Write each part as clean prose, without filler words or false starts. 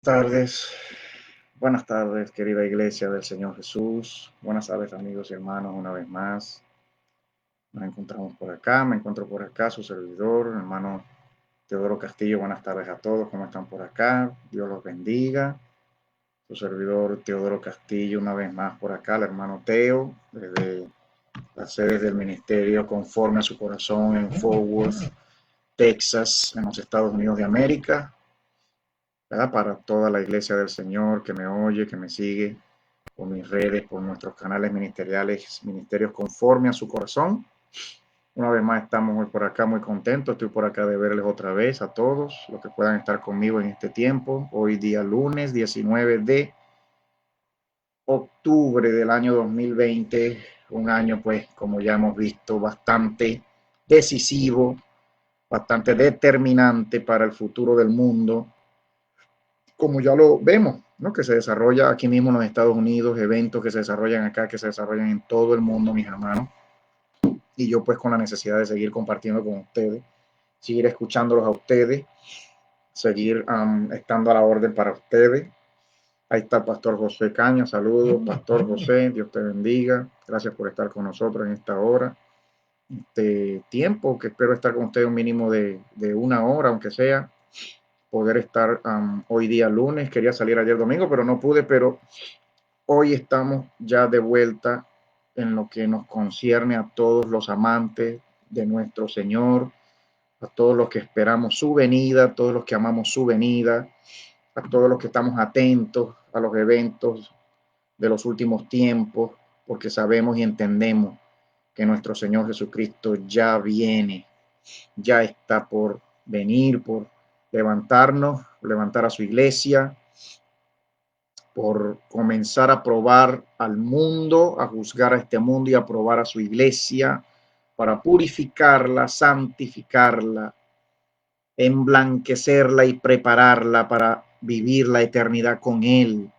Tardes, buenas tardes, querida iglesia del Señor Jesús. Buenas tardes, amigos y hermanos, una vez más. Nos encontramos por acá, me encuentro por acá, su servidor, hermano Teodoro Castillo. Buenas tardes a todos, ¿cómo están por acá? Dios los bendiga. Su servidor Teodoro Castillo, una vez más por acá, el hermano Teo, desde las sedes del ministerio Conforme a su Corazón en Fort Worth, Texas, en los Estados Unidos de América. ¿Verdad? Para toda la iglesia del Señor que me oye, que me sigue por mis redes, por nuestros canales ministeriales, ministerios conforme a su corazón. Una vez más estamos hoy por acá muy contentos, estoy por acá de verles otra vez a todos los que puedan estar conmigo en este tiempo. Hoy día lunes 19 de octubre del año 2020, un año pues como ya hemos visto bastante decisivo, bastante determinante para el futuro del mundo, como ya lo vemos, ¿no? Que se desarrolla aquí mismo en los Estados Unidos, eventos que se desarrollan acá, que se desarrollan en todo el mundo, mis hermanos. Y yo pues con la necesidad de seguir compartiendo con ustedes, seguir escuchándolos a ustedes, seguir estando a la orden para ustedes. Ahí está el Pastor José Caña, saludos, Pastor José, Dios te bendiga, gracias por estar con nosotros en esta hora, este tiempo, que espero estar con ustedes un mínimo de una hora, aunque sea, poder estar hoy día lunes. Quería salir ayer domingo, pero no pude, pero hoy estamos ya de vuelta en lo que nos concierne a todos los amantes de nuestro Señor, a todos los que esperamos su venida, a todos los que amamos su venida, a todos los que estamos atentos a los eventos de los últimos tiempos, porque sabemos y entendemos que nuestro Señor Jesucristo ya viene, ya está por venir, por levantarnos, levantar a su iglesia, por comenzar a probar al mundo, a juzgar a este mundo y a probar a su iglesia para purificarla, santificarla, emblanquecerla y prepararla para vivir la eternidad con Él,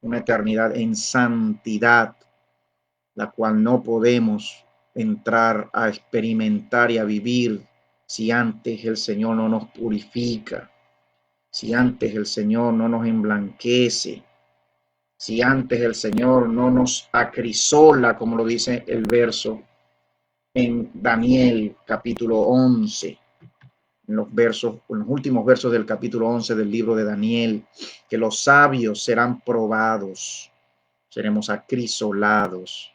una eternidad en santidad, la cual no podemos entrar a experimentar y a vivir si antes el Señor no nos purifica, si antes el Señor no nos emblanquece, si antes el Señor no nos acrisola, como lo dice el verso en Daniel capítulo 11, en los últimos versos del capítulo 11 del libro de Daniel, que los sabios serán probados, seremos acrisolados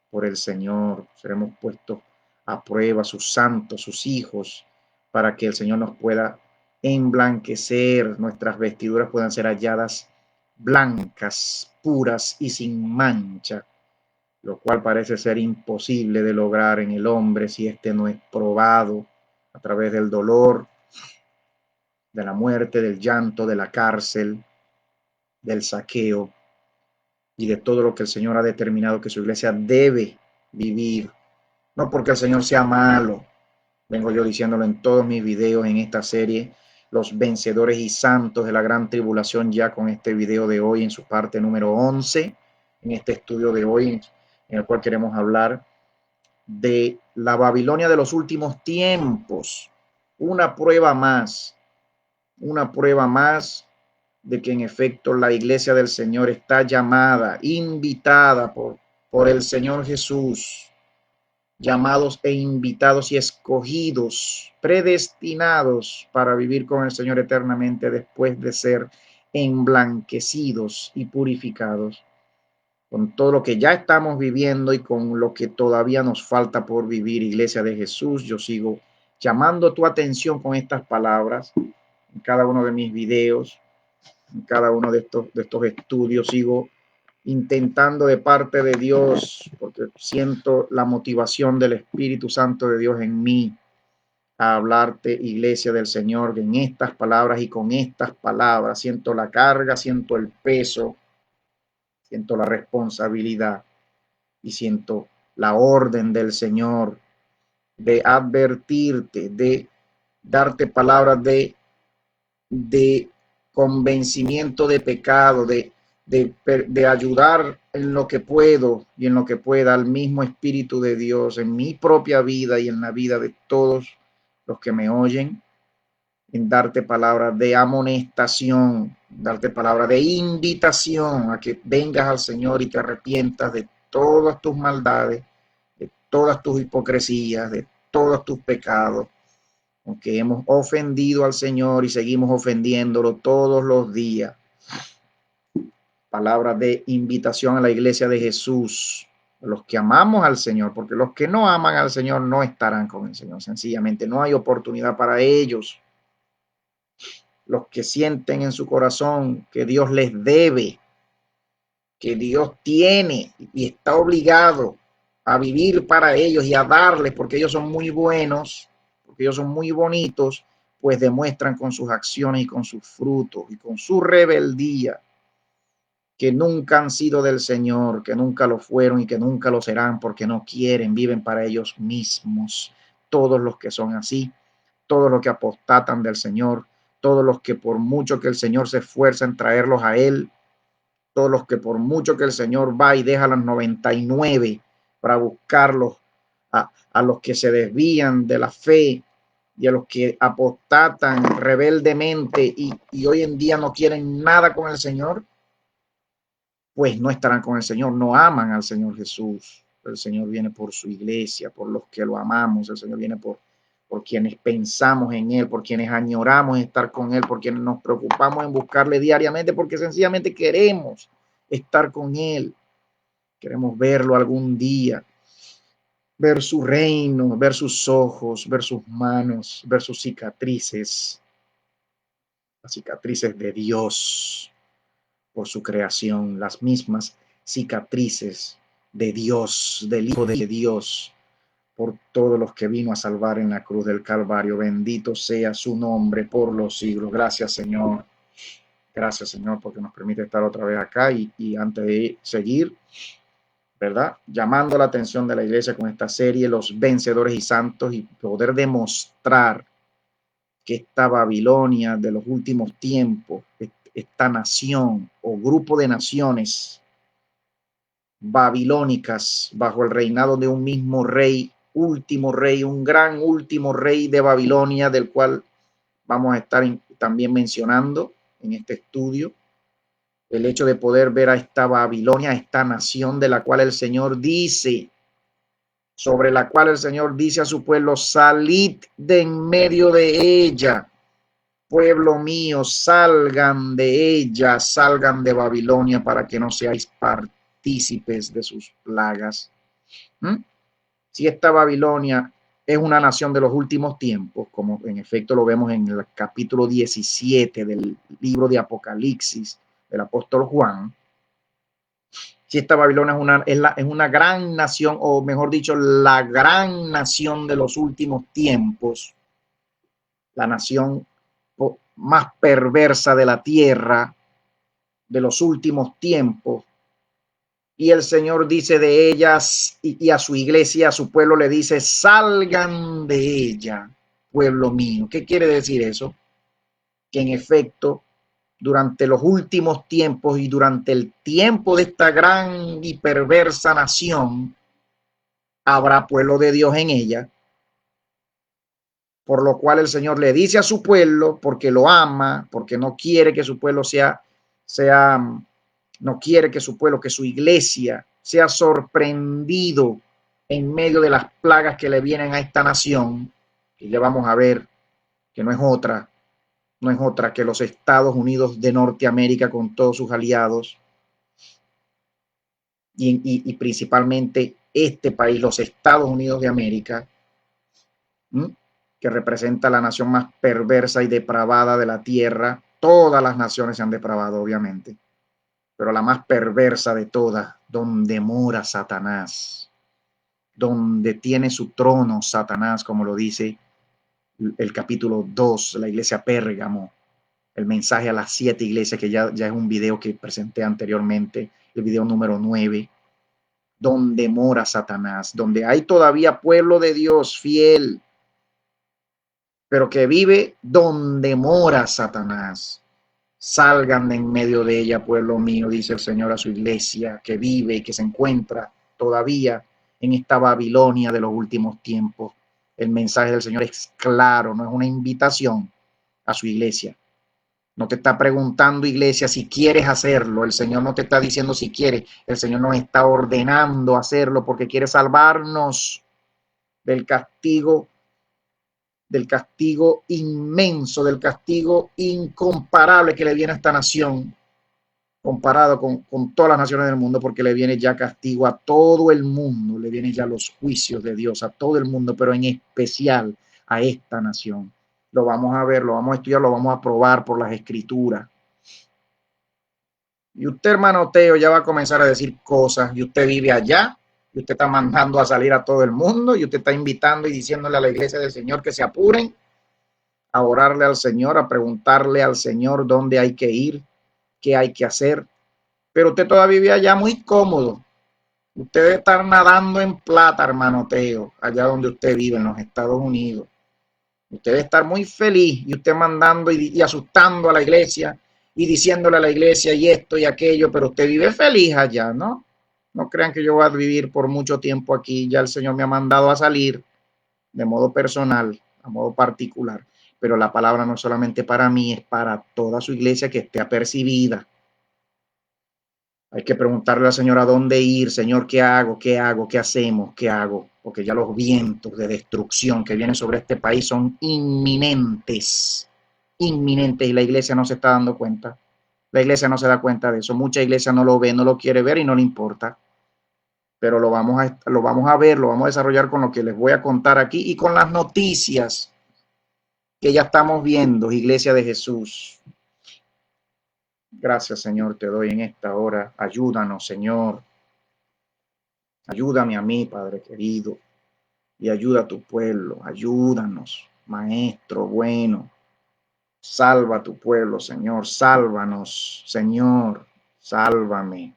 por el Señor, seremos puestos a prueba, sus santos, sus hijos, para que el Señor nos pueda emblanquecer, nuestras vestiduras puedan ser halladas blancas, puras y sin mancha, lo cual parece ser imposible de lograr en el hombre si éste no es probado a través del dolor, de la muerte, del llanto, de la cárcel, del saqueo y de todo lo que el Señor ha determinado que su iglesia debe vivir. No porque el Señor sea malo, vengo yo diciéndolo en todos mis videos en esta serie, los vencedores y santos de la gran tribulación, ya con este video de hoy en su parte número 11, en este estudio de hoy, en el cual queremos hablar de la Babilonia de los últimos tiempos, una prueba más de que en efecto la iglesia del Señor está llamada, invitada por el Señor Jesús, llamados e invitados y escogidos, predestinados para vivir con el Señor eternamente después de ser emblanquecidos y purificados. Con todo lo que ya estamos viviendo y con lo que todavía nos falta por vivir, iglesia de Jesús, yo sigo llamando tu atención con estas palabras en cada uno de mis videos, en cada uno de estos estudios. Sigo intentando de parte de Dios, porque siento la motivación del Espíritu Santo de Dios en mí, a hablarte, iglesia del Señor, en estas palabras y con estas palabras. Siento la carga, siento el peso, siento la responsabilidad y siento la orden del Señor de advertirte, de darte palabras de convencimiento de pecado, de ayudar en lo que puedo y en lo que pueda al mismo Espíritu de Dios en mi propia vida y en la vida de todos los que me oyen, en darte palabras de amonestación, darte palabras de invitación a que vengas al Señor y te arrepientas de todas tus maldades, de todas tus hipocresías, de todos tus pecados, aunque hemos ofendido al Señor y seguimos ofendiéndolo todos los días. Palabras de invitación a la iglesia de Jesús, a los que amamos al Señor, porque los que no aman al Señor no estarán con el Señor, sencillamente no hay oportunidad para ellos. Los que sienten en su corazón que Dios les debe, que Dios tiene y está obligado a vivir para ellos y a darles, porque ellos son muy buenos, porque ellos son muy bonitos, pues demuestran con sus acciones y con sus frutos y con su rebeldía que nunca han sido del Señor, que nunca lo fueron y que nunca lo serán, porque no quieren, viven para ellos mismos. Todos los que son así, todos los que apostatan del Señor, todos los que por mucho que el Señor se esfuerza en traerlos a Él, todos los que por mucho que el Señor va y deja las 99 para buscarlos, a los que se desvían de la fe y a los que apostatan rebeldemente y hoy en día no quieren nada con el Señor, pues no estarán con el Señor, no aman al Señor Jesús. El Señor viene por su iglesia, por los que lo amamos, el Señor viene por quienes pensamos en Él, por quienes añoramos estar con Él, por quienes nos preocupamos en buscarle diariamente, porque sencillamente queremos estar con Él, queremos verlo algún día, ver su reino, ver sus ojos, ver sus manos, ver sus cicatrices, las cicatrices de Dios por su creación, las mismas cicatrices de Dios, del Hijo de Dios, por todos los que vino a salvar en la cruz del Calvario. Bendito sea su nombre por los siglos. Gracias, Señor. Gracias, Señor, porque nos permite estar otra vez acá y antes de seguir, ¿verdad? Llamando la atención de la iglesia con esta serie, Los Vencedores y Santos, y poder demostrar que esta Babilonia de los últimos tiempos, esta nación o grupo de naciones babilónicas bajo el reinado de un mismo rey, último rey, un gran último rey de Babilonia, del cual vamos a estar también mencionando en este estudio. El hecho de poder ver a esta Babilonia, esta nación de la cual el Señor dice, sobre la cual el Señor dice a su pueblo, salid de en medio de ella, pueblo mío, salgan de ella, salgan de Babilonia para que no seáis partícipes de sus plagas. Si esta Babilonia es una nación de los últimos tiempos, como en efecto lo vemos en el capítulo 17 del libro de Apocalipsis del apóstol Juan, si esta Babilonia es una gran nación, o mejor dicho, la gran nación de los últimos tiempos, la nación más perversa de la tierra de los últimos tiempos, y el Señor dice de ellas y a su iglesia, a su pueblo le dice, salgan de ella, pueblo mío. ¿Qué quiere decir eso? Que en efecto, durante los últimos tiempos y durante el tiempo de esta gran y perversa nación, habrá pueblo de Dios en ella, por lo cual el Señor le dice a su pueblo, porque lo ama, porque no quiere que su pueblo no quiere que su pueblo, que su iglesia sea sorprendido en medio de las plagas que le vienen a esta nación, y le vamos a ver que no es otra que los Estados Unidos de Norteamérica con todos sus aliados, y principalmente este país, los Estados Unidos de América, que representa la nación más perversa y depravada de la tierra. Todas las naciones se han depravado, obviamente, pero la más perversa de todas, donde mora Satanás, donde tiene su trono Satanás, como lo dice el capítulo 2, la iglesia Pérgamo, el mensaje a las 7 iglesias, que ya es un video que presenté anteriormente, el video número 9, donde mora Satanás, donde hay todavía pueblo de Dios fiel, pero que vive donde mora Satanás. Salgan de en medio de ella, pueblo mío, dice el Señor a su iglesia, que vive y que se encuentra todavía en esta Babilonia de los últimos tiempos. El mensaje del Señor es claro, no es una invitación, a su iglesia. No te está preguntando, iglesia, si quieres hacerlo. El Señor no te está diciendo si quieres. El Señor nos está ordenando hacerlo porque quiere salvarnos del castigo inmenso, del castigo incomparable que le viene a esta nación, comparado con todas las naciones del mundo, porque le viene ya castigo a todo el mundo, le vienen ya los juicios de Dios a todo el mundo, pero en especial a esta nación. Lo vamos a ver, lo vamos a estudiar, lo vamos a probar por las escrituras. Y usted, hermano Teo, ya va a comenzar a decir cosas, y usted vive allá, y usted está mandando a salir a todo el mundo, y usted está invitando y diciéndole a la iglesia del Señor que se apuren a orarle al Señor, a preguntarle al Señor dónde hay que ir, qué hay que hacer. Pero usted todavía vive allá muy cómodo. Usted debe estar nadando en plata, hermano Teo, allá donde usted vive, en los Estados Unidos. Usted debe estar muy feliz y usted mandando y asustando a la iglesia y diciéndole a la iglesia y esto y aquello, pero usted vive feliz allá, ¿no? No crean que yo voy a vivir por mucho tiempo aquí. Ya el Señor me ha mandado a salir de modo personal, a modo particular. Pero la palabra no es solamente para mí, es para toda su iglesia que esté apercibida. Hay que preguntarle al Señor a dónde ir, Señor, ¿qué hago? ¿Qué hago? ¿Qué hacemos? ¿Qué hago? Porque ya los vientos de destrucción que vienen sobre este país son inminentes, inminentes, y la iglesia no se está dando cuenta. La iglesia no se da cuenta de eso. Mucha iglesia no lo ve, no lo quiere ver y no le importa. Pero lo vamos a ver, lo vamos a desarrollar con lo que les voy a contar aquí y con las noticias que ya estamos viendo, Iglesia de Jesús. Gracias, Señor, te doy en esta hora. Ayúdanos, Señor. Ayúdame a mí, Padre querido, y ayuda a tu pueblo. Ayúdanos, Maestro bueno. Salva a tu pueblo, Señor. Sálvanos, Señor. Sálvame.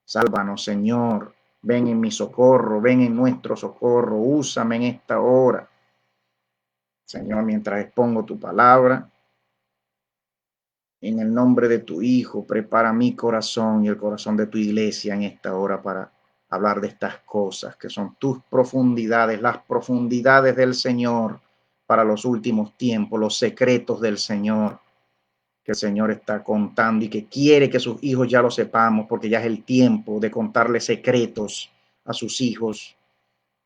Sálvanos, Señor. Ven en mi socorro, ven en nuestro socorro. Úsame en esta hora, Señor, mientras expongo tu palabra. En el nombre de tu Hijo, prepara mi corazón y el corazón de tu iglesia en esta hora para hablar de estas cosas que son tus profundidades, las profundidades del Señor para los últimos tiempos, los secretos del Señor que el Señor está contando y que quiere que sus hijos ya lo sepamos, porque ya es el tiempo de contarle secretos a sus hijos,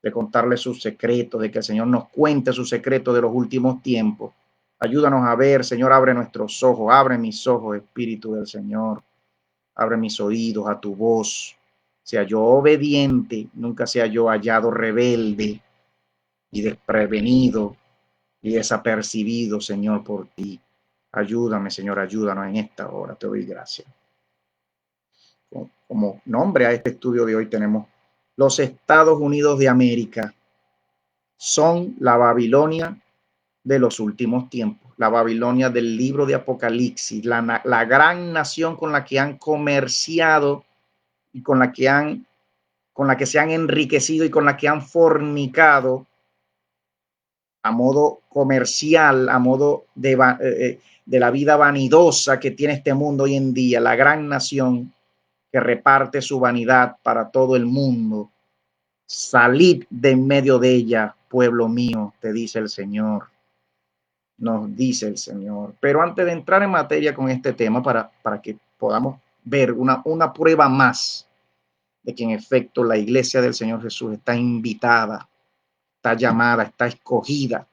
de contarle sus secretos, de que el Señor nos cuente sus secretos de los últimos tiempos. Ayúdanos a ver, Señor, abre nuestros ojos, abre mis ojos, Espíritu del Señor, abre mis oídos a tu voz. Sea yo obediente, nunca sea yo hallado rebelde y desprevenido y desapercibido, Señor, por ti. Ayúdame, Señor, ayúdanos en esta hora, te doy gracias. Como nombre a este estudio de hoy tenemos los Estados Unidos de América. Son la Babilonia de los últimos tiempos, la Babilonia del libro de Apocalipsis, la gran nación con la que han comerciado y con la que se han enriquecido y con la que han fornicado a modo comercial, a modo de la vida vanidosa que tiene este mundo hoy en día, la gran nación que reparte su vanidad para todo el mundo. Salid de en medio de ella, pueblo mío, te dice el Señor. Nos dice el Señor. Pero antes de entrar en materia con este tema, para que podamos ver una prueba más de que en efecto la iglesia del Señor Jesús está invitada, está llamada, está escogida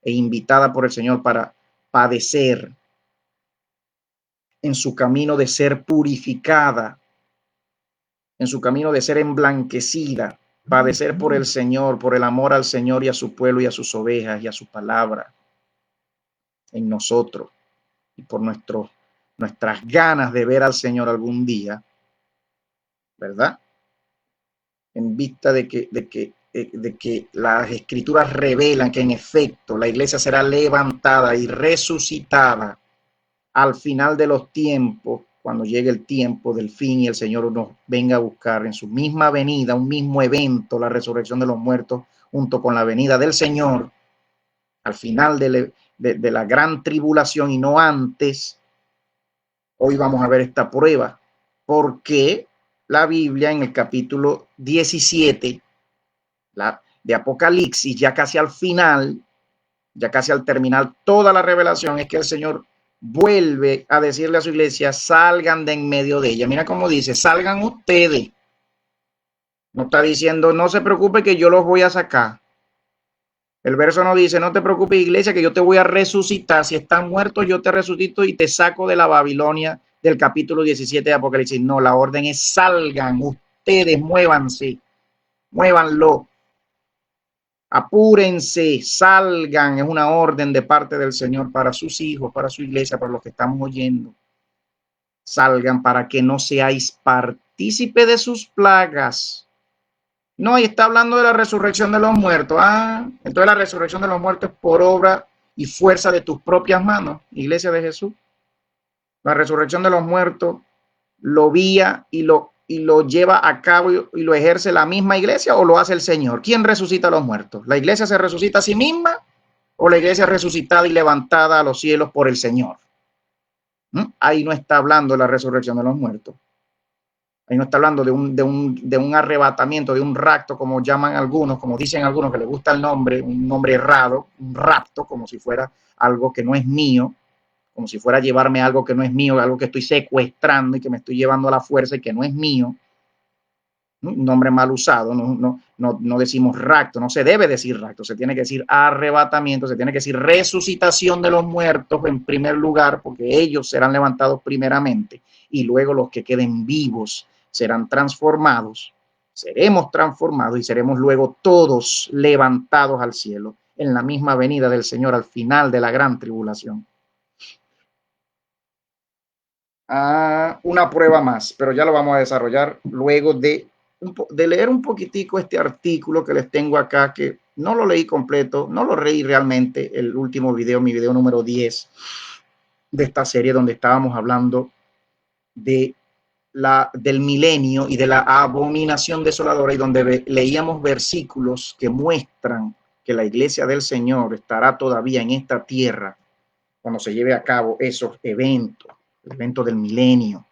e invitada por el Señor para padecer en su camino de ser purificada, en su camino de ser emblanquecida, padecer por el Señor, por el amor al Señor y a su pueblo y a sus ovejas y a su palabra en nosotros, y por nuestras ganas de ver al Señor algún día, ¿verdad? En vista de que las escrituras revelan que en efecto la iglesia será levantada y resucitada al final de los tiempos, cuando llegue el tiempo del fin y el Señor nos venga a buscar en su misma venida, un mismo evento, la resurrección de los muertos, junto con la venida del Señor, al final de la gran tribulación y no antes. Hoy vamos a ver esta prueba, porque la Biblia en el capítulo 17 de Apocalipsis, ya casi al final, ya casi al terminar toda la revelación, es que el Señor vuelve a decirle a su iglesia, salgan de en medio de ella. Mira cómo dice, salgan ustedes. No está diciendo, no se preocupe que yo los voy a sacar. El verso no dice, no te preocupes, iglesia, que yo te voy a resucitar. Si están muertos, yo te resucito y te saco de la Babilonia del capítulo 17 de Apocalipsis. No, la orden es salgan, ustedes muévanse, muévanlo. Apúrense, salgan, es una orden de parte del Señor para sus hijos, para su iglesia, para los que estamos oyendo. Salgan para que no seáis partícipe de sus plagas. No, y está hablando de la resurrección de los muertos. Ah, entonces la resurrección de los muertos es por obra y fuerza de tus propias manos, iglesia de Jesús. La resurrección de los muertos lo vía y lo lleva a cabo y lo ejerce la misma iglesia, o lo hace el Señor. ¿Quién resucita a los muertos? ¿La iglesia se resucita a sí misma o la iglesia resucitada y levantada a los cielos por el Señor? Ahí no está hablando de la resurrección de los muertos. Ahí no está hablando de un arrebatamiento, de un rapto, como llaman algunos, como dicen algunos que les gusta el nombre, un nombre errado, un rapto, como si fuera algo que no es mío, como si fuera llevarme algo que no es mío, algo que estoy secuestrando y que me estoy llevando a la fuerza y que no es mío. Un nombre mal usado, no decimos rapto, no se debe decir rapto, se tiene que decir arrebatamiento, se tiene que decir resucitación de los muertos en primer lugar, porque ellos serán levantados primeramente y luego los que queden vivos serán transformados, seremos transformados y seremos luego todos levantados al cielo en la misma venida del Señor al final de la gran tribulación. Una prueba más, pero ya lo vamos a desarrollar luego de leer un poquitico este artículo que les tengo acá, que no lo leí completo, no lo leí realmente, el último video, mi video número 10 de esta serie, donde estábamos hablando del milenio y de la abominación desoladora, y donde leíamos versículos que muestran que la iglesia del Señor estará todavía en esta tierra cuando se lleve a cabo esos eventos, el evento del milenio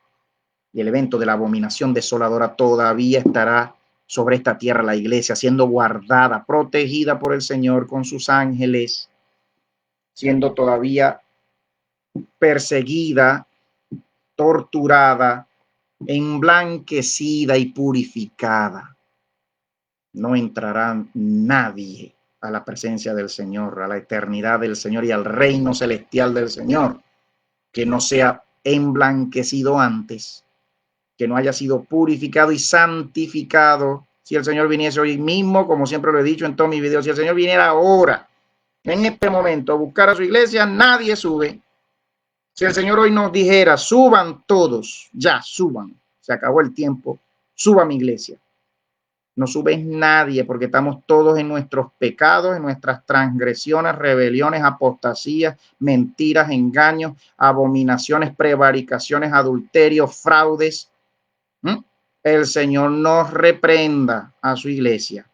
y el evento de la abominación desoladora. Todavía estará sobre esta tierra la iglesia, siendo guardada, protegida por el Señor con sus ángeles, siendo todavía perseguida, torturada, emblanquecida y purificada. No entrará nadie a la presencia del Señor, a la eternidad del Señor y al reino celestial del Señor, que no sea emblanquecido antes, que no haya sido purificado y santificado. Si el Señor viniese hoy mismo, como siempre lo he dicho en todos mis videos, si el Señor viniera ahora, en este momento, a buscar a su iglesia, nadie sube. Si el Señor hoy nos dijera, suban todos, ya suban, se acabó el tiempo, suba a mi iglesia. No sube nadie, porque estamos todos en nuestros pecados, en nuestras transgresiones, rebeliones, apostasías, mentiras, engaños, abominaciones, prevaricaciones, adulterios, fraudes. El Señor nos reprenda a su iglesia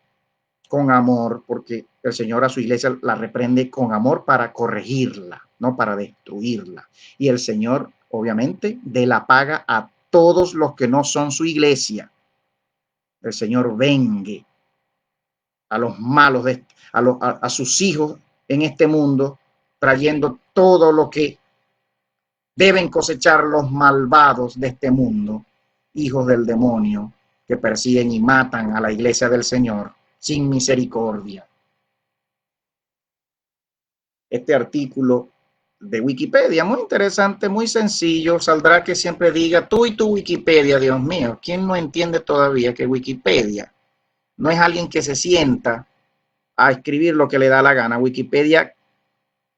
con amor, porque el Señor a su iglesia la reprende con amor para corregirla, no para destruirla. Y el Señor, obviamente, dé la paga a todos los que no son su iglesia. El Señor vengue a los malos, a sus hijos en este mundo, trayendo todo lo que deben cosechar los malvados de este mundo, hijos del demonio, que persiguen y matan a la iglesia del Señor sin misericordia. Este artículo de Wikipedia, muy interesante, muy sencillo, saldrá que siempre diga tú y tu Wikipedia, Dios mío. ¿Quién no entiende todavía que Wikipedia no es alguien que se sienta a escribir lo que le da la gana? Wikipedia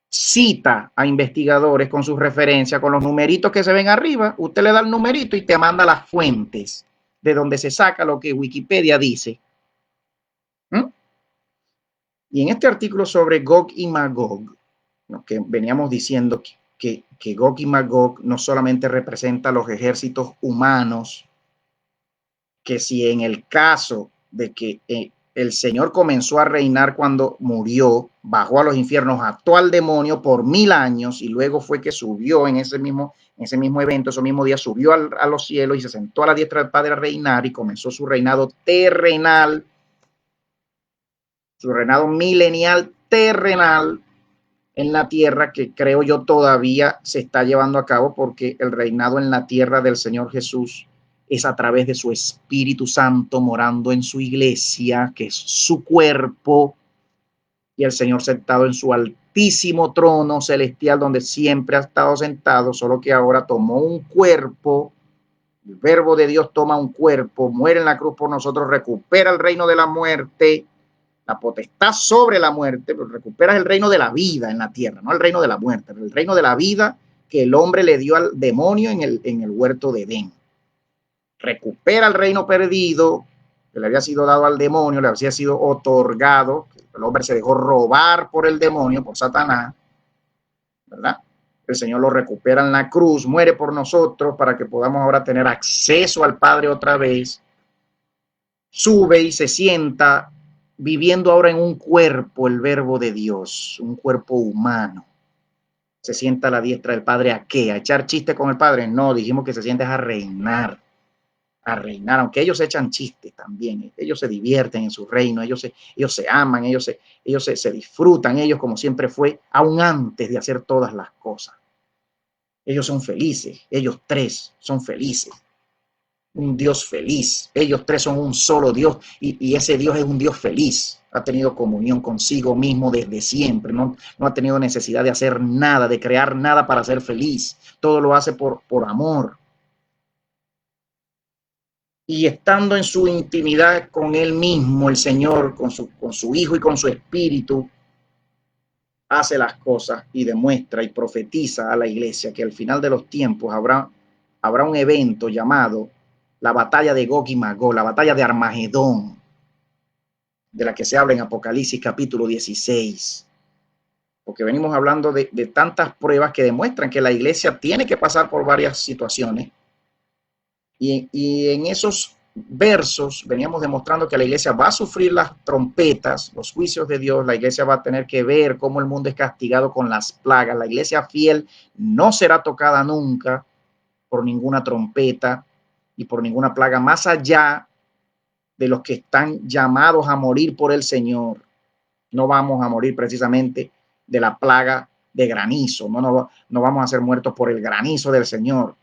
cita a investigadores con sus referencias, con los numeritos que se ven arriba. Usted le da el numerito y te manda las fuentes de donde se saca lo que Wikipedia dice. Y en este artículo sobre Gog y Magog, ¿no?, que veníamos diciendo que Gog y Magog no solamente representa los ejércitos humanos, que si en el caso de que el Señor comenzó a reinar cuando murió, bajó a los infiernos, ató al demonio por 1000 años y luego fue que subió en ese mismo evento, ese mismo día subió a los cielos y se sentó a la diestra del Padre a reinar y comenzó su reinado terrenal, su reinado milenial terrenal, en la tierra que creo yo todavía se está llevando a cabo, porque el reinado en la tierra del Señor Jesús es a través de su Espíritu Santo morando en su iglesia, que es su cuerpo, y el Señor sentado en su altísimo trono celestial donde siempre ha estado sentado, solo que ahora tomó un cuerpo. El verbo de Dios toma un cuerpo, muere en la cruz por nosotros, recupera el reino de la muerte, la potestad sobre la muerte, pero recuperas el reino de la vida en la tierra, no el reino de la muerte, pero el reino de la vida que el hombre le dio al demonio en el huerto de Edén. Recupera el reino perdido que le había sido dado al demonio, le había sido otorgado. El hombre se dejó robar por el demonio, por Satanás, ¿verdad? El Señor lo recupera en la cruz, muere por nosotros para que podamos ahora tener acceso al Padre otra vez. Sube y se sienta viviendo ahora en un cuerpo, el verbo de Dios, un cuerpo humano. Se sienta a la diestra del Padre. ¿A qué? ¿A echar chiste con el Padre? No, dijimos que se siente a reinar. A reinar, aunque ellos echan chistes también, ellos se divierten en su reino, ellos se aman, ellos se disfrutan, ellos como siempre fue, aún antes de hacer todas las cosas. Ellos son felices, ellos tres son felices, un Dios feliz, ellos tres son un solo Dios, y ese Dios es un Dios feliz, ha tenido comunión consigo mismo desde siempre, no ha tenido necesidad de hacer nada, de crear nada para ser feliz, todo lo hace por amor. Y estando en su intimidad con él mismo, el Señor, con su Hijo y con su Espíritu, hace las cosas y demuestra y profetiza a la iglesia que al final de los tiempos habrá un evento llamado la batalla de Gog y Magog, la batalla de Armagedón, de la que se habla en Apocalipsis capítulo 16. Porque venimos hablando de tantas pruebas que demuestran que la iglesia tiene que pasar por varias situaciones. Y en esos versos veníamos demostrando que la iglesia va a sufrir las trompetas, los juicios de Dios. La iglesia va a tener que ver cómo el mundo es castigado con las plagas. La iglesia fiel no será tocada nunca por ninguna trompeta y por ninguna plaga, más allá de los que están llamados a morir por el Señor. No vamos a morir precisamente de la plaga de granizo, no vamos a ser muertos por el granizo del Señor.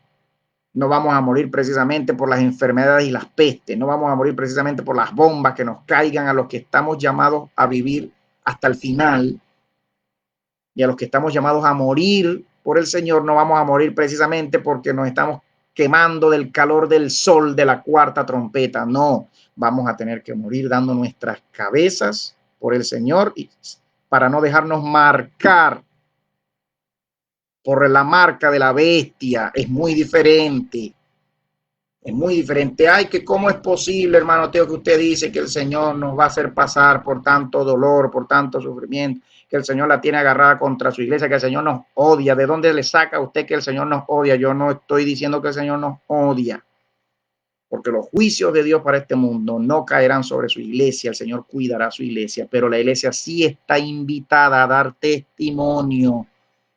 No vamos a morir precisamente por las enfermedades y las pestes, no vamos a morir precisamente por las bombas que nos caigan a los que estamos llamados a vivir hasta el final, y a los que estamos llamados a morir por el Señor no vamos a morir precisamente porque nos estamos quemando del calor del sol de la cuarta trompeta. No, vamos a tener que morir dando nuestras cabezas por el Señor, y para no dejarnos marcar por la marca de la bestia. Es muy diferente. Es muy diferente. Ay, que cómo es posible, hermano Teo, que usted dice que el Señor nos va a hacer pasar por tanto dolor, por tanto sufrimiento, que el Señor la tiene agarrada contra su iglesia, que el Señor nos odia. ¿De dónde le saca a usted que el Señor nos odia? Yo no estoy diciendo que el Señor nos odia, porque los juicios de Dios para este mundo no caerán sobre su iglesia. El Señor cuidará a su iglesia, pero la iglesia sí está invitada a dar testimonio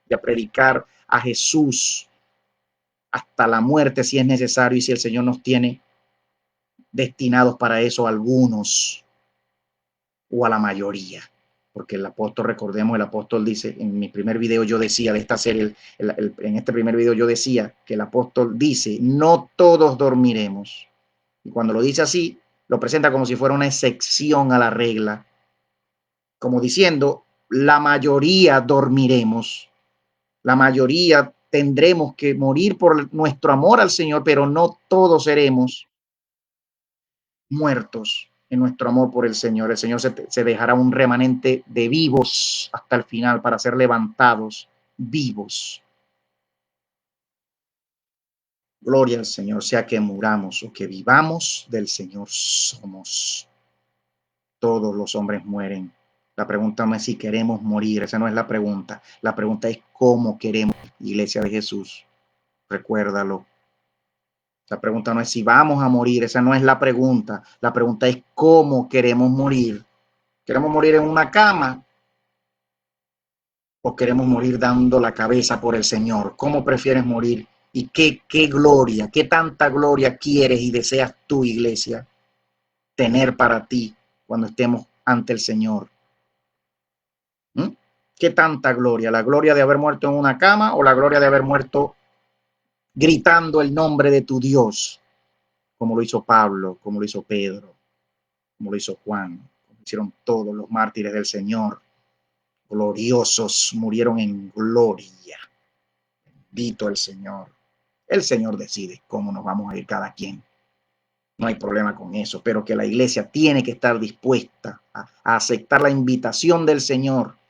y a predicar a Jesús hasta la muerte si es necesario, y si el Señor nos tiene destinados para eso, algunos o a la mayoría. Porque el apóstol, recordemos, el apóstol dice, en mi primer video yo decía de esta serie, en este primer video yo decía que el apóstol dice, no todos dormiremos. Y cuando lo dice así, lo presenta como si fuera una excepción a la regla, como diciendo, la mayoría dormiremos, la mayoría tendremos que morir por nuestro amor al Señor, pero no todos seremos muertos en nuestro amor por el Señor. El Señor se dejará un remanente de vivos hasta el final para ser levantados vivos. Gloria al Señor, sea que muramos o que vivamos, del Señor somos. Todos los hombres mueren. La pregunta no es si queremos morir, esa no es la pregunta. La pregunta es cómo queremos, iglesia de Jesús. Recuérdalo. La pregunta no es si vamos a morir, esa no es la pregunta. La pregunta es cómo queremos morir. ¿Queremos morir en una cama o queremos morir dando la cabeza por el Señor? ¿Cómo prefieres morir? ¿Y qué gloria, qué tanta gloria quieres y deseas tu iglesia tener para ti cuando estemos ante el Señor? ¿Qué tanta gloria? ¿La gloria de haber muerto en una cama o la gloria de haber muerto gritando el nombre de tu Dios? Como lo hizo Pablo, como lo hizo Pedro, como lo hizo Juan, como lo hicieron todos los mártires del Señor. Gloriosos, murieron en gloria. Bendito el Señor. El Señor decide cómo nos vamos a ir cada quien. No hay problema con eso, pero que la iglesia tiene que estar dispuesta a aceptar la invitación del Señor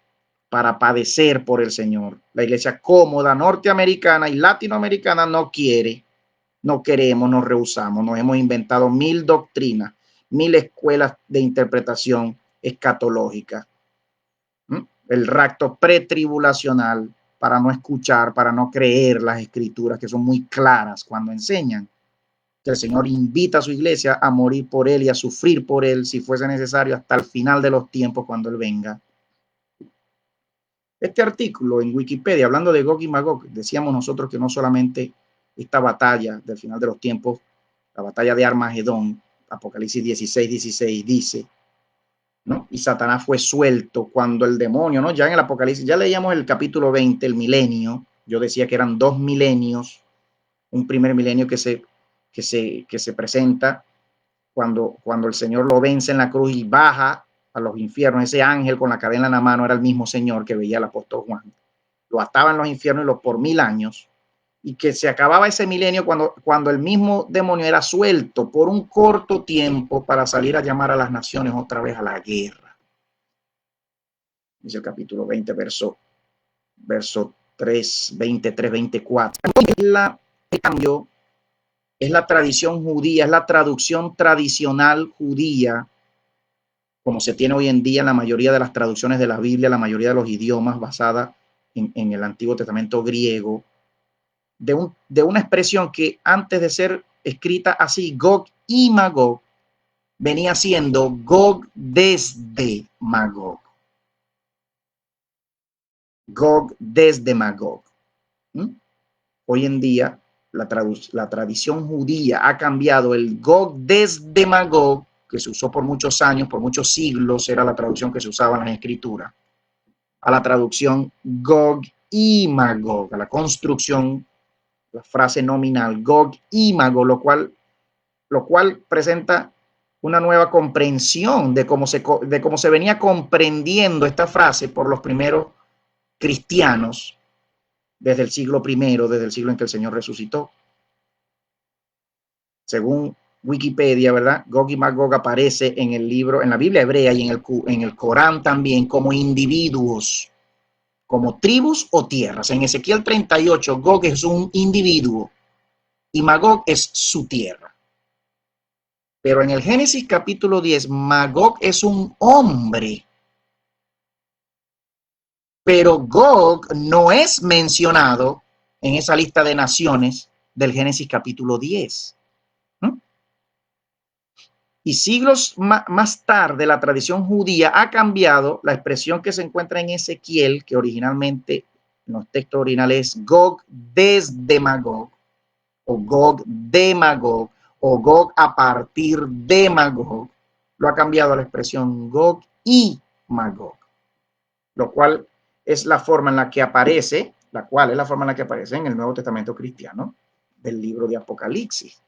para padecer por el Señor. La iglesia cómoda norteamericana y latinoamericana no quiere, no queremos, nos rehusamos, nos hemos inventado 1000 doctrinas, 1000 escuelas de interpretación escatológica. El rapto pretribulacional, para no escuchar, para no creer las escrituras que son muy claras cuando enseñan que el Señor invita a su iglesia a morir por él y a sufrir por él si fuese necesario hasta el final de los tiempos cuando él venga. Este artículo en Wikipedia, hablando de Gog y Magog, decíamos nosotros que no solamente esta batalla del final de los tiempos, la batalla de Armagedón, Apocalipsis 16:16 dice, ¿no? Y Satanás fue suelto cuando el demonio, ¿no? Ya en el Apocalipsis, ya leíamos el capítulo 20, el milenio. Yo decía que eran 2 milenios, un primer milenio que se presenta cuando el Señor lo vence en la cruz y baja a los infiernos. Ese ángel con la cadena en la mano era el mismo Señor que veía el apóstol Juan. Lo ataba en los infiernos por 1000 años, y que se acababa ese milenio cuando el mismo demonio era suelto por un corto tiempo para salir a llamar a las naciones otra vez a la guerra. Dice el capítulo 20, verso 3, 23, 24. El cambio es la tradición judía, es la traducción tradicional judía, como se tiene hoy en día en la mayoría de las traducciones de la Biblia, la mayoría de los idiomas, basada en el Antiguo Testamento griego, de una expresión que antes de ser escrita así, Gog y Magog, venía siendo Gog desde Magog. Gog desde Magog. Hoy en día la tradición judía ha cambiado el Gog desde Magog, que se usó por muchos años, por muchos siglos, era la traducción que se usaba en la escritura, a la traducción Gog y Magog, a la construcción, la frase nominal Gog y Magog, lo cual presenta una nueva comprensión de cómo se venía comprendiendo esta frase por los primeros cristianos desde el siglo I, desde el siglo en que el Señor resucitó. Según Wikipedia, ¿verdad? Gog y Magog aparece en el libro, en la Biblia hebrea y en el Corán también como individuos, como tribus o tierras. En Ezequiel 38, Gog es un individuo y Magog es su tierra. Pero en el Génesis capítulo 10, Magog es un hombre. Pero Gog no es mencionado en esa lista de naciones del Génesis capítulo 10. Y siglos más tarde, la tradición judía ha cambiado la expresión que se encuentra en Ezequiel, que originalmente en los textos originales es Gog desde Magog, o Gog de Magog, o Gog a partir de Magog. Lo ha cambiado a la expresión Gog y Magog, lo cual es la forma en la que aparece, en el Nuevo Testamento cristiano del libro de Apocalipsis.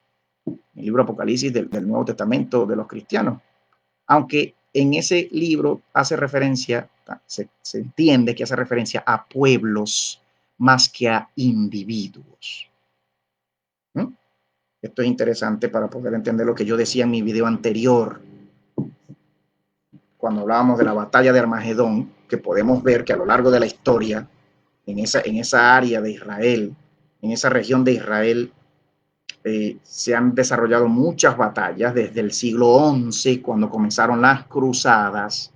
El libro Apocalipsis del Nuevo Testamento de los cristianos. Aunque en ese libro hace referencia, se entiende que hace referencia a pueblos más que a individuos. Esto es interesante para poder entender lo que yo decía en mi video anterior, cuando hablábamos de la batalla de Armagedón, que podemos ver que a lo largo de la historia, en esa área de Israel, en esa región de Israel, se han desarrollado muchas batallas desde el siglo XI, cuando comenzaron las cruzadas,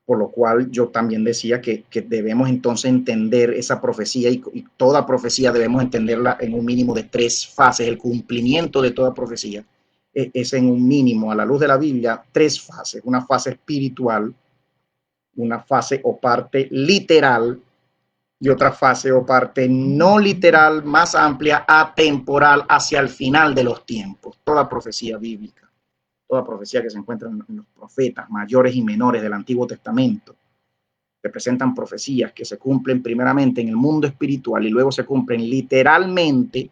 por lo cual yo también decía que debemos entonces entender esa profecía, y toda profecía debemos entenderla en un mínimo de 3 fases. El cumplimiento de toda profecía es en un mínimo, a la luz de la Biblia, 3 fases. Una fase espiritual, una fase o parte literal, y otra fase o parte no literal, más amplia, atemporal, hacia el final de los tiempos. Toda profecía bíblica, toda profecía que se encuentra en los profetas mayores y menores del Antiguo Testamento, representan profecías que se cumplen primeramente en el mundo espiritual y luego se cumplen literalmente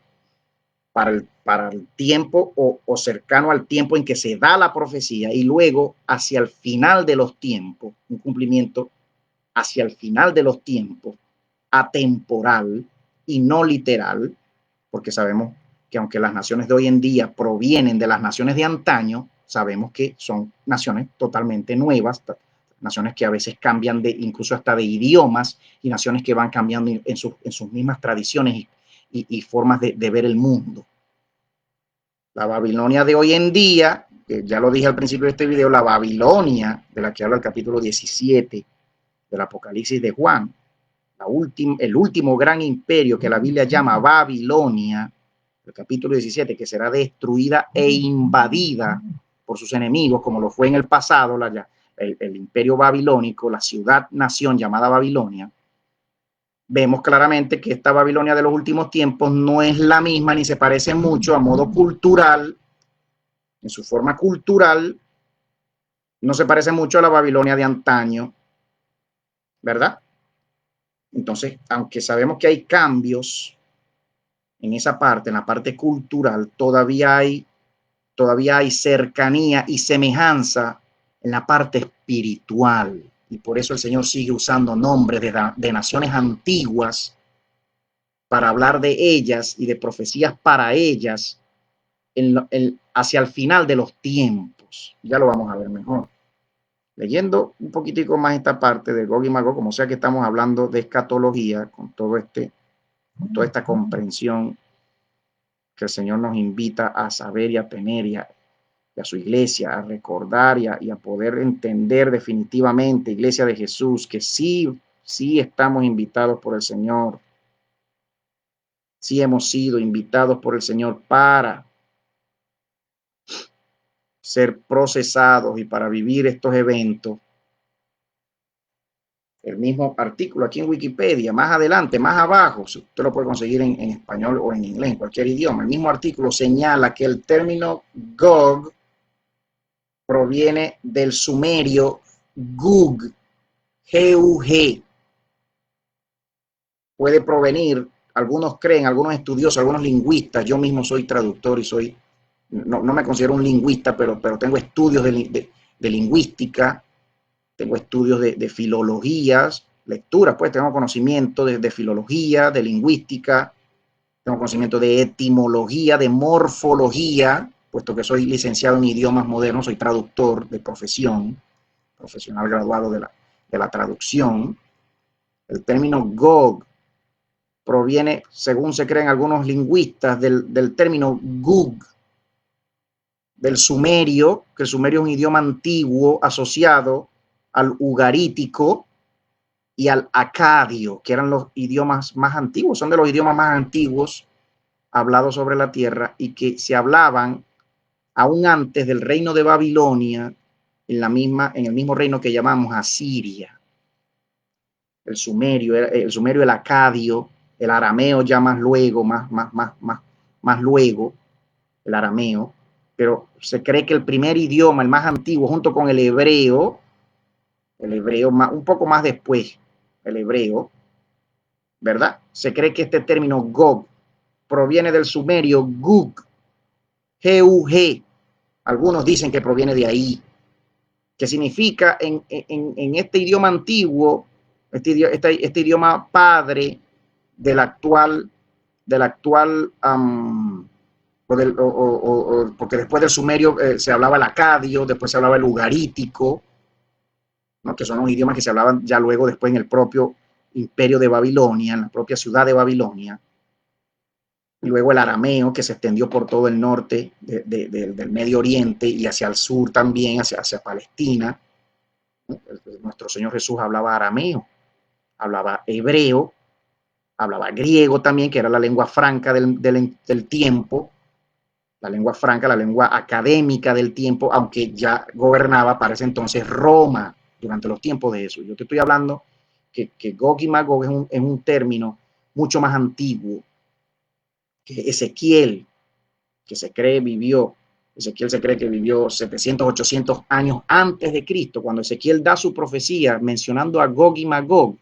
para el tiempo o cercano al tiempo en que se da la profecía, y luego hacia el final de los tiempos, un cumplimiento hacia el final de los tiempos, atemporal y no literal, porque sabemos que aunque las naciones de hoy en día provienen de las naciones de antaño, sabemos que son naciones totalmente nuevas, naciones que a veces cambian incluso hasta de idiomas, y naciones que van cambiando en sus mismas tradiciones y formas de ver el mundo. La Babilonia de hoy en día, que ya lo dije al principio de este video, la Babilonia de la que habla el capítulo 17 del Apocalipsis de Juan, el último gran imperio que la Biblia llama Babilonia, el capítulo 17, que será destruida e invadida por sus enemigos, como lo fue en el pasado, el imperio babilónico, la ciudad-nación llamada Babilonia. Vemos claramente que esta Babilonia de los últimos tiempos no es la misma ni se parece mucho a modo cultural, en su forma cultural, no se parece mucho a la Babilonia de antaño, ¿verdad? Entonces, aunque sabemos que hay cambios en esa parte, en la parte cultural, todavía hay cercanía y semejanza en la parte espiritual. Y por eso el Señor sigue usando nombres de naciones antiguas para hablar de ellas y de profecías para ellas hacia el final de los tiempos. Ya lo vamos a ver mejor. Leyendo un poquitico más esta parte de Gog y Magog, como sea que estamos hablando de escatología, con toda esta comprensión que el Señor nos invita a saber y a tener, y a su iglesia, a recordar y a poder entender definitivamente, Iglesia de Jesús, que sí estamos invitados por el Señor, sí hemos sido invitados por el Señor para ser procesados y para vivir estos eventos. El mismo artículo aquí en Wikipedia, más adelante, más abajo, usted lo puede conseguir en español o en inglés, en cualquier idioma. El mismo artículo señala que el término Gog proviene del sumerio Gug, G-U-G. Puede provenir, algunos creen, algunos estudiosos, algunos lingüistas, yo mismo soy traductor y no me considero un lingüista, pero tengo estudios de lingüística, tengo estudios de filologías, lecturas, pues tengo conocimiento de filología, de lingüística, tengo conocimiento de etimología, de morfología, puesto que soy licenciado en idiomas modernos, soy traductor de profesión, profesional graduado de la traducción. El término Gog proviene, según se creen algunos lingüistas, del término Gug, del sumerio, que el sumerio es un idioma antiguo asociado al ugarítico y al acadio, que eran los idiomas más antiguos, son de los idiomas más antiguos hablados sobre la tierra y que se hablaban aún antes del reino de Babilonia, en el mismo reino que llamamos Asiria. El sumerio, el acadio, el arameo ya más luego, más luego, el arameo, pero se cree que el primer idioma, el más antiguo, junto con el hebreo un poco más después, el hebreo, ¿verdad? Se cree que este término Gog proviene del sumerio Gug, G-U-G. Algunos dicen que proviene de ahí, que significa en este idioma antiguo, este idioma padre del actual, porque después del sumerio se hablaba el acadio, después se hablaba el ugarítico, ¿no? Que son los idiomas que se hablaban ya luego después en el propio imperio de Babilonia, en la propia ciudad de Babilonia. Y luego el arameo, que se extendió por todo el norte del Medio Oriente y hacia el sur también, hacia Palestina. Nuestro Señor Jesús hablaba arameo, hablaba hebreo, hablaba griego también, que era la lengua franca del tiempo, la lengua franca, la lengua académica del tiempo, aunque ya gobernaba para ese entonces Roma durante los tiempos de Jesús. Yo te estoy hablando que Gog y Magog es un término mucho más antiguo, que Ezequiel, que se cree vivió Ezequiel se cree que vivió 700, 800 años antes de Cristo, cuando Ezequiel da su profecía mencionando a Gog y Magog.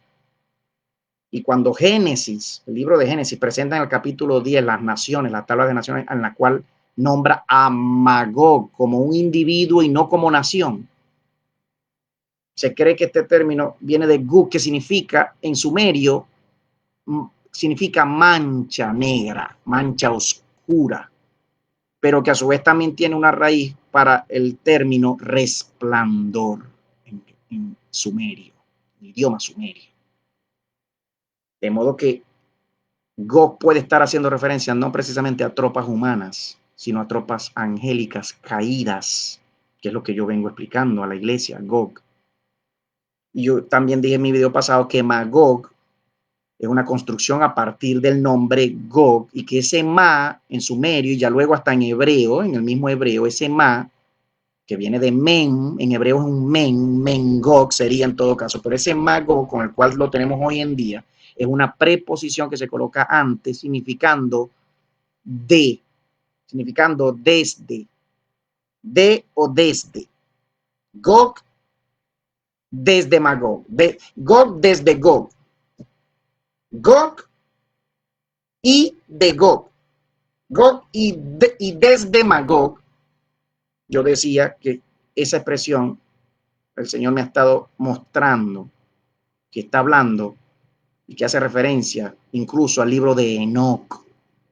Y cuando Génesis, el libro de Génesis, presenta en el capítulo 10 las naciones, la tabla de naciones, en la cual nombra a Magog como un individuo y no como nación. Se cree que este término viene de Gug, que significa en sumerio, significa mancha negra, mancha oscura, pero que a su vez también tiene una raíz para el término resplandor en sumerio, el idioma sumerio. De modo que Gog puede estar haciendo referencia no precisamente a tropas humanas, sino a tropas angélicas caídas, que es lo que yo vengo explicando a la iglesia, Gog. Y yo también dije en mi video pasado que Magog es una construcción a partir del nombre Gog, y que ese Ma en sumerio y ya luego hasta en hebreo, en el mismo hebreo, ese Ma que viene de Men, en hebreo es un Mengog sería en todo caso, pero ese Magog con el cual lo tenemos hoy en día es una preposición que se coloca antes, significando de, significando desde, de o desde. Gog desde Magog, Gog desde Gog, Gog y de Gog, Gog y desde Magog. Yo decía que esa expresión el Señor me ha estado mostrando que está hablando y que hace referencia incluso al libro de Enoc,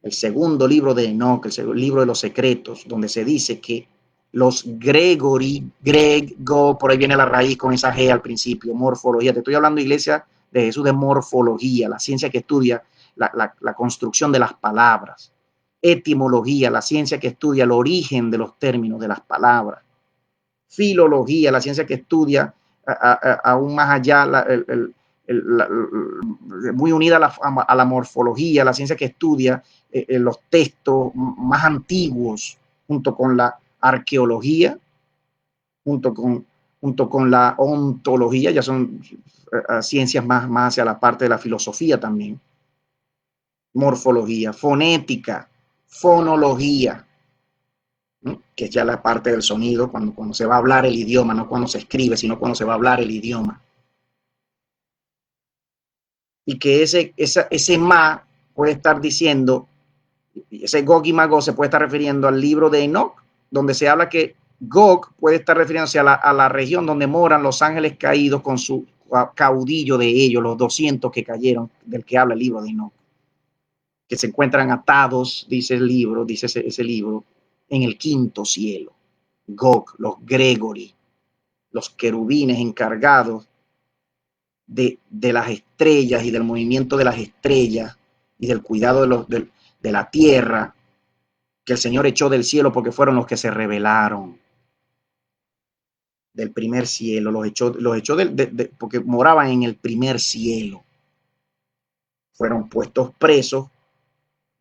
el segundo libro de Enoc, el libro de los secretos, donde se dice que los Gregory, Grego, por ahí viene la raíz con esa G al principio, morfología. Te estoy hablando, iglesia, de Jesús, de morfología, la ciencia que estudia la construcción de las palabras. Etimología, la ciencia que estudia el origen de los términos de las palabras. Filología, la ciencia que estudia aún más allá, muy unida a la morfología, la ciencia que estudia los textos más antiguos, junto con la arqueología, junto con la ontología, ya son ciencias más hacia la parte de la filosofía también. Morfología, fonética, fonología, ¿no? Que es ya la parte del sonido, cuando se va a hablar el idioma, no cuando se escribe, sino cuando se va a hablar el idioma. Y que ese ma puede estar diciendo, ese Gog y Magog se puede estar refiriendo al libro de Enoch, donde se habla que Gog puede estar refiriéndose a la región donde moran los ángeles caídos con su caudillo de ellos, los 200 que cayeron, del que habla el libro de Enoch, que se encuentran atados, dice el libro, dice ese libro, en el quinto cielo. Gog, los Gregory, los querubines encargados de las estrellas y del movimiento de las estrellas y del cuidado de la tierra, que el Señor echó del cielo porque fueron los que se rebelaron del primer cielo, los echó porque moraban en el primer cielo. Fueron puestos presos,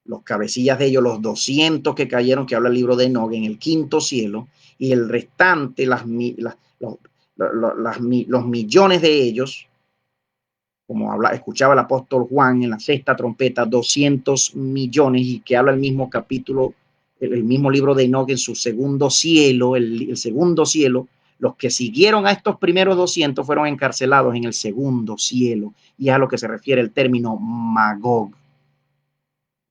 los cabecillas de ellos, los 200 que cayeron, que habla el libro de Enoch, en el quinto cielo, y el restante, los millones de ellos, como escuchaba el apóstol Juan en la sexta trompeta, 200 millones, y que habla el mismo capítulo, el mismo libro de Enoch en su segundo cielo, el segundo cielo. Los que siguieron a estos primeros 200 fueron encarcelados en el segundo cielo, y es a lo que se refiere el término Magog.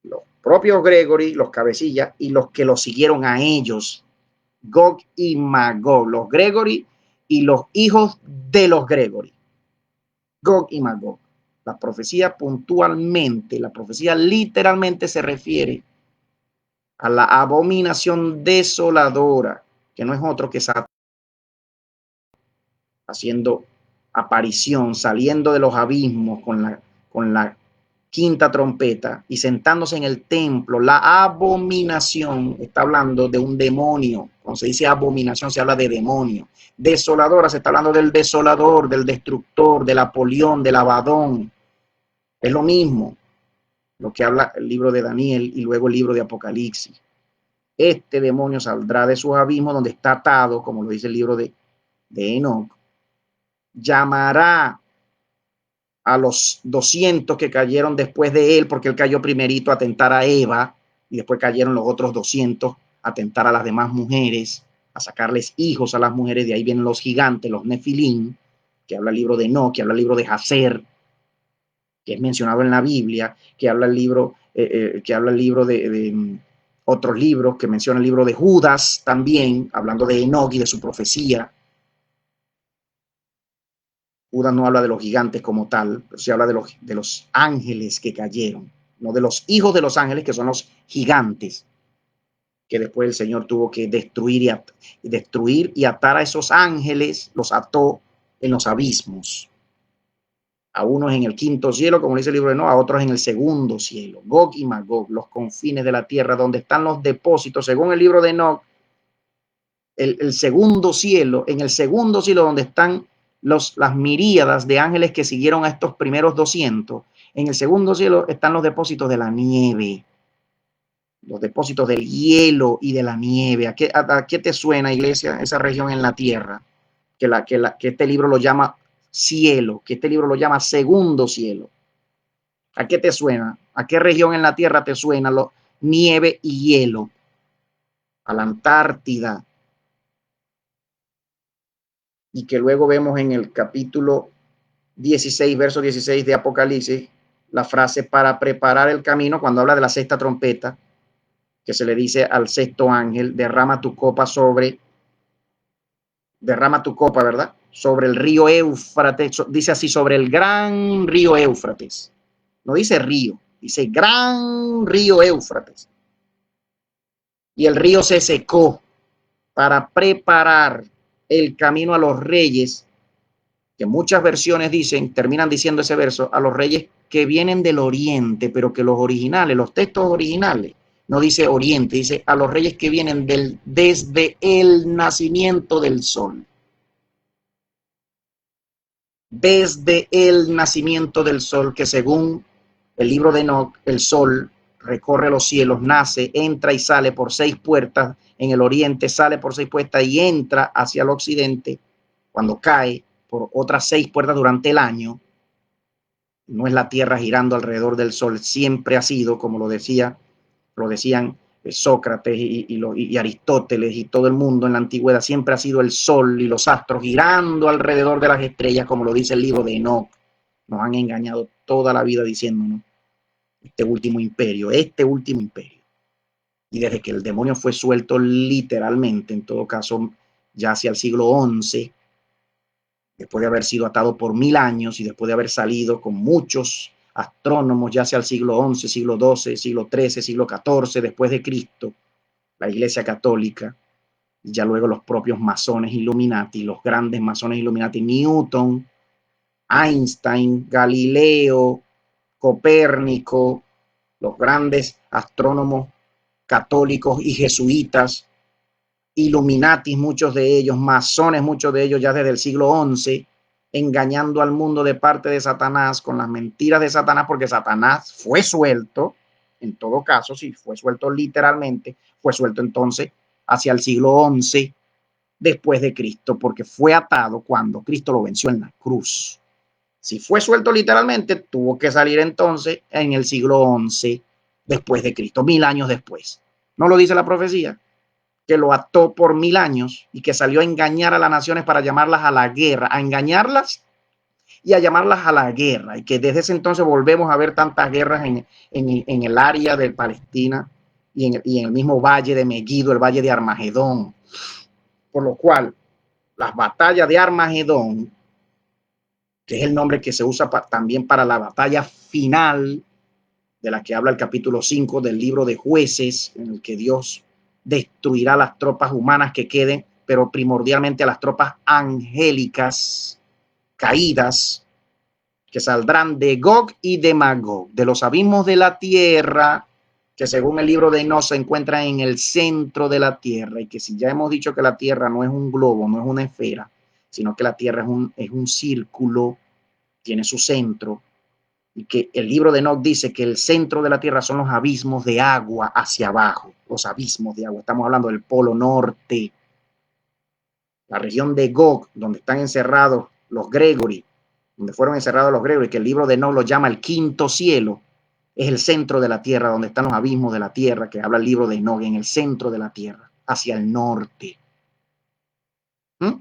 Los propios Gregory, los cabecillas, y los que los siguieron a ellos, Gog y Magog, los Gregory y los hijos de los Gregory. Gog y Magog. La profecía puntualmente, la profecía literalmente se refiere a la abominación desoladora, que no es otro que Satanás haciendo aparición, saliendo de los abismos con la quinta trompeta y sentándose en el templo. La abominación está hablando de un demonio. Cuando se dice abominación se habla de demonio. Desoladora se está hablando del desolador, del destructor, del Apolión, del Abadón. Es lo mismo lo que habla el libro de Daniel y luego el libro de Apocalipsis. Este demonio saldrá de sus abismos donde está atado, como lo dice el libro de Enoch. Llamará a los 200 que cayeron después de él, porque él cayó primerito a tentar a Eva, y después cayeron los otros 200 a tentar a las demás mujeres, a sacarles hijos a las mujeres. De ahí vienen los gigantes, los Nefilim, que habla el libro de Enoc, que habla el libro de Jacer, que es mencionado en la Biblia, que habla el libro, de otros libros, que menciona el libro de Judas también, hablando de Enoc y de su profecía. Judas no habla de los gigantes como tal, pero sí habla de los ángeles que cayeron, no de los hijos de los ángeles, que son los gigantes, que después el Señor tuvo que destruir y atar a esos ángeles, los ató en los abismos. A unos en el quinto cielo, como dice el libro de Noé, a otros en el segundo cielo. Gog y Magog, los confines de la tierra, donde están los depósitos, según el libro de Noé, el segundo cielo, en el segundo cielo donde están las miríadas de ángeles que siguieron a estos primeros 200, en el segundo cielo están los depósitos de la nieve, los depósitos del hielo y de la nieve. ¿A qué te suena, iglesia, esa región en la tierra? Que este libro lo llama cielo, que este libro lo llama segundo cielo. ¿A qué te suena? ¿A qué región en la tierra te suena nieve y hielo? A la Antártida. Y que luego vemos en el capítulo 16, verso 16 de Apocalipsis, la frase para preparar el camino, cuando habla de la sexta trompeta, que se le dice al sexto ángel, derrama tu copa, ¿verdad? Sobre el río Éufrates, dice así, sobre el gran río Éufrates. No dice río, dice gran río Éufrates. Y el río se secó para preparar el camino a los reyes, que muchas versiones terminan diciendo ese verso, a los reyes que vienen del oriente, pero que los textos originales, no dice oriente, dice a los reyes que vienen desde el nacimiento del sol. Desde el nacimiento del sol, que según el libro de Enoc, el sol recorre los cielos, nace, entra y sale por 6 puertas en el oriente, sale por 6 puertas y entra hacia el occidente cuando cae por otras 6 puertas durante el año. No es la Tierra girando alrededor del sol, siempre ha sido, como lo decían Sócrates y Aristóteles y todo el mundo en la antigüedad, siempre ha sido el sol y los astros girando alrededor de las estrellas, como lo dice el libro de Enoc. Nos han engañado toda la vida diciéndonos este último imperio. Y desde que el demonio fue suelto literalmente, en todo caso, ya hacia el siglo XI, después de haber sido atado por 1000 años y después de haber salido con muchos astrónomos, ya sea el siglo XI, siglo XII, siglo XIII, siglo XIV, después de Cristo, la Iglesia Católica, y ya luego los propios masones Illuminati, los grandes masones Illuminati, Newton, Einstein, Galileo, Copérnico, los grandes astrónomos católicos y jesuitas, Illuminati, muchos de ellos, masones, muchos de ellos ya desde el siglo XI, engañando al mundo de parte de Satanás con las mentiras de Satanás, porque Satanás fue suelto, en todo caso, si fue suelto literalmente, fue suelto entonces hacia el siglo XI después de Cristo, porque fue atado cuando Cristo lo venció en la cruz. Si fue suelto literalmente, tuvo que salir entonces en el siglo XI después de Cristo, 1000 años después. ¿No lo dice la profecía? Que lo ató por 1000 años y que salió a engañar a las naciones para llamarlas a la guerra, a engañarlas y a llamarlas a la guerra. Y que desde ese entonces volvemos a ver tantas guerras en el área de Palestina y en el mismo valle de Megiddo, el valle de Armagedón. Por lo cual, las batallas de Armagedón, que es el nombre que se usa también para la batalla final de la que habla el capítulo 5 del libro de Jueces, en el que Dios destruirá las tropas humanas que queden, pero primordialmente a las tropas angélicas caídas, que saldrán de Gog y de Magog, de los abismos de la tierra, que según el libro de Enoc se encuentra en el centro de la tierra, y que si ya hemos dicho que la tierra no es un globo, no es una esfera, sino que la tierra es un círculo, tiene su centro, y que el libro de Enoc dice que el centro de la tierra son los abismos de agua hacia abajo, los abismos de agua. Estamos hablando del polo norte, la región de Gog, donde están encerrados los Gregory, donde fueron encerrados los Gregory, que el libro de Enoc lo llama el quinto cielo. Es el centro de la tierra, donde están los abismos de la tierra, que habla el libro de Enoch, en el centro de la tierra, hacia el norte. ¿Mm?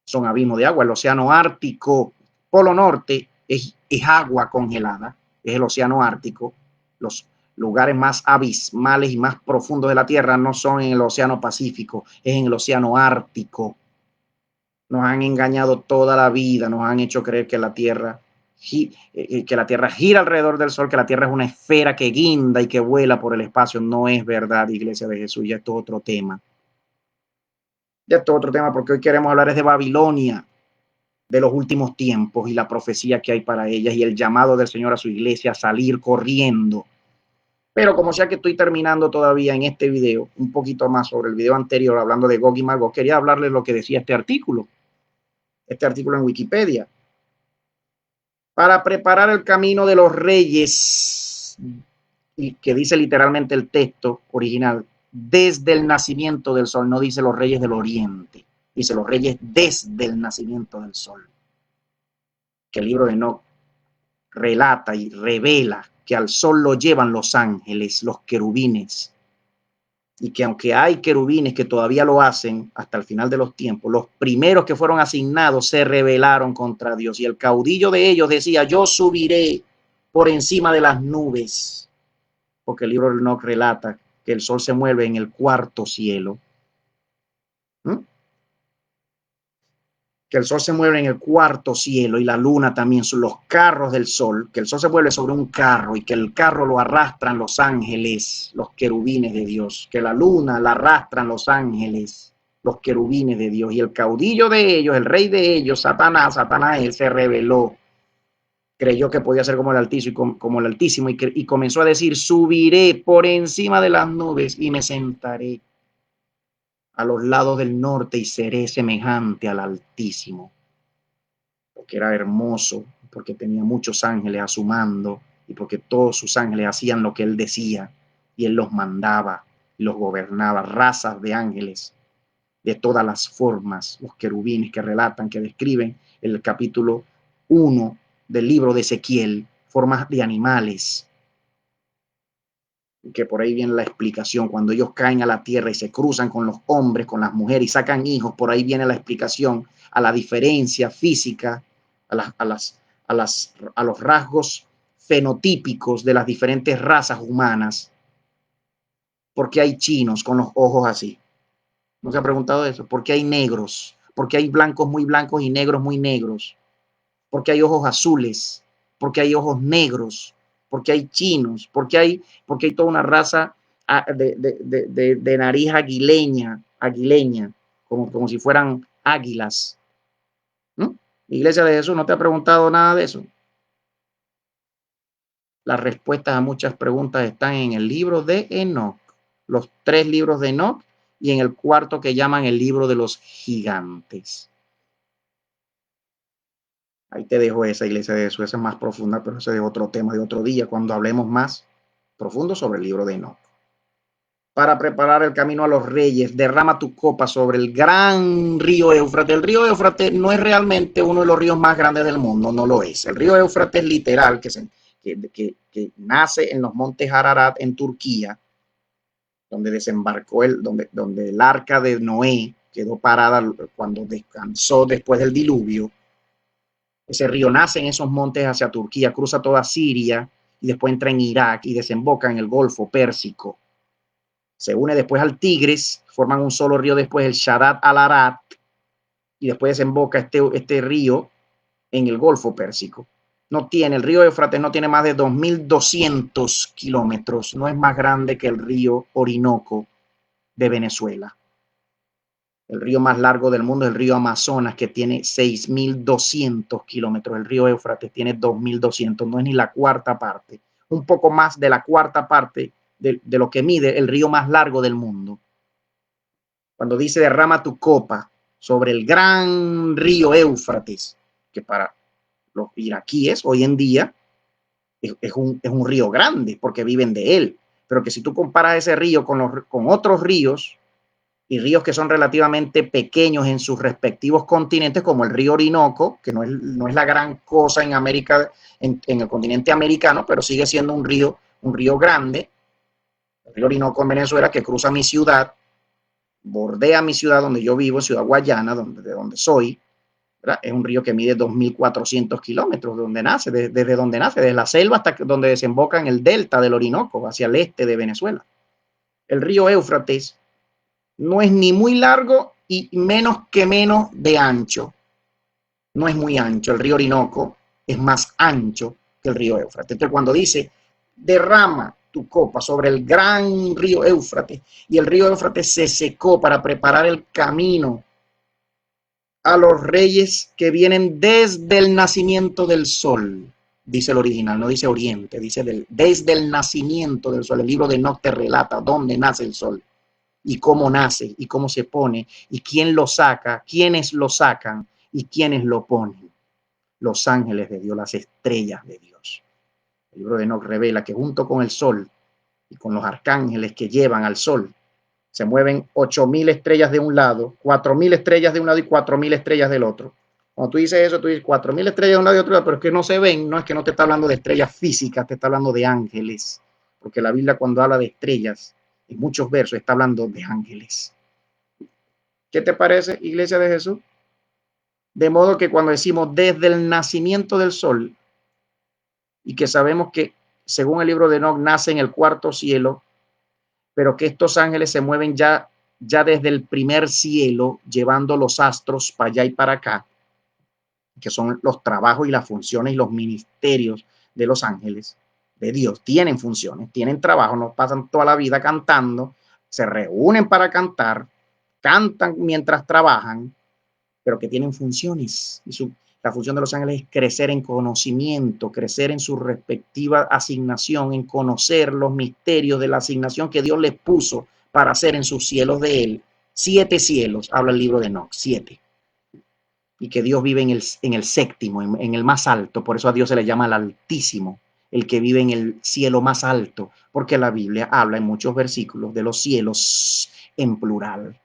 Son abismos de agua. El océano Ártico, Polo Norte, es agua congelada, es el océano Ártico. Los lugares más abismales y más profundos de la tierra no son en el océano Pacífico, es en el océano Ártico. Nos han engañado toda la vida, nos han hecho creer que la Tierra gira alrededor del Sol, que la Tierra es una esfera que guinda y que vuela por el espacio. No es verdad, Iglesia de Jesús, ya esto es otro tema. Ya esto es otro tema, porque hoy queremos hablar es de Babilonia, de los últimos tiempos y la profecía que hay para ellas y el llamado del Señor a su iglesia a salir corriendo. Pero como sea que estoy terminando todavía en este video, un poquito más sobre el video anterior, hablando de Gog y Magog, quería hablarles lo que decía este artículo en Wikipedia. Para preparar el camino de los reyes, y que dice literalmente el texto original, desde el nacimiento del sol, no dice los reyes del oriente, dice los reyes desde el nacimiento del sol. Que el libro de Enoch relata y revela que al sol lo llevan los ángeles, los querubines, y que aunque hay querubines que todavía lo hacen hasta el final de los tiempos, los primeros que fueron asignados se rebelaron contra Dios, y el caudillo de ellos decía: yo subiré por encima de las nubes, porque el libro de Enoch relata que el sol se mueve en el cuarto cielo. ¿Mm? Que el sol se mueve en el cuarto cielo y la luna también, son los carros del sol, que el sol se mueve sobre un carro y que el carro lo arrastran los ángeles, los querubines de Dios, que la luna la arrastran los ángeles, los querubines de Dios, y el caudillo de ellos, el rey de ellos, Satanás, él se rebeló, creyó que podía ser como el Altísimo y comenzó a decir: subiré por encima de las nubes y me sentaré a los lados del norte y seré semejante al Altísimo. Porque era hermoso, porque tenía muchos ángeles a su mando y porque todos sus ángeles hacían lo que él decía y él los mandaba y los gobernaba, razas de ángeles de todas las formas, los querubines que relatan, que describen el capítulo 1 del libro de Ezequiel, formas de animales, que por ahí viene la explicación, cuando ellos caen a la tierra y se cruzan con los hombres, con las mujeres y sacan hijos, por ahí viene la explicación a la diferencia física, a los rasgos fenotípicos de las diferentes razas humanas. ¿Por qué hay chinos con los ojos así? ¿No se ha preguntado eso? ¿Por qué hay negros? ¿Por qué hay blancos muy blancos y negros muy negros? ¿Por qué hay ojos azules? ¿Por qué hay ojos negros? ¿Por qué hay chinos? ¿Por qué hay toda una raza de nariz aguileña, como si fueran águilas? ¿No? Iglesia de Jesús, ¿no te ha preguntado nada de eso? Las respuestas a muchas preguntas están en el libro de Enoch, los 3 libros de Enoch, y en el cuarto que llaman el libro de los gigantes. Ahí te dejo esa, Iglesia de Jesús, esa es más profunda, pero ese es otro tema de otro día, cuando hablemos más profundo sobre el libro de Enoch. Para preparar el camino a los reyes, derrama tu copa sobre el gran río Éufrates. El río Éufrates no es realmente uno de los ríos más grandes del mundo, no lo es. El río Éufrates literal, que nace en los montes Ararat en Turquía, donde desembarcó donde el arca de Noé quedó parada cuando descansó después del diluvio. Ese río nace en esos montes hacia Turquía, cruza toda Siria y después entra en Irak y desemboca en el Golfo Pérsico. Se une después al Tigris, forman un solo río después, el Sharat al-Arat, y después desemboca este río en el Golfo Pérsico. El río Éufrates no tiene más de 2.200 kilómetros, no es más grande que el río Orinoco de Venezuela. El río más largo del mundo es el río Amazonas, que tiene 6.200 kilómetros. El río Éufrates tiene 2.200, no es ni la cuarta parte. Un poco más de la cuarta parte de lo que mide el río más largo del mundo. Cuando dice derrama tu copa sobre el gran río Éufrates, que para los iraquíes hoy en día es un río grande porque viven de él. Pero que si tú comparas ese río con otros ríos, y ríos que son relativamente pequeños en sus respectivos continentes, como el río Orinoco, que no es la gran cosa en América, en el continente americano, pero sigue siendo un río grande, el río Orinoco en Venezuela, que cruza mi ciudad, bordea mi ciudad donde yo vivo, Ciudad Guayana, de donde soy, ¿verdad? Es un río que mide 2.400 kilómetros, donde nace, desde donde nace, desde la selva hasta donde desemboca en el delta del Orinoco, hacia el este de Venezuela. El río Éufrates no es ni muy largo y menos que menos de ancho. No es muy ancho. El río Orinoco es más ancho que el río Éufrates. Entonces, cuando dice, derrama tu copa sobre el gran río Éufrates, y el río Éufrates se secó para preparar el camino a los reyes que vienen desde el nacimiento del sol, dice el original, no dice oriente, dice desde el nacimiento del sol. El libro de Enoc te relata dónde nace el sol y cómo nace y cómo se pone y quién lo saca, quiénes lo sacan y quiénes lo ponen. Los ángeles de Dios, las estrellas de Dios. El libro de Enoc revela que junto con el sol y con los arcángeles que llevan al sol, se mueven 8.000 estrellas de un lado, 4.000 estrellas de un lado y 4.000 estrellas del otro. Cuando tú dices eso, tú dices 4.000 estrellas de un lado y otro lado, pero es que no se ven, no es que no te está hablando de estrellas físicas, te está hablando de ángeles, porque la Biblia cuando habla de estrellas, en muchos versos está hablando de ángeles. ¿Qué te parece, Iglesia de Jesús? De modo que cuando decimos desde el nacimiento del sol, y que sabemos que según el libro de Enoc nace en el cuarto cielo, pero que estos ángeles se mueven ya desde el primer cielo, llevando los astros para allá y para acá, que son los trabajos y las funciones y los ministerios de los ángeles, de Dios. Tienen funciones, tienen trabajo, no pasan toda la vida cantando, se reúnen para cantar, cantan mientras trabajan, pero que tienen funciones. La función de los ángeles es crecer en conocimiento, crecer en su respectiva asignación, en conocer los misterios de la asignación que Dios les puso para hacer en sus cielos de Él. 7 cielos, habla el libro de Enoc, 7. Y que Dios vive en el séptimo, en el más alto. Por eso a Dios se le llama el Altísimo, el que vive en el cielo más alto, porque la Biblia habla en muchos versículos de los cielos en plural.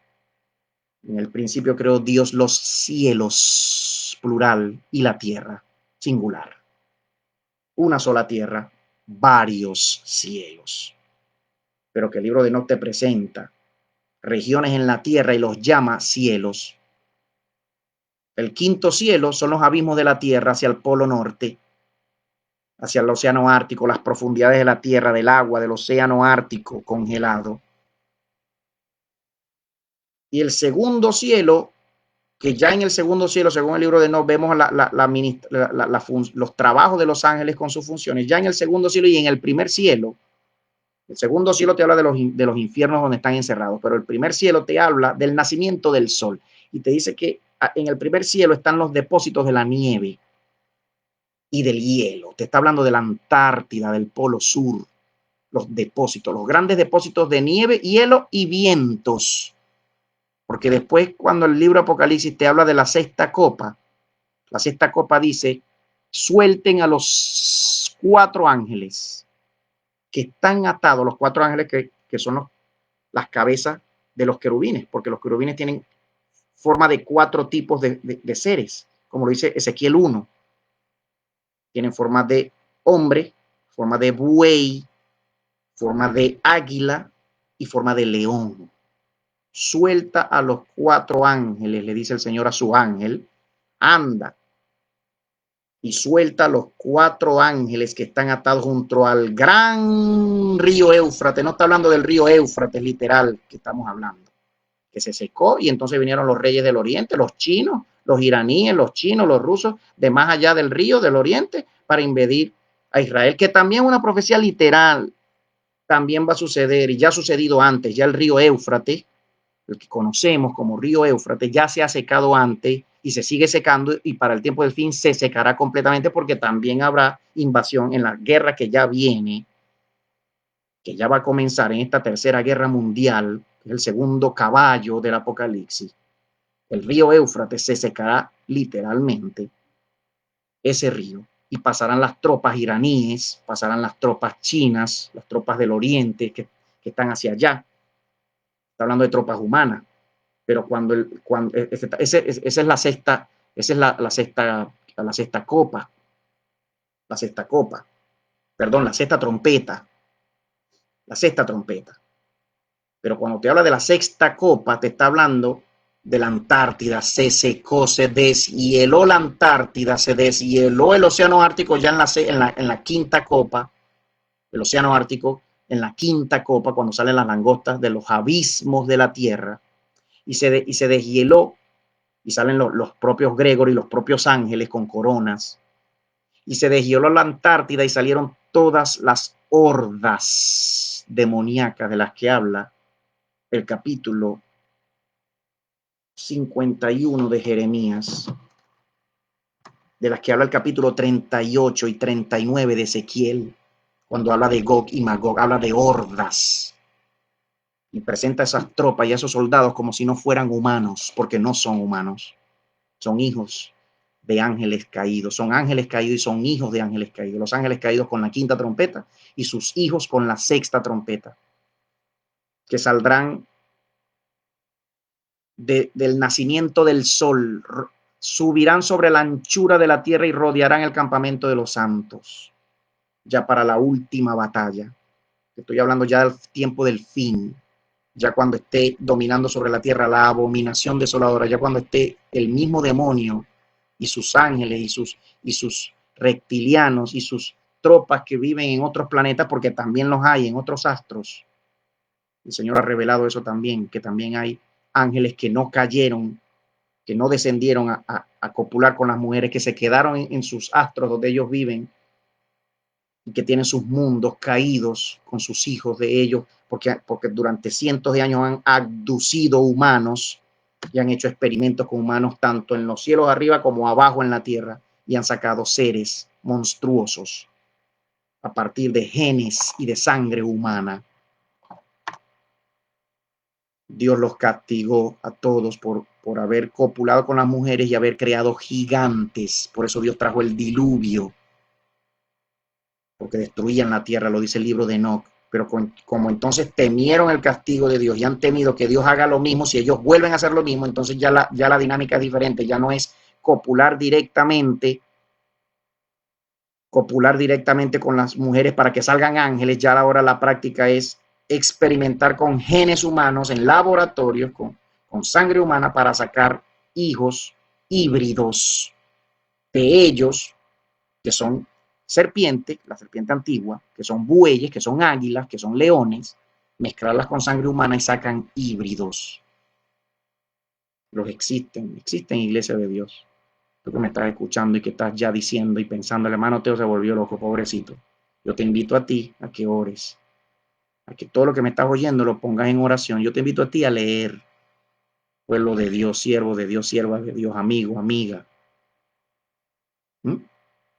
En el principio creó Dios los cielos, plural, y la tierra, singular. Una sola tierra, varios cielos. Pero que el libro de Enoc te presenta regiones en la tierra y los llama cielos. El quinto cielo son los abismos de la tierra hacia el polo norte, hacia el océano Ártico, las profundidades de la tierra, del agua, del océano Ártico congelado. Y el segundo cielo, que ya en el segundo cielo, según el libro de Enoc, vemos los trabajos de los ángeles con sus funciones. Ya en el segundo cielo y en el primer cielo, el segundo cielo te habla de los infiernos donde están encerrados, pero el primer cielo te habla del nacimiento del sol y te dice que en el primer cielo están los depósitos de la nieve y del hielo. Te está hablando de la Antártida, del Polo Sur, los depósitos, los grandes depósitos de nieve, hielo y vientos. Porque después, cuando el libro Apocalipsis te habla de la sexta copa dice, suelten a los 4 ángeles que están atados, los 4 ángeles que son las cabezas de los querubines, porque los querubines tienen forma de 4 tipos de seres, como lo dice Ezequiel 1. Tienen forma de hombre, forma de buey, forma de águila y forma de león. Suelta a los 4 ángeles, le dice el Señor a su ángel, anda y suelta a los 4 ángeles que están atados junto al gran río Éufrates. No está hablando del río Éufrates literal que estamos hablando, que se secó y entonces vinieron los reyes del oriente, los chinos, los iraníes, los chinos, los rusos, de más allá del río del oriente para invadir a Israel, que también es una profecía literal, también va a suceder y ya ha sucedido antes. Ya el río Éufrates, el que conocemos como río Éufrates, ya se ha secado antes y se sigue secando y para el tiempo del fin se secará completamente porque también habrá invasión en la guerra que ya viene, que ya va a comenzar en esta tercera guerra mundial, que es el segundo caballo del Apocalipsis. El río Éufrates se secará literalmente, ese río, y pasarán las tropas iraníes, pasarán las tropas chinas, las tropas del oriente que están hacia allá. Está hablando de tropas humanas, pero esa es la sexta, esa es la sexta copa, perdón, la sexta trompeta. Pero cuando te habla de la sexta copa, te está hablando de la Antártida. Se secó, se deshieló la Antártida, se deshieló el océano Ártico ya en la quinta copa, el océano Ártico en la quinta copa, cuando salen las langostas de los abismos de la tierra, y se deshieló, y salen los propios Gregory, los propios ángeles con coronas, y se deshieló la Antártida y salieron todas las hordas demoníacas de las que habla el capítulo 51 de Jeremías, de las que habla el capítulo 38 y 39 de Ezequiel, cuando habla de Gog y Magog, habla de hordas y presenta esas tropas y a esos soldados como si no fueran humanos, porque no son humanos, son hijos de ángeles caídos, son ángeles caídos y son hijos de ángeles caídos, los ángeles caídos con la quinta trompeta y sus hijos con la sexta trompeta, que saldrán del nacimiento del sol, subirán sobre la anchura de la tierra y rodearán el campamento de los santos, ya para la última batalla. Estoy hablando ya del tiempo del fin, ya cuando esté dominando sobre la tierra la abominación desoladora, ya cuando esté el mismo demonio y sus ángeles y sus reptilianos y sus tropas que viven en otros planetas, porque también los hay en otros astros. El Señor ha revelado eso también, que también hay ángeles que no cayeron, que no descendieron a copular con las mujeres, que se quedaron en sus astros donde ellos viven y que tienen sus mundos caídos con sus hijos de ellos, porque durante cientos de años han abducido humanos y han hecho experimentos con humanos tanto en los cielos arriba como abajo en la tierra, y han sacado seres monstruosos a partir de genes y de sangre humana. Dios los castigó a todos por haber copulado con las mujeres y haber creado gigantes. Por eso Dios trajo el diluvio, porque destruían la tierra, lo dice el libro de Enoc. Pero como entonces temieron el castigo de Dios y han temido que Dios haga lo mismo, si ellos vuelven a hacer lo mismo, entonces ya la dinámica es diferente, ya no es copular directamente con las mujeres para que salgan ángeles, ya ahora la práctica es experimentar con genes humanos en laboratorios, con sangre humana para sacar hijos híbridos de ellos, que son serpientes, la serpiente antigua, que son bueyes, que son águilas, que son leones, mezclarlas con sangre humana y sacan híbridos. Los existen iglesia de Dios. Tú que me estás escuchando y que estás ya diciendo y pensando, el hermano Teo se volvió loco, pobrecito. Yo te invito a ti a que ores, a que todo lo que me estás oyendo lo pongas en oración. Yo te invito a ti a leer, pueblo de Dios, siervo de Dios, sierva de Dios, amigo, amiga,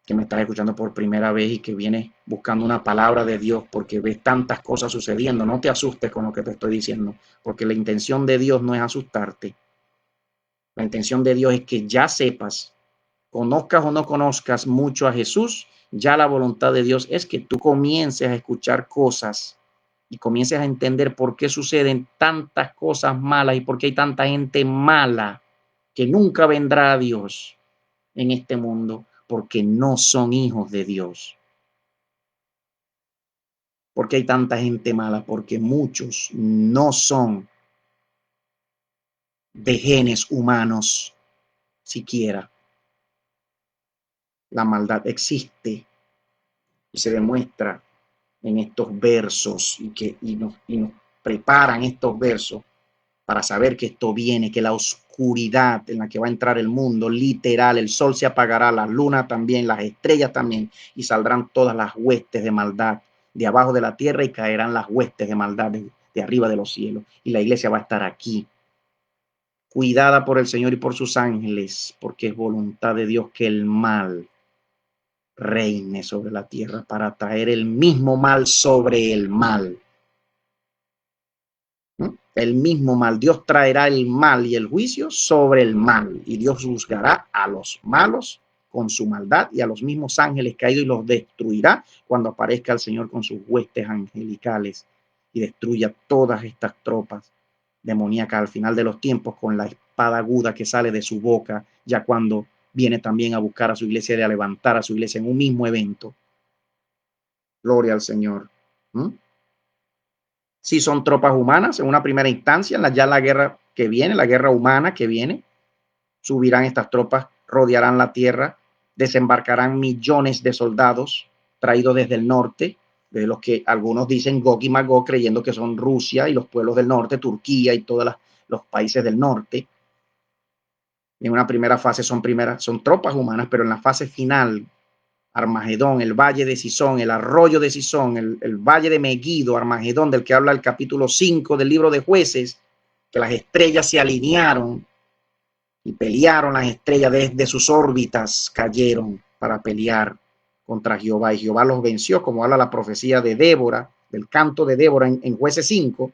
que me estás escuchando por primera vez y que vienes buscando una palabra de Dios porque ves tantas cosas sucediendo. No te asustes con lo que te estoy diciendo, porque la intención de Dios no es asustarte. La intención de Dios es que ya sepas, conozcas o no conozcas mucho a Jesús, ya la voluntad de Dios es que tú comiences a escuchar cosas y comiences a entender por qué suceden tantas cosas malas y por qué hay tanta gente mala que nunca vendrá a Dios en este mundo, porque no son hijos de Dios. ¿Por qué hay tanta gente mala? Porque muchos no son de genes humanos siquiera. La maldad existe y se demuestra en estos versos y nos preparan estos versos para saber que esto viene, que la oscuridad en la que va a entrar el mundo, literal, el sol se apagará, la luna también, las estrellas también, y saldrán todas las huestes de maldad de abajo de la tierra y caerán las huestes de maldad de arriba de los cielos. Y la iglesia va a estar aquí, cuidada por el Señor y por sus ángeles, porque es voluntad de Dios que el mal reine sobre la tierra para traer el mismo mal sobre el mal. El mismo mal, Dios traerá el mal y el juicio sobre el mal, y Dios juzgará a los malos con su maldad y a los mismos ángeles caídos y los destruirá cuando aparezca el Señor con sus huestes angelicales y destruya todas estas tropas demoníaca al final de los tiempos, con la espada aguda que sale de su boca, ya cuando viene también a buscar a su iglesia y a levantar a su iglesia en un mismo evento. Gloria al Señor. ¿Mm? Si son tropas humanas en una primera instancia, ya la guerra que viene, la guerra humana que viene, subirán estas tropas, rodearán la tierra, desembarcarán millones de soldados traídos desde el norte, de los que algunos dicen Gog y Magog, creyendo que son Rusia y los pueblos del norte, Turquía y todos los países del norte. En una primera fase son tropas humanas, pero en la fase final, Armagedón, el valle de Sison, el arroyo de Sison, el valle de Megiddo, Armagedón, del que habla el capítulo 5 del libro de Jueces, que las estrellas se alinearon y pelearon las estrellas desde sus órbitas, cayeron para pelear contra Jehová, y Jehová los venció, como habla la profecía de Débora, del canto de Débora en Jueces 5,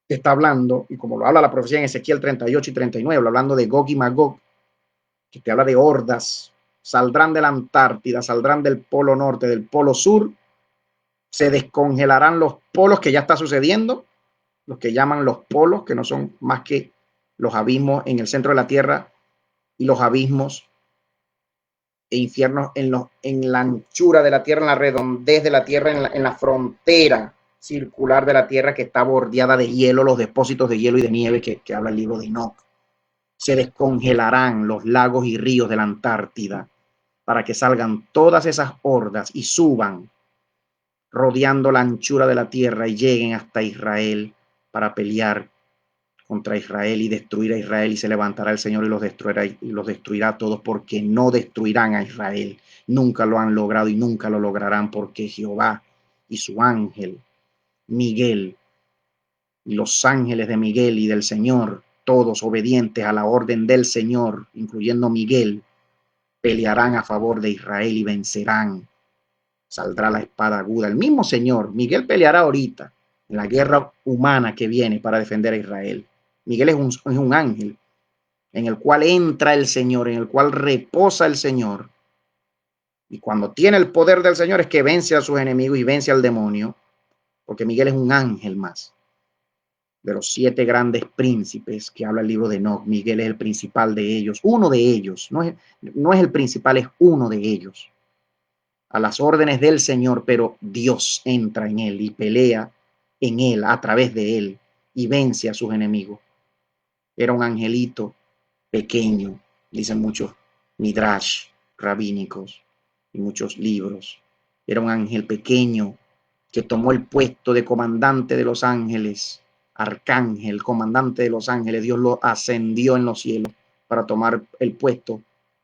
que está hablando, y como lo habla la profecía en Ezequiel 38 y 39, hablando de Gog y Magog, que te habla de hordas, saldrán de la Antártida, saldrán del polo norte, del polo sur, se descongelarán los polos, que ya está sucediendo, los que llaman los polos, que no son más que los abismos en el centro de la tierra y los abismos e infiernos en la anchura de la tierra, en la redondez de la tierra, en la frontera circular de la tierra, que está bordeada de hielo, los depósitos de hielo y de nieve que habla el libro de Enoch. Se descongelarán los lagos y ríos de la Antártida para que salgan todas esas hordas y suban rodeando la anchura de la tierra y lleguen hasta Israel para pelear contra Israel y destruir a Israel, y se levantará el Señor y los destruirá a todos, porque no destruirán a Israel. Nunca lo han logrado y nunca lo lograrán, porque Jehová y su ángel Miguel y los ángeles de Miguel y del Señor, todos obedientes a la orden del Señor, incluyendo Miguel, pelearán a favor de Israel y vencerán. Saldrá la espada aguda. El mismo Señor, Miguel, peleará ahorita en la guerra humana que viene para defender a Israel. Miguel es un ángel en el cual entra el Señor, en el cual reposa el Señor. Y cuando tiene el poder del Señor es que vence a sus enemigos y vence al demonio, porque Miguel es un ángel más. De los 7 grandes príncipes que habla el libro de Enoch, Miguel es el principal de ellos, uno de ellos, no es el principal, es uno de ellos. A las órdenes del Señor, pero Dios entra en él y pelea en él, a través de él, y vence a sus enemigos. Era un angelito pequeño, dicen muchos midrash rabínicos y muchos libros. Era un ángel pequeño que tomó el puesto de comandante de los ángeles, arcángel, comandante de los ángeles. Dios lo ascendió en los cielos para tomar el puesto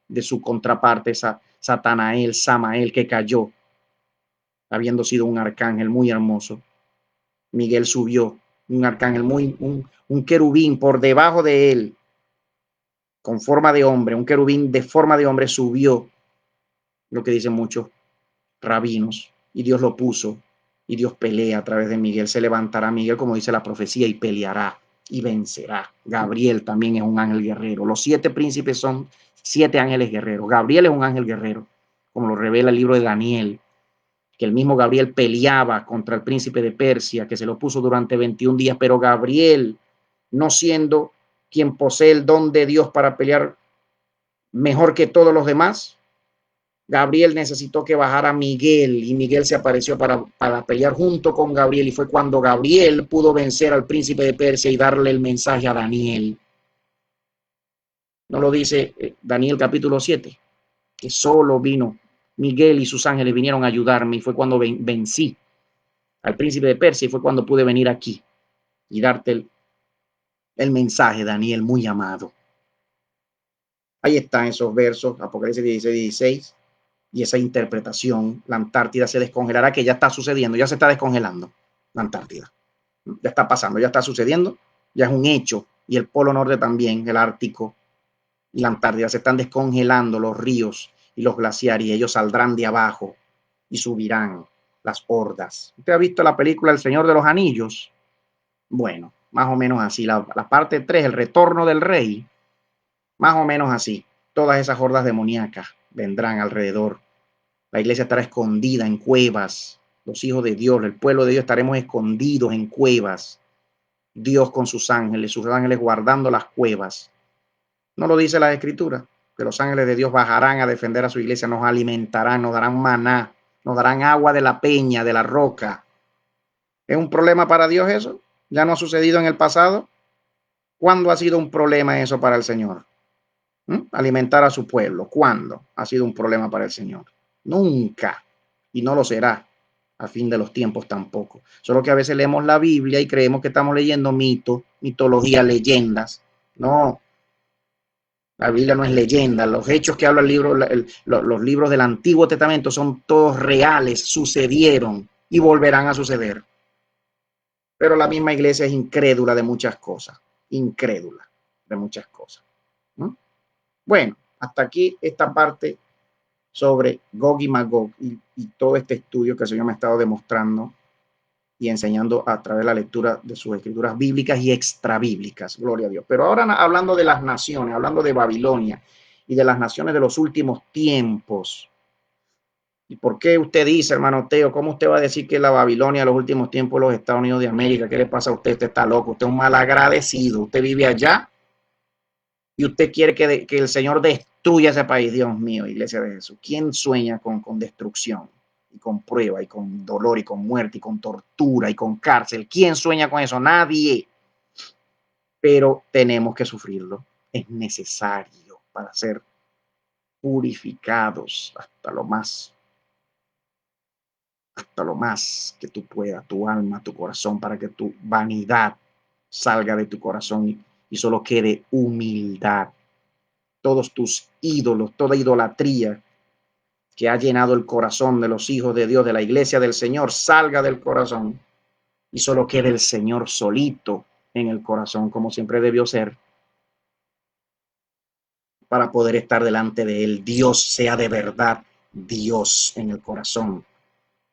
de su contraparte, Satanael, Samael, que cayó, habiendo sido un arcángel muy hermoso. Miguel subió, un arcángel un querubín por debajo de él, con forma de hombre, un querubín de forma de hombre subió, lo que dicen muchos rabinos, y Dios lo puso, y Dios pelea a través de Miguel. Se levantará Miguel, como dice la profecía, y peleará y vencerá. Gabriel también es un ángel guerrero. Los 7 príncipes son 7 ángeles guerreros. Gabriel es un ángel guerrero, como lo revela el libro de Daniel, que el mismo Gabriel peleaba contra el príncipe de Persia, que se lo puso durante 21 días, pero Gabriel, no siendo quien posee el don de Dios para pelear mejor que todos los demás, Gabriel necesitó que bajara Miguel, y Miguel se apareció para pelear junto con Gabriel, y fue cuando Gabriel pudo vencer al príncipe de Persia y darle el mensaje a Daniel. ¿No lo dice Daniel capítulo 7? Que solo vino Miguel y sus ángeles vinieron a ayudarme, y fue cuando vencí al príncipe de Persia, y fue cuando pude venir aquí y darte el mensaje, Daniel, muy amado. Ahí están esos versos, Apocalipsis 16, 16, y esa interpretación. La Antártida se descongelará, que ya está sucediendo, ya se está descongelando la Antártida. Ya está pasando, ya está sucediendo, ya es un hecho. Y el Polo Norte también, el Ártico y la Antártida, se están descongelando los ríos y los glaciares, y ellos saldrán de abajo y subirán las hordas. ¿Usted ha visto la película El Señor de los Anillos? Bueno, más o menos así. La parte 3, el retorno del rey, más o menos así. Todas esas hordas demoníacas vendrán alrededor. La iglesia estará escondida en cuevas. Los hijos de Dios, el pueblo de Dios, estaremos escondidos en cuevas, Dios con sus ángeles guardando las cuevas. ¿No lo dice la Escritura? Que los ángeles de Dios bajarán a defender a su iglesia, nos alimentarán, nos darán maná, nos darán agua de la peña, de la roca. ¿Es un problema para Dios eso? ¿Ya no ha sucedido en el pasado? ¿Cuándo ha sido un problema eso para el Señor? Alimentar a su pueblo. ¿Cuándo ha sido un problema para el Señor? Nunca. Y no lo será a fin de los tiempos tampoco. Solo que a veces leemos la Biblia y creemos que estamos leyendo mitos, mitología, leyendas. No, la Biblia no es leyenda. Los hechos que habla el libro, los libros del Antiguo Testamento son todos reales, sucedieron y volverán a suceder. Pero la misma iglesia es incrédula de muchas cosas. Incrédula de muchas cosas. ¿No? Bueno, hasta aquí esta parte sobre Gog y Magog y todo este estudio que el Señor me ha estado demostrando y enseñando a través de la lectura de sus escrituras bíblicas y extrabíblicas. Gloria a Dios. Pero ahora hablando de las naciones, hablando de Babilonia y de las naciones de los últimos tiempos. ¿Y por qué usted dice, hermano Teo, cómo usted va a decir que la Babilonia de los últimos tiempos los Estados Unidos de América? ¿Qué le pasa a usted? Usted está loco, usted es un malagradecido, usted vive allá y usted quiere que el Señor destruya ese país. Dios mío, iglesia de Jesús. ¿Quién sueña con destrucción y con prueba y con dolor y con muerte y con tortura y con cárcel? ¿Quién sueña con eso? Nadie. Pero tenemos que sufrirlo. Es necesario para ser purificados hasta lo más que tú puedas, tu alma, tu corazón, para que tu vanidad salga de tu corazón y solo quede humildad. Todos tus ídolos, toda idolatría que ha llenado el corazón de los hijos de Dios, de la iglesia del Señor, salga del corazón y solo quede el Señor solito en el corazón, como siempre debió ser, para poder estar delante de Él. Dios sea de verdad Dios en el corazón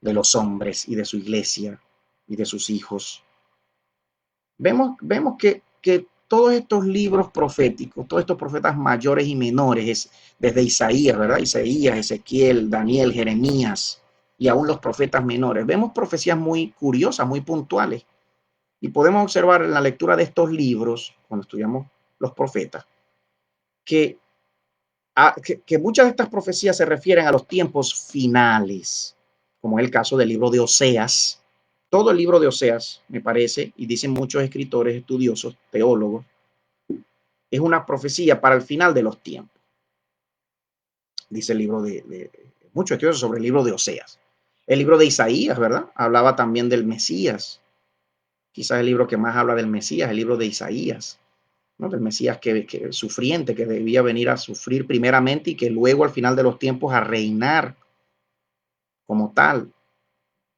de los hombres y de su iglesia y de sus hijos. Vemos que todos estos libros proféticos, todos estos profetas mayores y menores, desde Isaías, ¿verdad? Isaías, Ezequiel, Daniel, Jeremías y aún los profetas menores, vemos profecías muy curiosas, muy puntuales. Y podemos observar en la lectura de estos libros, cuando estudiamos los profetas, que muchas de estas profecías se refieren a los tiempos finales, como es el caso del libro de Oseas. Todo el libro de Oseas, me parece, y dicen muchos escritores, estudiosos, teólogos, es una profecía para el final de los tiempos. Dice el libro de muchos estudiosos sobre el libro de Oseas. El libro de Isaías, ¿verdad? Hablaba también del Mesías. Quizás el libro que más habla del Mesías, el libro de Isaías, ¿no? Del Mesías que sufriente, que debía venir a sufrir primeramente y que luego al final de los tiempos a reinar como tal.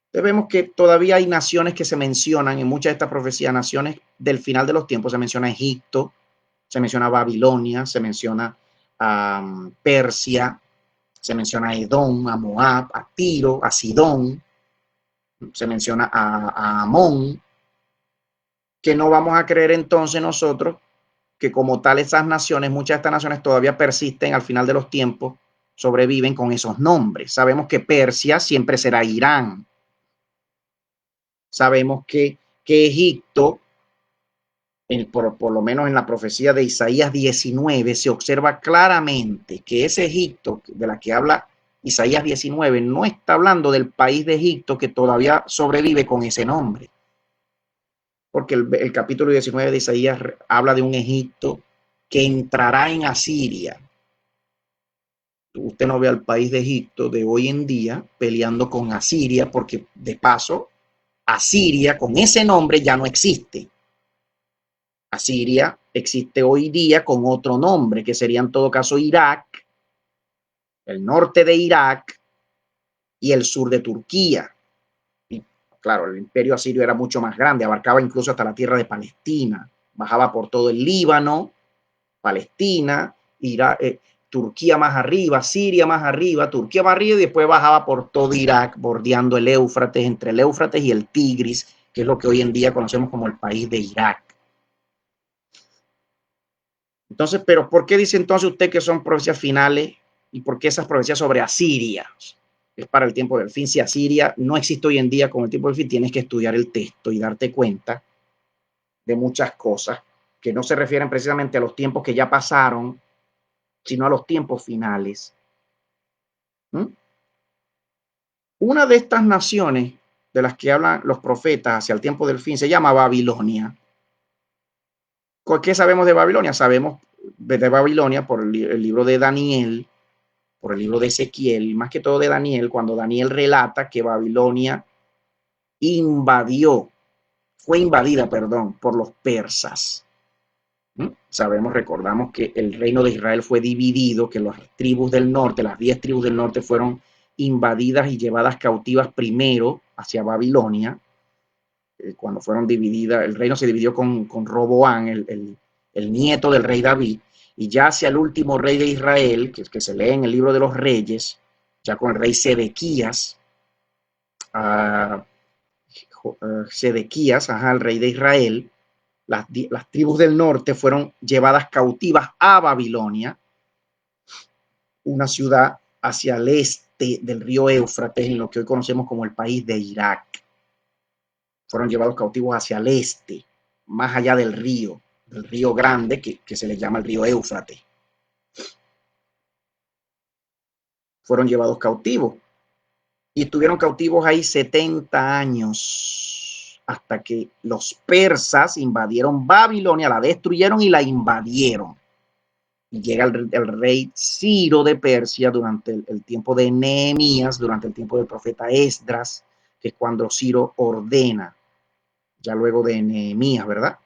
Entonces vemos que todavía hay naciones que se mencionan en muchas de estas profecías, naciones del final de los tiempos. Se menciona Egipto, se menciona Babilonia, se menciona Persia, se menciona a Edom, a Moab, a Tiro, a Sidón, se menciona a Amón, que no vamos a creer entonces nosotros que como tal esas naciones, muchas de estas naciones todavía persisten al final de los tiempos, sobreviven con esos nombres. Sabemos que Persia siempre será Irán. Sabemos que Egipto, por lo menos en la profecía de Isaías 19, se observa claramente que ese Egipto de la que habla Isaías 19 no está hablando del país de Egipto que todavía sobrevive con ese nombre. Porque el capítulo 19 de Isaías habla de un Egipto que entrará en Asiria. Usted no ve al país de Egipto de hoy en día peleando con Asiria, porque de paso, Asiria con ese nombre ya no existe. Asiria existe hoy día con otro nombre, que sería en todo caso Irak, el norte de Irak y el sur de Turquía. Y claro, el imperio asirio era mucho más grande, abarcaba incluso hasta la tierra de Palestina, bajaba por todo el Líbano, Palestina, Irak, Turquía más arriba, Siria más arriba, Turquía más arriba y después bajaba por todo Irak, bordeando el Éufrates, entre el Éufrates y el Tigris, que es lo que hoy en día conocemos como el país de Irak. Entonces, pero ¿por qué dice entonces usted que son profecías finales y por qué esas profecías sobre Asiria es para el tiempo del fin? Si Asiria no existe hoy en día con el tiempo del fin, tienes que estudiar el texto y darte cuenta de muchas cosas que no se refieren precisamente a los tiempos que ya pasaron, sino a los tiempos finales. Una de estas naciones de las que hablan los profetas hacia el tiempo del fin se llama Babilonia. ¿Qué sabemos de Babilonia? Sabemos de Babilonia por el libro de Daniel, por el libro de Ezequiel, más que todo de Daniel, cuando Daniel relata que Babilonia fue invadida, por los persas. Sabemos, recordamos que el reino de Israel fue dividido, que las tribus del norte, las 10 tribus del norte fueron invadidas y llevadas cautivas primero hacia Babilonia. Cuando fueron divididas, el reino se dividió con Roboán, el nieto del rey David, y ya hacia el último rey de Israel, que se lee en el libro de los Reyes, ya con el rey Sedequías, el rey de Israel, las tribus del norte fueron llevadas cautivas a Babilonia, una ciudad hacia el este del río Éufrates, en lo que hoy conocemos como el país de Irak. Fueron llevados cautivos hacia el este, más allá del río grande, que se le llama el río Éufrates. Fueron llevados cautivos y estuvieron cautivos ahí 70 años, hasta que los persas invadieron Babilonia, la destruyeron y la invadieron. Y llega el rey Ciro de Persia durante el tiempo de Nehemías, durante el tiempo del profeta Esdras, que es cuando Ciro ordena, ya luego de Nehemías, ¿verdad?,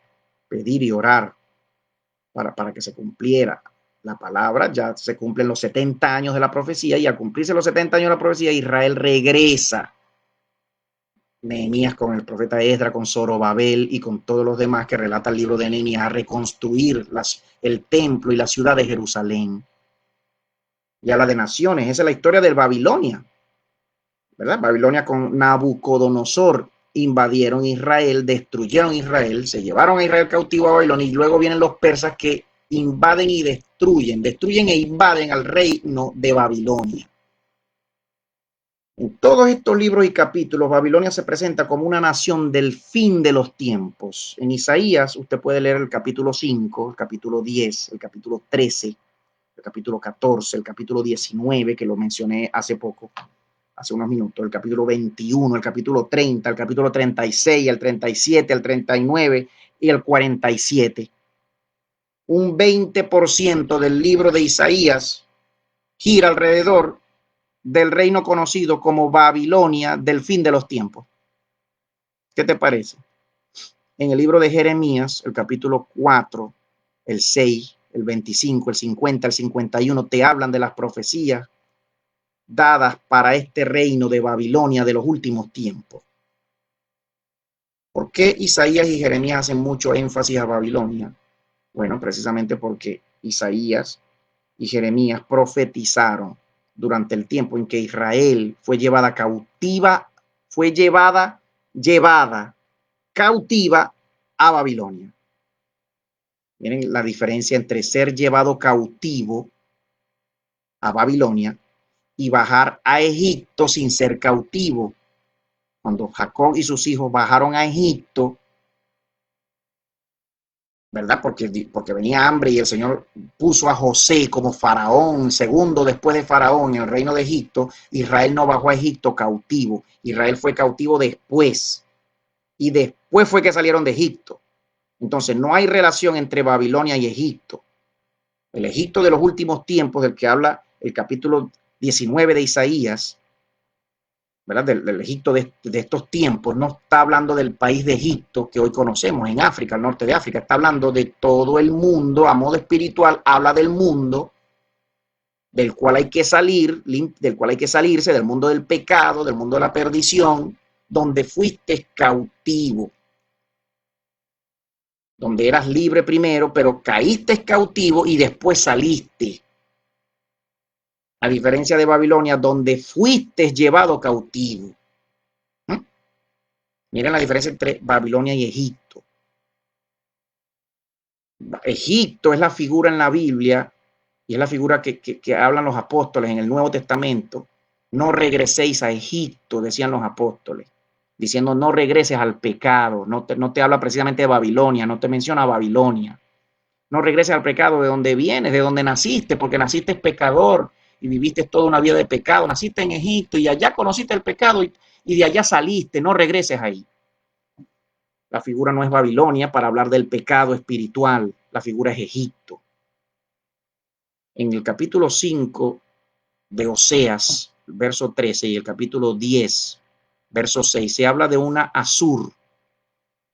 pedir y orar para que se cumpliera la palabra. Ya se cumplen los 70 años de la profecía, y al cumplirse los 70 años de la profecía, Israel regresa. Nehemías con el profeta Esdras, con Zorobabel y con todos los demás que relata el libro de Nehemías, a reconstruir el templo y la ciudad de Jerusalén. Y habla de naciones. Esa es la historia de Babilonia, ¿verdad? Babilonia con Nabucodonosor invadieron Israel, destruyeron Israel, se llevaron a Israel cautivo a Babilonia, y luego vienen los persas que invaden y destruyen e invaden al reino de Babilonia. En todos estos libros y capítulos, Babilonia se presenta como una nación del fin de los tiempos. En Isaías, usted puede leer el capítulo 5, el capítulo 10, el capítulo 13, el capítulo 14, el capítulo 19, que lo mencioné hace poco, hace unos minutos, el capítulo 21, el capítulo 30, el capítulo 36, el 37, el 39 y el 47. Un 20% del libro de Isaías gira alrededor del reino conocido como Babilonia del fin de los tiempos. ¿Qué te parece? En el libro de Jeremías, el capítulo 4, el 6, el 25, el 50, el 51, te hablan de las profecías dadas para este reino de Babilonia de los últimos tiempos. ¿Por qué Isaías y Jeremías hacen mucho énfasis a Babilonia? Bueno, precisamente porque Isaías y Jeremías profetizaron durante el tiempo en que Israel fue llevada cautiva, cautiva a Babilonia. Miren la diferencia entre ser llevado cautivo a Babilonia y bajar a Egipto sin ser cautivo. Cuando Jacob y sus hijos bajaron a Egipto, ¿verdad? Porque venía hambre, y el Señor puso a José como faraón, segundo después de faraón en el reino de Egipto. Israel no bajó a Egipto cautivo. Israel fue cautivo después, y después fue que salieron de Egipto. Entonces no hay relación entre Babilonia y Egipto. El Egipto de los últimos tiempos, del que habla el capítulo 19 de Isaías, ¿verdad? Del Egipto de estos tiempos, no está hablando del país de Egipto que hoy conocemos en África, al norte de África. Está hablando de todo el mundo a modo espiritual. Habla del mundo del cual hay que salir, del cual hay que salirse, del mundo del pecado, del mundo de la perdición, donde fuiste cautivo, donde eras libre primero, pero caíste cautivo y después saliste. A diferencia de Babilonia, donde fuiste llevado cautivo. Miren la diferencia entre Babilonia y Egipto. Egipto es la figura en la Biblia, y es la figura que hablan los apóstoles en el Nuevo Testamento. No regreséis a Egipto, decían los apóstoles. diciendo no regreses al pecado, no te habla precisamente de Babilonia, no te menciona Babilonia. No regreses al pecado de donde vienes, de donde naciste, porque naciste pecador y viviste toda una vida de pecado. Naciste en Egipto y allá conociste el pecado y de allá saliste. No regreses ahí. La figura no es Babilonia para hablar del pecado espiritual. La figura es Egipto. En el capítulo 5 de Oseas, verso 13, y el capítulo 10, verso 6, se habla de una Asur.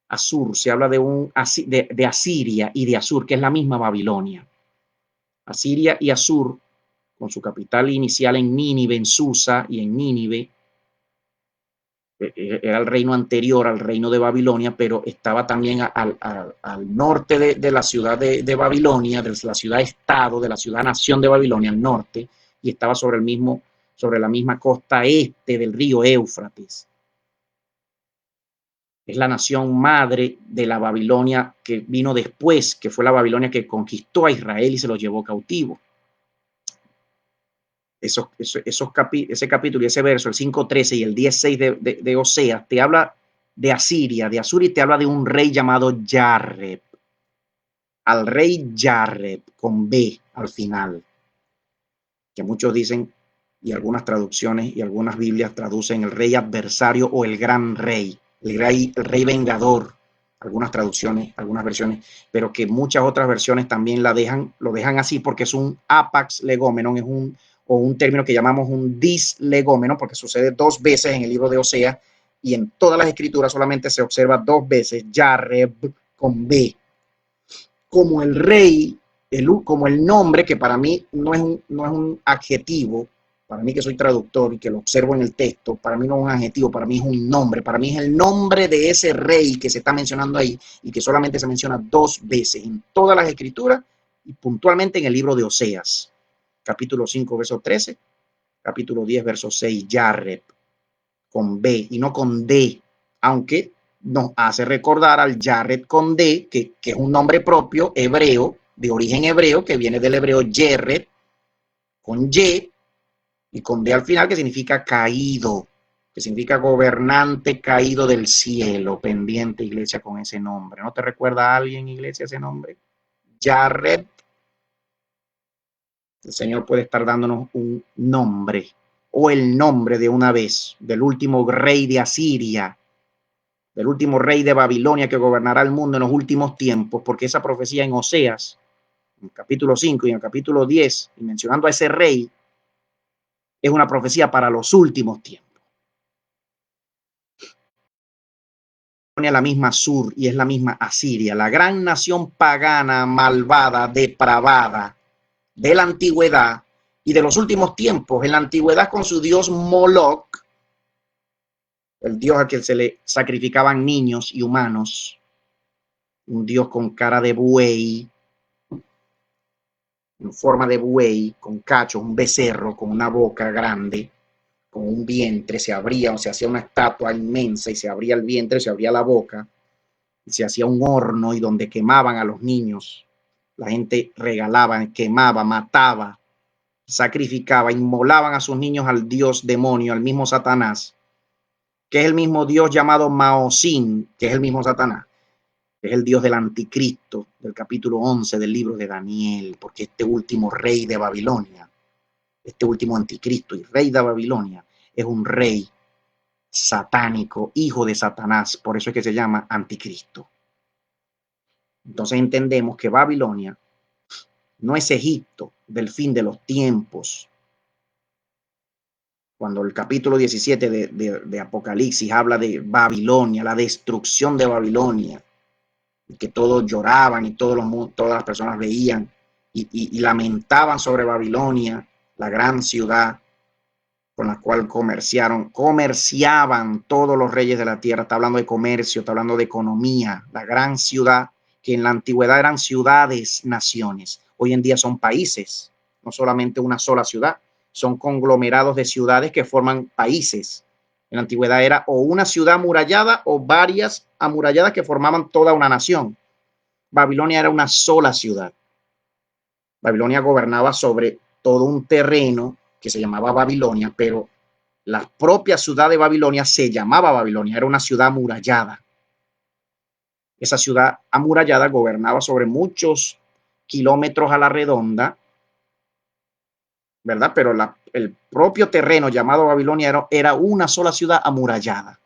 Asur, se habla de Asiria y de Asur, que es la misma Babilonia. Asiria y Asur, con su capital inicial en Nínive, en Susa y en Nínive, era el reino anterior al reino de Babilonia, pero estaba también al norte de la ciudad de Babilonia, de la ciudad-estado, de la ciudad-nación de Babilonia, al norte, y estaba sobre la misma costa este del río Éufrates. Es la nación madre de la Babilonia que vino después, que fue la Babilonia que conquistó a Israel y se los llevó cautivo. Ese capítulo y ese verso, el 5:13 y el 10:6 de Oseas, te habla de Asiria, de Asur, y te habla de un rey llamado Jareb. Al rey Jareb, con B al final, que muchos dicen, y algunas traducciones y algunas Biblias traducen el rey adversario o el gran rey, el rey vengador, algunas traducciones, algunas versiones, pero que muchas otras versiones también lo dejan así porque es un apax legomenon, o un término que llamamos un dislegómeno, porque sucede 2 veces en el libro de Oseas, y en todas las escrituras solamente se observa 2 veces, Jareb con B, como el rey, como el nombre, que para mí no es un adjetivo, para mí que soy traductor y que lo observo en el texto, para mí no es un adjetivo, para mí es un nombre, para mí es el nombre de ese rey que se está mencionando ahí y que solamente se menciona 2 veces en todas las escrituras y puntualmente en el libro de Oseas, capítulo 5, verso 13, capítulo 10, verso 6, Jareb, con B y no con D, aunque nos hace recordar al Jared con D, que es un nombre propio hebreo, de origen hebreo, que viene del hebreo Jared, con Y y con D al final, que significa caído, que significa gobernante caído del cielo. Pendiente, iglesia, con ese nombre. ¿No te recuerda a alguien, iglesia, ese nombre? Jared. El Señor puede estar dándonos un nombre, o el nombre de una vez, del último rey de Asiria, del último rey de Babilonia que gobernará el mundo en los últimos tiempos, porque esa profecía en Oseas, en el capítulo 5 y en el capítulo 10, y mencionando a ese rey, es una profecía para los últimos tiempos. La misma Sur y es la misma Asiria, la gran nación pagana, malvada, depravada de la antigüedad y de los últimos tiempos. En la antigüedad con su dios Moloch, el dios al que se le sacrificaban niños y humanos, un dios con cara de buey, en forma de buey, con cachos, un becerro con una boca grande, con un vientre, se abría, o se hacía una estatua inmensa y se abría el vientre, se abría la boca, y se hacía un horno y donde quemaban a los niños. La gente regalaba, quemaba, mataba, sacrificaba, inmolaban a sus niños al dios demonio, al mismo Satanás, que es el mismo dios llamado Maosín, que es el mismo Satanás. Es el dios del anticristo, del capítulo 11 del libro de Daniel, porque este último rey de Babilonia, este último anticristo y rey de Babilonia, es un rey satánico, hijo de Satanás, por eso es que se llama anticristo. Entonces entendemos que Babilonia no es Egipto del fin de los tiempos. Cuando el capítulo 17 de Apocalipsis habla de Babilonia, la destrucción de Babilonia, que todos lloraban y todas las personas veían y lamentaban sobre Babilonia, la gran ciudad con la cual comerciaban todos los reyes de la tierra. Está hablando de comercio, está hablando de economía, la gran ciudad que en la antigüedad eran ciudades, naciones. Hoy en día son países, no solamente una sola ciudad, son conglomerados de ciudades que forman países. En la antigüedad era o una ciudad amurallada o varias amuralladas que formaban toda una nación. Babilonia era una sola ciudad. Babilonia gobernaba sobre todo un terreno que se llamaba Babilonia, pero la propia ciudad de Babilonia se llamaba Babilonia, era una ciudad amurallada. Esa ciudad amurallada gobernaba sobre muchos kilómetros a la redonda, ¿verdad? Pero el propio terreno llamado Babilonia era una sola ciudad amurallada.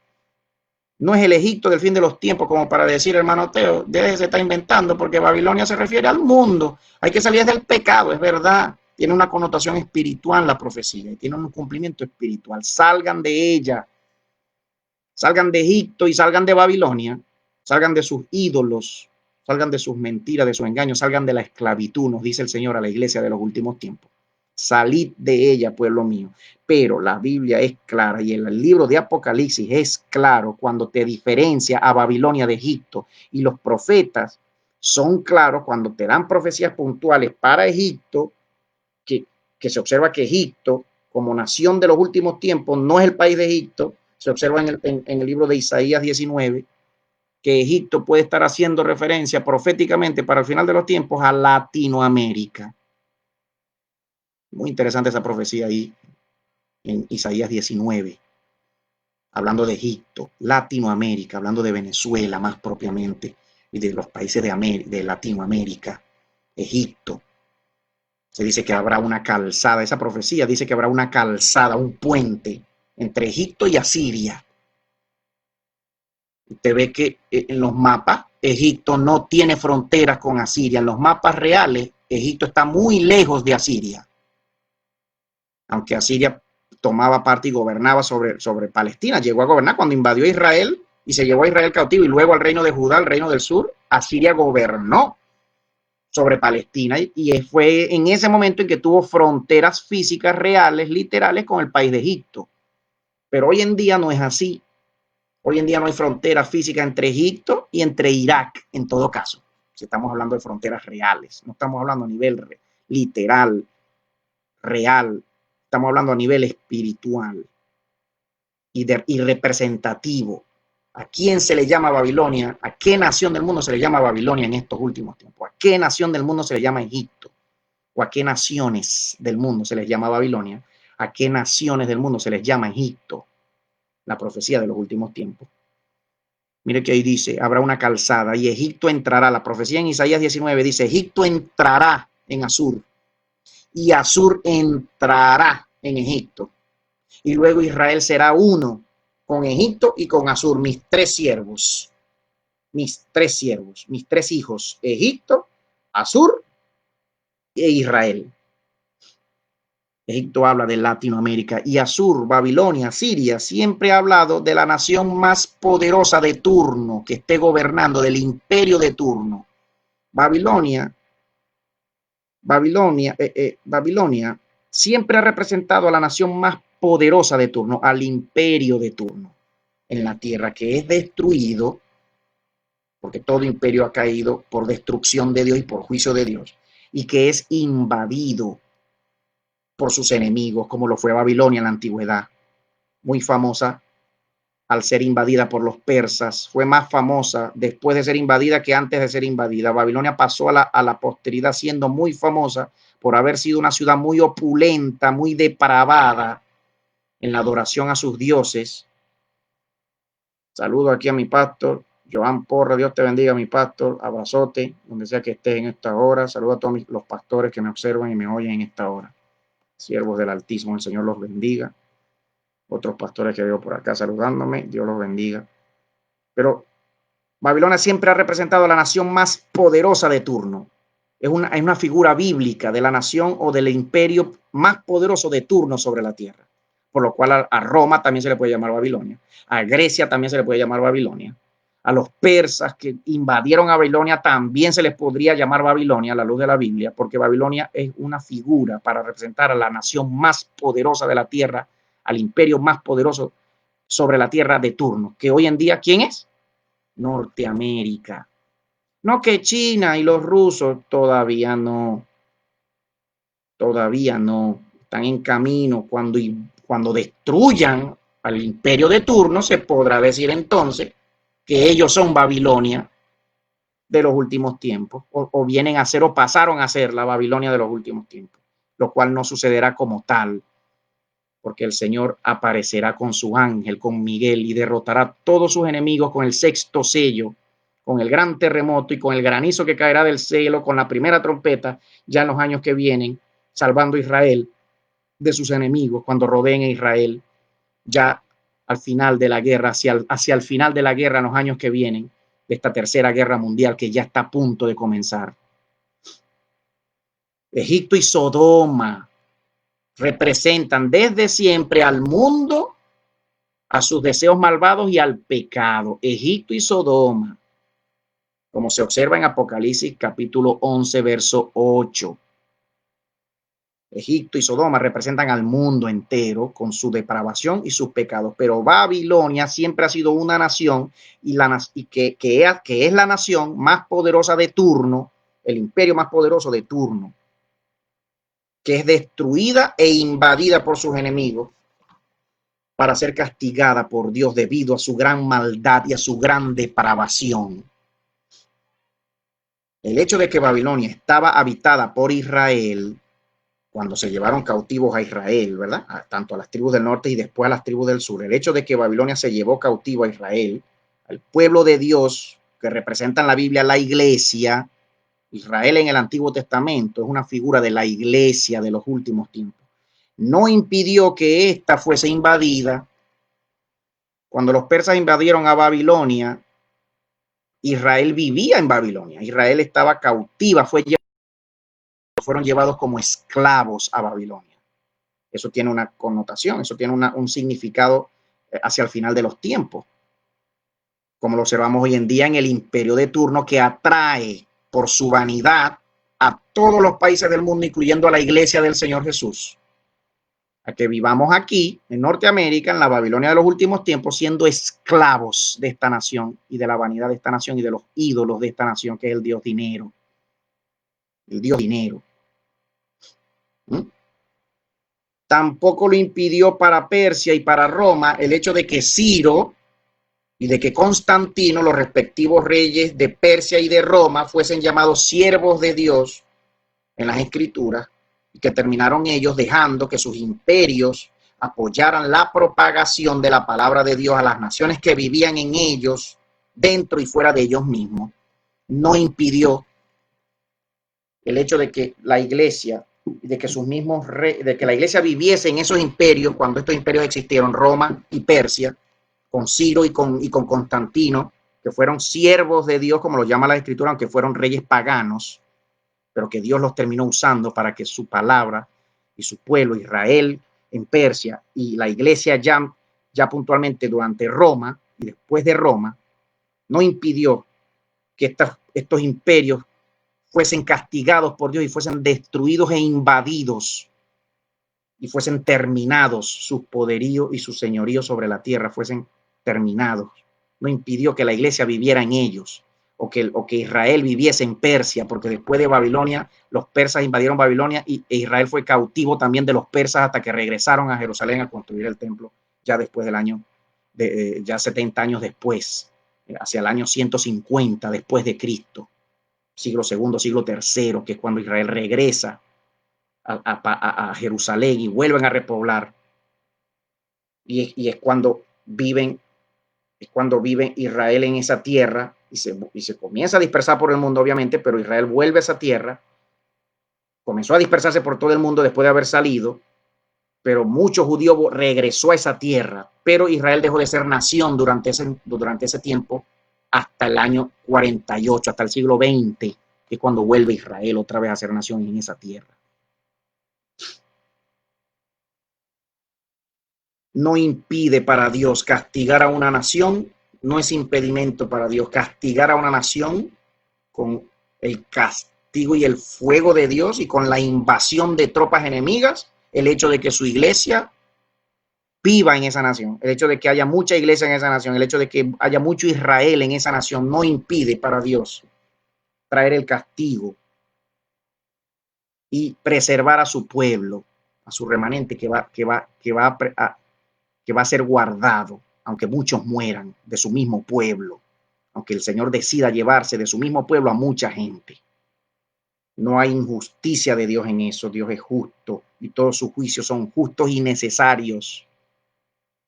No es el Egipto del fin de los tiempos, como para decir, hermano Teo, se está inventando, porque Babilonia se refiere al mundo. Hay que salir del pecado, es verdad. Tiene una connotación espiritual la profecía, y tiene un cumplimiento espiritual. Salgan de ella, salgan de Egipto y salgan de Babilonia, salgan de sus ídolos, salgan de sus mentiras, de sus engaños, salgan de la esclavitud, nos dice el Señor a la iglesia de los últimos tiempos. Salid de ella, pueblo mío. Pero la Biblia es clara y el libro de Apocalipsis es claro cuando te diferencia a Babilonia de Egipto, y los profetas son claros cuando te dan profecías puntuales para Egipto, que se observa que Egipto, como nación de los últimos tiempos, no es el país de Egipto. Se observa en el libro de Isaías 19 que Egipto puede estar haciendo referencia proféticamente para el final de los tiempos a Latinoamérica. Muy interesante esa profecía ahí en Isaías 19, hablando de Egipto, Latinoamérica, hablando de Venezuela más propiamente, y de los países de Latinoamérica, Egipto. Se dice que habrá una calzada, esa profecía dice que habrá una calzada, un puente entre Egipto y Asiria. Usted ve que en los mapas, Egipto no tiene fronteras con Asiria. En los mapas reales, Egipto está muy lejos de Asiria. Aunque Asiria tomaba parte y gobernaba sobre Palestina, llegó a gobernar cuando invadió Israel y se llevó a Israel cautivo, y luego al reino de Judá, al reino del sur, Asiria gobernó sobre Palestina, y fue en ese momento en que tuvo fronteras físicas reales, literales, con el país de Egipto. Pero hoy en día no es así. Hoy en día no hay frontera física entre Egipto y entre Irak, en todo caso. Si estamos hablando de fronteras reales, no estamos hablando a nivel literal, real. Estamos hablando a nivel espiritual y representativo. ¿A quién se le llama Babilonia? ¿A qué nación del mundo se le llama Babilonia en estos últimos tiempos? ¿A qué nación del mundo se le llama Egipto? ¿O a qué naciones del mundo se les llama Babilonia? ¿A qué naciones del mundo se les llama Egipto? La profecía de los últimos tiempos. Mire que ahí dice, habrá una calzada y Egipto entrará. La profecía en Isaías 19 dice, Egipto entrará en Asur y Asur entrará en Egipto. Y luego Israel será uno con Egipto y con Asur, mis tres siervos, mis tres hijos, Egipto, Asur e Israel. Egipto habla de Latinoamérica, y Asur, Babilonia, Siria, siempre ha hablado de la nación más poderosa de turno que esté gobernando, del imperio de turno. Babilonia siempre ha representado a la nación más poderosa de turno, al imperio de turno en la tierra, que es destruido, porque todo imperio ha caído por destrucción de Dios y por juicio de Dios, y que es invadido por sus enemigos, como lo fue Babilonia en la antigüedad, muy famosa al ser invadida por los persas. Fue más famosa después de ser invadida que antes de ser invadida. Babilonia pasó a la posteridad siendo muy famosa por haber sido una ciudad muy opulenta, muy depravada en la adoración a sus dioses. Saludo aquí a mi pastor, Joan Porra. Dios te bendiga, mi pastor. Abrazote, donde sea que estés en esta hora. Saludo a todos los pastores que me observan y me oyen en esta hora. Siervos del Altísimo, el Señor los bendiga. Otros pastores que veo por acá saludándome, Dios los bendiga. Pero Babilonia siempre ha representado a la nación más poderosa de turno. Es una figura bíblica de la nación o del imperio más poderoso de turno sobre la tierra. Por lo cual a Roma también se le puede llamar Babilonia. A Grecia también se le puede llamar Babilonia. A los persas que invadieron a Babilonia también se les podría llamar Babilonia a la luz de la Biblia, porque Babilonia es una figura para representar a la nación más poderosa de la tierra, al imperio más poderoso sobre la tierra de turno, que hoy en día, ¿quién es? Norteamérica. No que China y los rusos, todavía no, están en camino. Cuando destruyan al imperio de turno, se podrá decir entonces que ellos son Babilonia de los últimos tiempos, o vienen a ser o pasaron a ser la Babilonia de los últimos tiempos, lo cual no sucederá como tal. porque el Señor aparecerá con su ángel, con Miguel, y derrotará a todos sus enemigos con el sexto sello, con el gran terremoto y con el granizo que caerá del cielo, con la primera trompeta, ya en los años que vienen, salvando a Israel de sus enemigos cuando rodeen a Israel, ya al final de la guerra, hacia el final de la guerra, en los años que vienen, de esta tercera guerra mundial que ya está a punto de comenzar. Egipto y Sodoma representan desde siempre al mundo, a sus deseos malvados y al pecado. Egipto y Sodoma, como se observa en Apocalipsis capítulo 11, verso 8. Egipto y Sodoma representan al mundo entero con su depravación y sus pecados, pero Babilonia siempre ha sido una nación y que es la nación más poderosa de turno, el imperio más poderoso de turno, que es destruida e invadida por sus enemigos para ser castigada por Dios debido a su gran maldad y a su gran depravación. El hecho de que Babilonia estaba habitada por Israel cuando se llevaron cautivos a Israel, ¿verdad? Tanto a las tribus del norte y después a las tribus del sur. El hecho de que Babilonia se llevó cautivo a Israel, al pueblo de Dios, que representa en la Biblia la iglesia. Israel en el Antiguo Testamento es una figura de la iglesia de los últimos tiempos. No impidió que ésta fuese invadida. Cuando los persas invadieron a Babilonia, Israel vivía en Babilonia. Israel estaba cautiva, fueron llevados como esclavos a Babilonia. Eso tiene una connotación, eso tiene un significado hacia el final de los tiempos, como lo observamos hoy en día en el imperio de turno, que atrae por su vanidad a todos los países del mundo, incluyendo a la iglesia del Señor Jesús, a que vivamos aquí en Norteamérica, en la Babilonia de los últimos tiempos, siendo esclavos de esta nación y de la vanidad de esta nación y de los ídolos de esta nación, que es el Dios dinero. El Dios dinero. Tampoco lo impidió para Persia y para Roma el hecho de que Ciro y de que Constantino, los respectivos reyes de Persia y de Roma, fuesen llamados siervos de Dios en las escrituras, y que terminaron ellos dejando que sus imperios apoyaran la propagación de la palabra de Dios a las naciones que vivían en ellos, dentro y fuera de ellos mismos. No impidió el hecho de que la iglesia, de que sus mismos de que la iglesia viviese en esos imperios, cuando estos imperios existieron, Roma y Persia, con Ciro y con Constantino, que fueron siervos de Dios, como lo llama la escritura, aunque fueron reyes paganos, pero que Dios los terminó usando para que su palabra y su pueblo, Israel en Persia, y la iglesia ya puntualmente durante Roma y después de Roma, no impidió que estos imperios fuesen castigados por Dios y fuesen destruidos e invadidos y fuesen terminados, su poderío y su señorío sobre la tierra fuesen terminados. No impidió que la iglesia viviera en ellos o que Israel viviese en Persia, porque después de Babilonia, los persas invadieron Babilonia e Israel fue cautivo también de los persas hasta que regresaron a Jerusalén a construir el templo ya después del año, ya 70 años después, hacia el año 150 después de Cristo, siglo segundo, siglo tercero, que es cuando Israel regresa a Jerusalén y vuelven a repoblar. Y es cuando viven Israel en esa tierra y se comienza a dispersar por el mundo, obviamente, pero Israel vuelve a esa tierra, comenzó a dispersarse por todo el mundo después de haber salido, pero mucho judío regresó a esa tierra, pero Israel dejó de ser nación durante ese tiempo hasta el año 48, hasta el siglo XX, que es cuando vuelve Israel otra vez a ser nación en esa tierra. No impide para Dios castigar a una nación, no es impedimento para Dios castigar a una nación con el castigo y el fuego de Dios y con la invasión de tropas enemigas, el hecho de que su iglesia viva en esa nación, el hecho de que haya mucha iglesia en esa nación, el hecho de que haya mucho Israel en esa nación, no impide para Dios traer el castigo y preservar a su pueblo, a su remanente que va a ser guardado, aunque muchos mueran de su mismo pueblo, aunque el Señor decida llevarse de su mismo pueblo a mucha gente. No hay injusticia de Dios en eso. Dios es justo y todos sus juicios son justos y necesarios.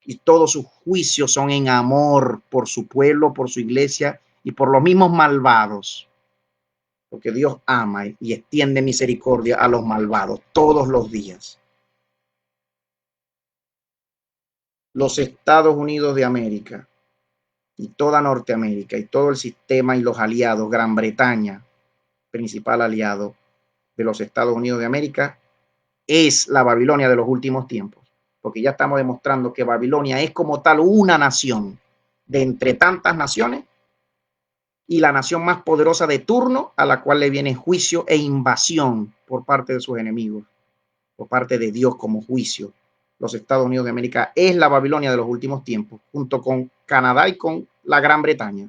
Y todos sus juicios son en amor por su pueblo, por su iglesia y por los mismos malvados. Porque Dios ama y extiende misericordia a los malvados todos los días. Los Estados Unidos de América y toda Norteamérica y todo el sistema y los aliados, Gran Bretaña, principal aliado de los Estados Unidos de América, es la Babilonia de los últimos tiempos, porque ya estamos demostrando que Babilonia es como tal una nación de entre tantas naciones y la nación más poderosa de turno, a la cual le viene juicio e invasión por parte de sus enemigos, por parte de Dios como juicio. Los Estados Unidos de América es la Babilonia de los últimos tiempos, junto con Canadá y con la Gran Bretaña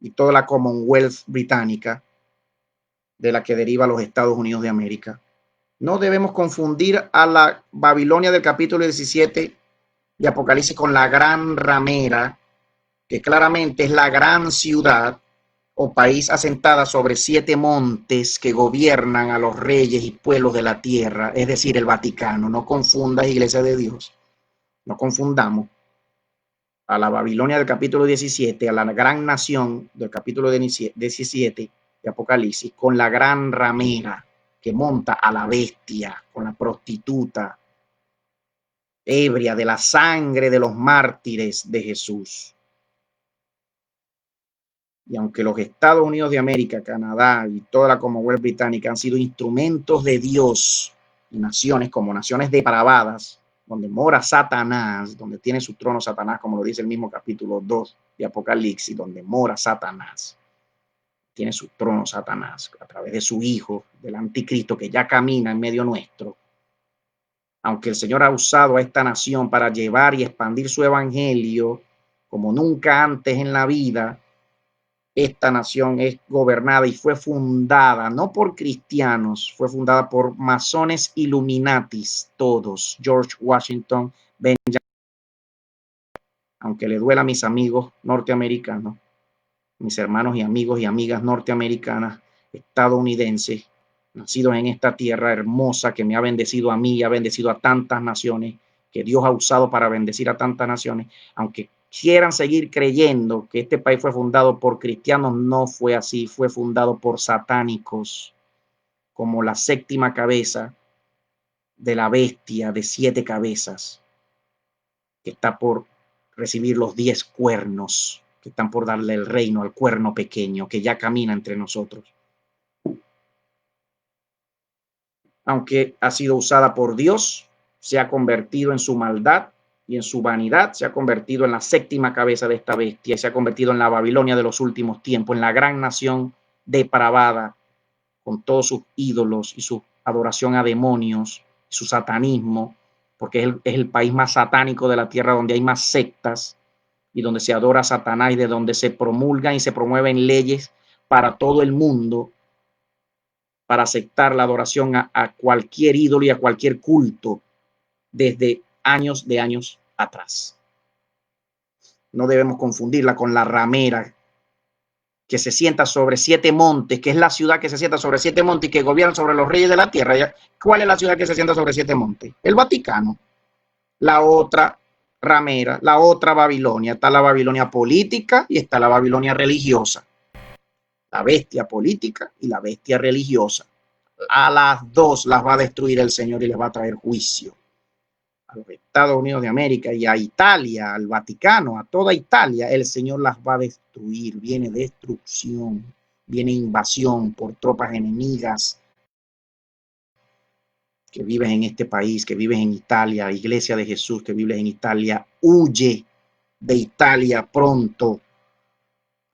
y toda la Commonwealth británica, de la que deriva los Estados Unidos de América. No debemos confundir a la Babilonia del capítulo 17 de Apocalipsis con la gran ramera, que claramente es la gran ciudad o país asentada sobre 7 montes que gobiernan a los reyes y pueblos de la tierra, es decir, el Vaticano. No confundas, Iglesia de Dios. No confundamos a la Babilonia del capítulo 17, a la gran nación del capítulo 17 de Apocalipsis, con la gran ramera que monta a la bestia, con la prostituta, ebria de la sangre de los mártires de Jesús. Y aunque los Estados Unidos de América, Canadá y toda la Commonwealth británica han sido instrumentos de Dios y naciones como naciones depravadas, donde mora Satanás, donde tiene su trono Satanás, como lo dice el mismo capítulo 2 de Apocalipsis, donde mora Satanás, tiene su trono Satanás a través de su hijo, del anticristo que ya camina en medio nuestro. Aunque el Señor ha usado a esta nación para llevar y expandir su evangelio como nunca antes en la vida, esta nación es gobernada y fue fundada no por cristianos, fue fundada por masones illuminatis, todos, George Washington, Benjamin, aunque le duela a mis amigos norteamericanos, mis hermanos y amigos y amigas norteamericanas, estadounidenses, nacidos en esta tierra hermosa que me ha bendecido a mí y ha bendecido a tantas naciones, que Dios ha usado para bendecir a tantas naciones, aunque quieran seguir creyendo que este país fue fundado por cristianos, no fue así, fue fundado por satánicos, como la 7ª cabeza de la bestia de 7 cabezas, que está por recibir los 10 cuernos, que están por darle el reino al cuerno pequeño, que ya camina entre nosotros. Aunque ha sido usada por Dios, se ha convertido en su maldad y en su vanidad, se ha convertido en la 7ª cabeza de esta bestia, se ha convertido en la Babilonia de los últimos tiempos, en la gran nación depravada, con todos sus ídolos y su adoración a demonios, su satanismo, porque es el país más satánico de la tierra, donde hay más sectas y donde se adora a Satanás y de donde se promulgan y se promueven leyes para todo el mundo, para aceptar la adoración a cualquier ídolo y a cualquier culto desde años de años atrás. No debemos confundirla con la ramera que se sienta sobre 7 montes, que es la ciudad que se sienta sobre 7 montes y que gobierna sobre los reyes de la tierra. ¿Cuál es la ciudad que se sienta sobre 7 montes? El Vaticano. La otra ramera, la otra Babilonia. Está la Babilonia política y está la Babilonia religiosa. La bestia política y la bestia religiosa. A las dos las va a destruir el Señor y les va a traer juicio. A los Estados Unidos de América y a Italia, al Vaticano, a toda Italia, el Señor las va a destruir. Viene destrucción, viene invasión por tropas enemigas que vives en este país, que vives en Italia, Iglesia de Jesús, que vives en Italia. Huye de Italia pronto,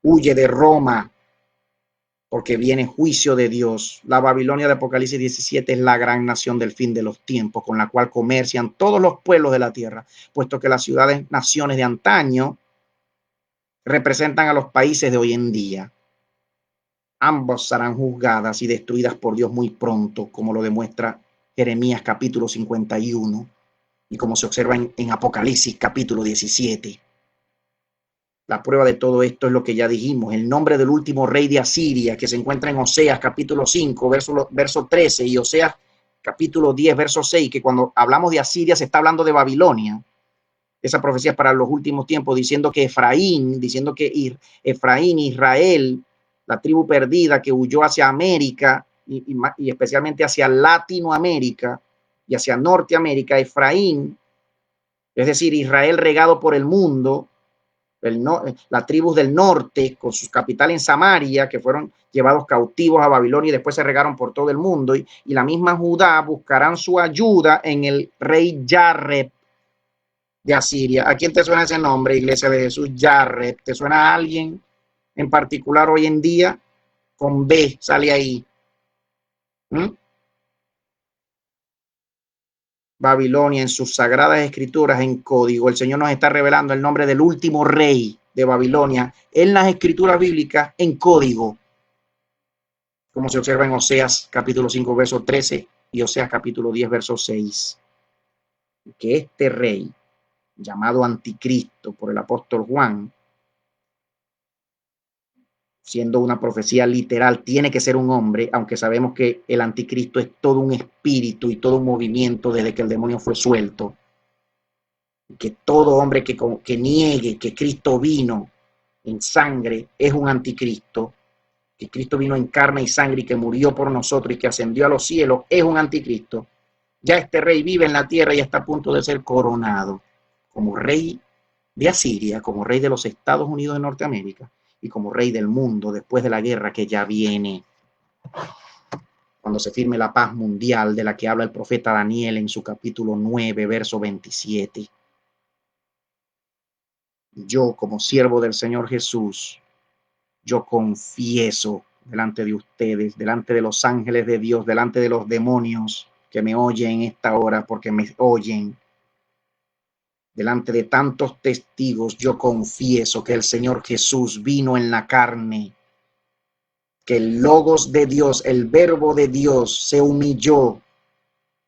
huye de Roma, porque viene juicio de Dios. La Babilonia de Apocalipsis 17 es la gran nación del fin de los tiempos, con la cual comercian todos los pueblos de la tierra, puesto que las ciudades, naciones de antaño representan a los países de hoy en día. Ambos serán juzgadas y destruidas por Dios muy pronto, como lo demuestra Jeremías capítulo 51 y como se observa en Apocalipsis capítulo 17. La prueba de todo esto es lo que ya dijimos, el nombre del último rey de Asiria, que se encuentra en Oseas capítulo 5, verso 13, y Oseas capítulo 10, verso 6, que cuando hablamos de Asiria se está hablando de Babilonia. Esa profecía es para los últimos tiempos, diciendo que Efraín, Israel, la tribu perdida que huyó hacia América y especialmente hacia Latinoamérica y hacia Norteamérica, Efraín, es decir, Israel regado por el mundo, las tribus del norte con su capital en Samaria, que fueron llevados cautivos a Babilonia y después se regaron por todo el mundo, y la misma Judá buscarán su ayuda en el rey Jareb de Asiria. ¿A quién te suena ese nombre, Iglesia de Jesús? Jareb. ¿Te suena a alguien en particular hoy en día? Con B sale ahí. ¿Mm? Babilonia, en sus sagradas escrituras, en código, el Señor nos está revelando el nombre del último rey de Babilonia en las escrituras bíblicas en código, como se observa en Oseas capítulo 5, verso 13 y Oseas capítulo 10, verso 6. Que este rey, llamado Anticristo por el apóstol Juan, siendo una profecía literal, tiene que ser un hombre, aunque sabemos que el Anticristo es todo un espíritu y todo un movimiento desde que el demonio fue suelto. Que todo hombre que niegue que Cristo vino en sangre es un anticristo, que Cristo vino en carne y sangre y que murió por nosotros y que ascendió a los cielos, es un anticristo. Ya este rey vive en la tierra y está a punto de ser coronado como rey de Asiria, como rey de los Estados Unidos de Norteamérica y como rey del mundo después de la guerra que ya viene, cuando se firme la paz mundial de la que habla el profeta Daniel en su capítulo 9, verso 27. Yo, como siervo del Señor Jesús, yo confieso delante de ustedes, delante de los ángeles de Dios, delante de los demonios que me oyen en esta hora, porque me oyen, delante de tantos testigos, yo confieso que el Señor Jesús vino en la carne, que el Logos de Dios, el Verbo de Dios, se humilló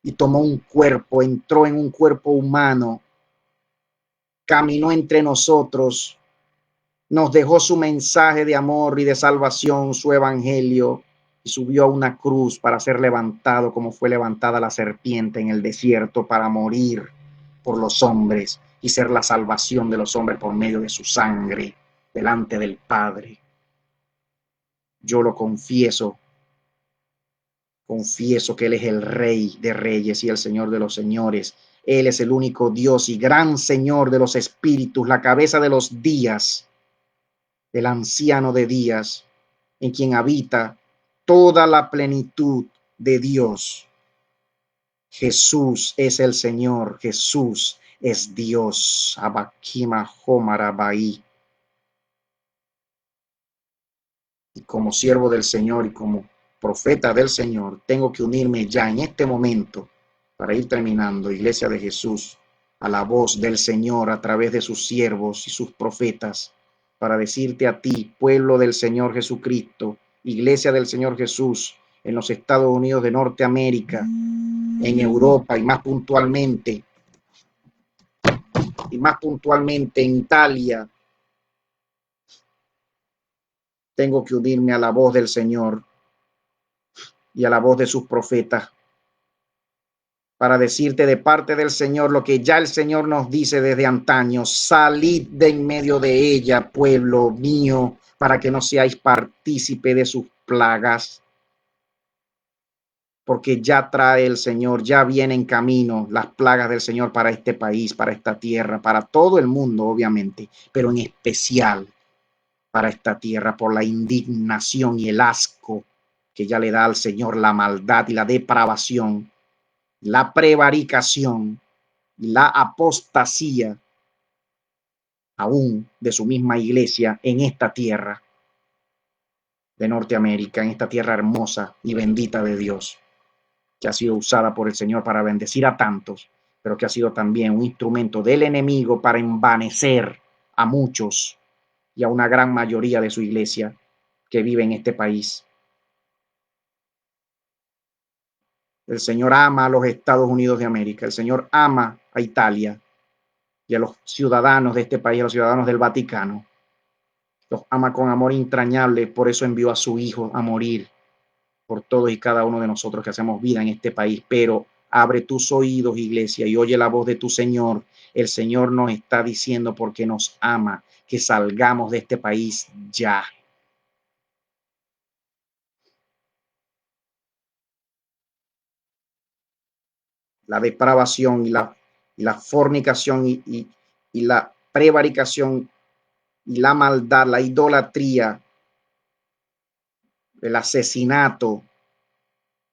y tomó un cuerpo, entró en un cuerpo humano, caminó entre nosotros, nos dejó su mensaje de amor y de salvación, su evangelio, y subió a una cruz para ser levantado como fue levantada la serpiente en el desierto, para morir por los hombres y ser la salvación de los hombres por medio de su sangre delante del Padre. Yo lo confieso que Él es el Rey de Reyes y el Señor de los Señores. Él es el único Dios y gran Señor de los espíritus, la cabeza de los días, el anciano de días, en quien habita toda la plenitud de Dios. Jesús es el Señor, Jesús es Dios. Abakima Homarabai. Y como siervo del Señor y como profeta del Señor, tengo que unirme ya en este momento, para ir terminando, Iglesia de Jesús, a la voz del Señor a través de sus siervos y sus profetas, para decirte a ti, pueblo del Señor Jesucristo, Iglesia del Señor Jesús, en los Estados Unidos de Norteamérica, en Europa y más puntualmente en Italia, tengo que unirme a la voz del Señor y a la voz de sus profetas, para decirte de parte del Señor lo que ya el Señor nos dice desde antaño: salid de en medio de ella, pueblo mío, para que no seáis partícipe de sus plagas, porque ya trae el Señor, ya viene en camino las plagas del Señor para este país, para esta tierra, para todo el mundo, obviamente, pero en especial para esta tierra, por la indignación y el asco que ya le da al Señor la maldad y la depravación, la prevaricación y la apostasía aún de su misma iglesia en esta tierra de Norteamérica, en esta tierra hermosa y bendita de Dios, que ha sido usada por el Señor para bendecir a tantos, pero que ha sido también un instrumento del enemigo para envanecer a muchos y a una gran mayoría de su iglesia que vive en este país. El Señor ama a los Estados Unidos de América, el Señor ama a Italia y a los ciudadanos de este país, a los ciudadanos del Vaticano. Los ama con amor entrañable, por eso envió a su Hijo a morir por todos y cada uno de nosotros que hacemos vida en este país. Pero abre tus oídos, iglesia, y oye la voz de tu Señor. El Señor nos está diciendo, porque nos ama, que salgamos de este país ya. La depravación y la fornicación y la prevaricación y la maldad, la idolatría, el asesinato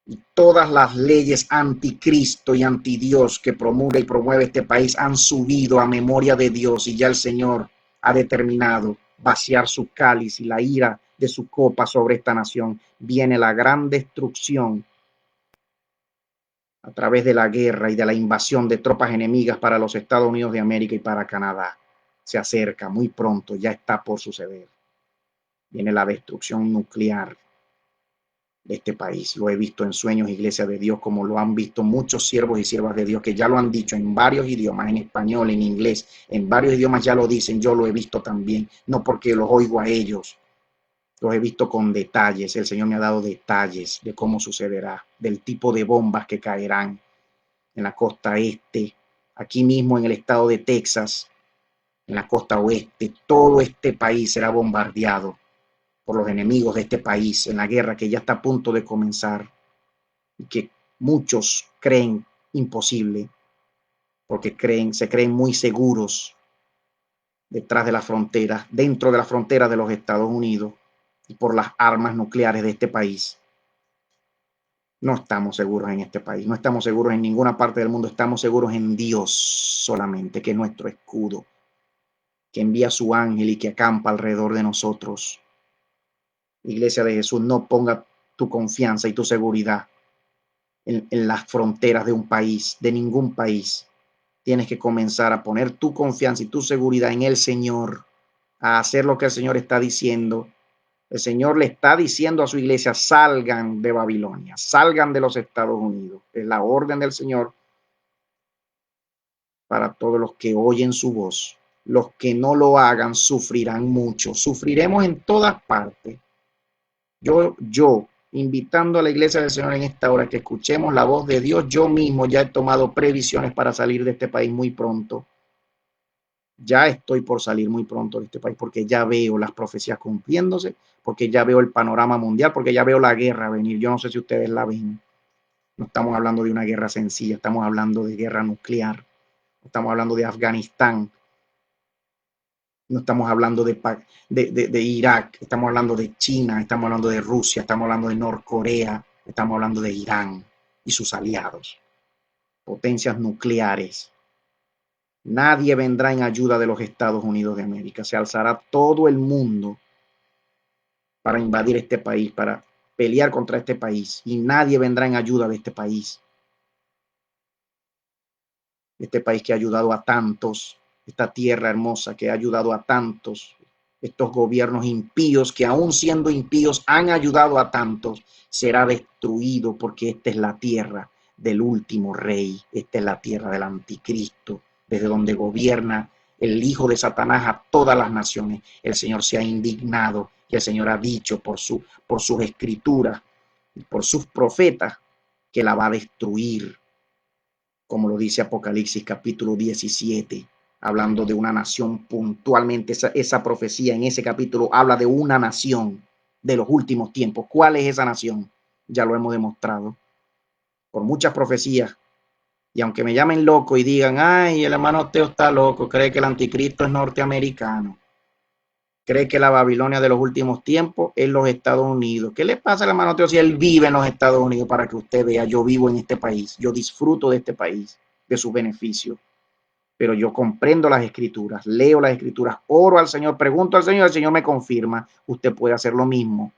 y todas las leyes anticristo y antidios que promulga y promueve este país han subido a memoria de Dios, y ya el Señor ha determinado vaciar su cáliz y la ira de su copa sobre esta nación. Viene la gran destrucción a través de la guerra y de la invasión de tropas enemigas para los Estados Unidos de América y para Canadá. Se acerca muy pronto, ya está por suceder. Viene la destrucción nuclear de este país. Lo he visto en sueños, iglesia de Dios, como lo han visto muchos siervos y siervas de Dios que ya lo han dicho en varios idiomas, en español, en inglés, en varios idiomas ya lo dicen. Yo lo he visto también, no porque los oigo a ellos, los he visto con detalles. El Señor me ha dado detalles de cómo sucederá, del tipo de bombas que caerán en la costa este, aquí mismo en el estado de Texas, en la costa oeste. Todo este país será bombardeado por los enemigos de este país en la guerra que ya está a punto de comenzar y que muchos creen imposible, porque se creen muy seguros detrás de las fronteras, dentro de las fronteras de los Estados Unidos, y por las armas nucleares de este país. No estamos seguros en este país, no estamos seguros en ninguna parte del mundo, estamos seguros en Dios solamente, que es nuestro escudo, que envía su ángel y que acampa alrededor de nosotros. Iglesia de Jesús, no ponga tu confianza y tu seguridad en las fronteras de un país, de ningún país. Tienes que comenzar a poner tu confianza y tu seguridad en el Señor, a hacer lo que el Señor está diciendo. El Señor le está diciendo a su iglesia: salgan de Babilonia, salgan de los Estados Unidos. Es la orden del Señor para todos los que oyen su voz. Los que no lo hagan sufrirán mucho. Sufriremos en todas partes. Yo, invitando a la iglesia del Señor en esta hora que escuchemos la voz de Dios. Yo mismo ya he tomado previsiones para salir de este país muy pronto. Ya estoy por salir muy pronto de este país, porque ya veo las profecías cumpliéndose, porque ya veo el panorama mundial, porque ya veo la guerra venir. Yo no sé si ustedes la ven. No estamos hablando de una guerra sencilla, estamos hablando de guerra nuclear. Estamos hablando de Afganistán. No estamos hablando de Irak, estamos hablando de China, estamos hablando de Rusia, estamos hablando de Norcorea, estamos hablando de Irán y sus aliados, potencias nucleares. Nadie vendrá en ayuda de los Estados Unidos de América. Se alzará todo el mundo para invadir este país, para pelear contra este país, y nadie vendrá en ayuda de este país. Este país que ha ayudado a tantos, esta tierra hermosa que ha ayudado a tantos, estos gobiernos impíos que aún siendo impíos han ayudado a tantos, será destruido, porque esta es la tierra del último rey, esta es la tierra del anticristo, desde donde gobierna el hijo de Satanás a todas las naciones. El Señor se ha indignado y el Señor ha dicho por sus escrituras y por sus profetas que la va a destruir, como lo dice Apocalipsis capítulo 17, hablando de una nación puntualmente. Esa profecía en ese capítulo habla de una nación de los últimos tiempos. ¿Cuál es esa nación? Ya lo hemos demostrado por muchas profecías. Y aunque me llamen loco y digan: ay, el hermano Teo está loco, cree que el anticristo es norteamericano, cree que la Babilonia de los últimos tiempos es los Estados Unidos. ¿Qué le pasa al hermano Teo si él vive en los Estados Unidos? Para que usted vea, yo vivo en este país, yo disfruto de este país, de sus beneficios, pero yo comprendo las escrituras, leo las escrituras, oro al Señor, pregunto al Señor, el Señor me confirma. Usted puede hacer lo mismo.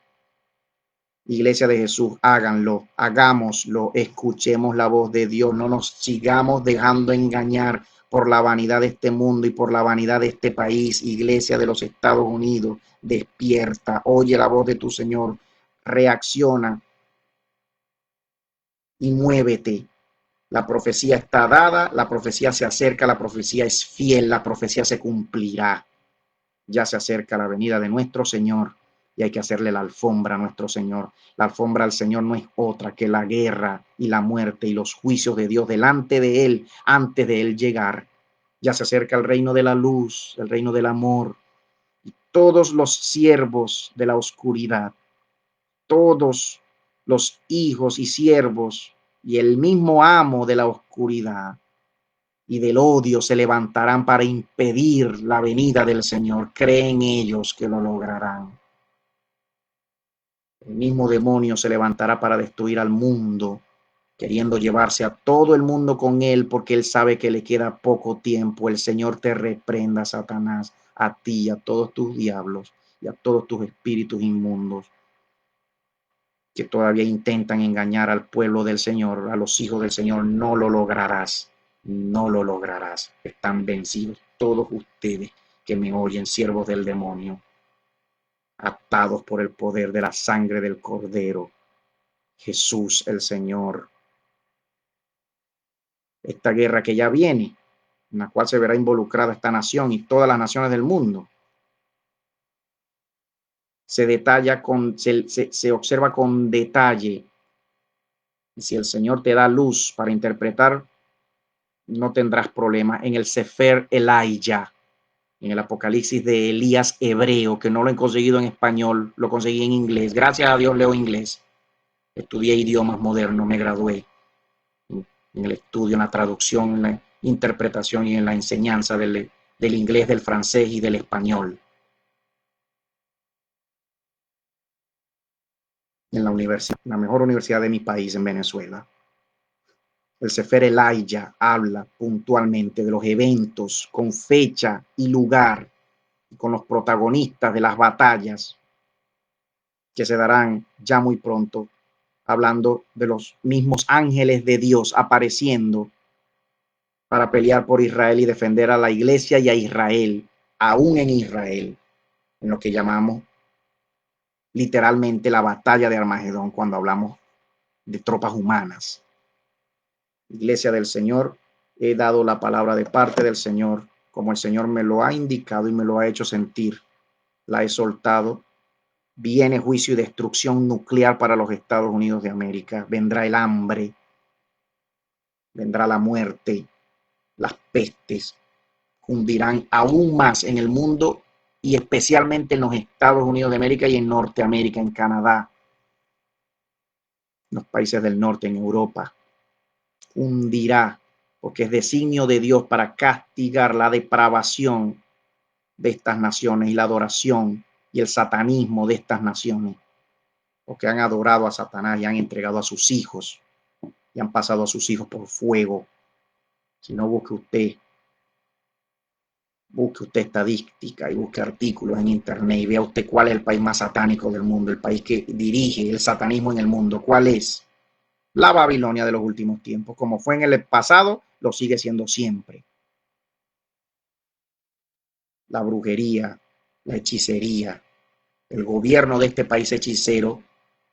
Iglesia de Jesús, háganlo, hagámoslo, escuchemos la voz de Dios, no nos sigamos dejando engañar por la vanidad de este mundo y por la vanidad de este país. Iglesia de los Estados Unidos, despierta, oye la voz de tu Señor, reacciona y muévete. La profecía está dada, la profecía se acerca, la profecía es fiel, la profecía se cumplirá. Ya se acerca la venida de nuestro Señor y hay que hacerle la alfombra a nuestro Señor. La alfombra al Señor no es otra que la guerra y la muerte y los juicios de Dios delante de Él, antes de Él llegar. Ya se acerca el reino de la luz, el reino del amor. Y todos los siervos de la oscuridad, todos los hijos y siervos y el mismo amo de la oscuridad y del odio se levantarán para impedir la venida del Señor. Creen ellos que lo lograrán. El mismo demonio se levantará para destruir al mundo, queriendo llevarse a todo el mundo con él, porque él sabe que le queda poco tiempo. El Señor te reprenda, Satanás, a ti, a todos tus diablos y a todos tus espíritus inmundos que todavía intentan engañar al pueblo del Señor, a los hijos del Señor. No lo lograrás, no lo lograrás. Están vencidos todos ustedes que me oyen, siervos del demonio, atados por el poder de la sangre del Cordero, Jesús el Señor. Esta guerra que ya viene, en la cual se verá involucrada esta nación y todas las naciones del mundo, se detalla se observa con detalle. Y si el Señor te da luz para interpretar, no tendrás problema. En el Sefer Elijah, en el Apocalipsis de Elías hebreo, que no lo he conseguido en español, lo conseguí en inglés. Gracias a Dios leo inglés. Estudié idiomas modernos, me gradué en el estudio, en la traducción, en la interpretación y en la enseñanza del inglés, del francés y del español. En la universidad, la mejor universidad de mi país, en Venezuela. El Sefer Elijah habla puntualmente de los eventos con fecha y lugar, con los protagonistas de las batallas que se darán ya muy pronto, hablando de los mismos ángeles de Dios apareciendo para pelear por Israel y defender a la iglesia y a Israel, aún en Israel, en lo que llamamos literalmente la batalla de Armagedón cuando hablamos de tropas humanas. Iglesia del Señor, he dado la palabra de parte del Señor, como el Señor me lo ha indicado y me lo ha hecho sentir. La he soltado. Viene juicio y destrucción nuclear para los Estados Unidos de América. Vendrá el hambre, vendrá la muerte, las pestes hundirán aún más en el mundo y especialmente en los Estados Unidos de América y en Norteamérica, en Canadá, en los países del norte, en Europa. Hundirá, porque es designio de Dios para castigar la depravación de estas naciones y la adoración y el satanismo de estas naciones, porque han adorado a Satanás y han entregado a sus hijos y han pasado a sus hijos por fuego. Si no, busque usted estadística y busque artículos en internet y vea usted cuál es el país más satánico del mundo, el país que dirige el satanismo en el mundo. ¿Cuál es? La Babilonia de los últimos tiempos. Como fue en el pasado, lo sigue siendo siempre. La brujería, la hechicería, el gobierno de este país hechicero,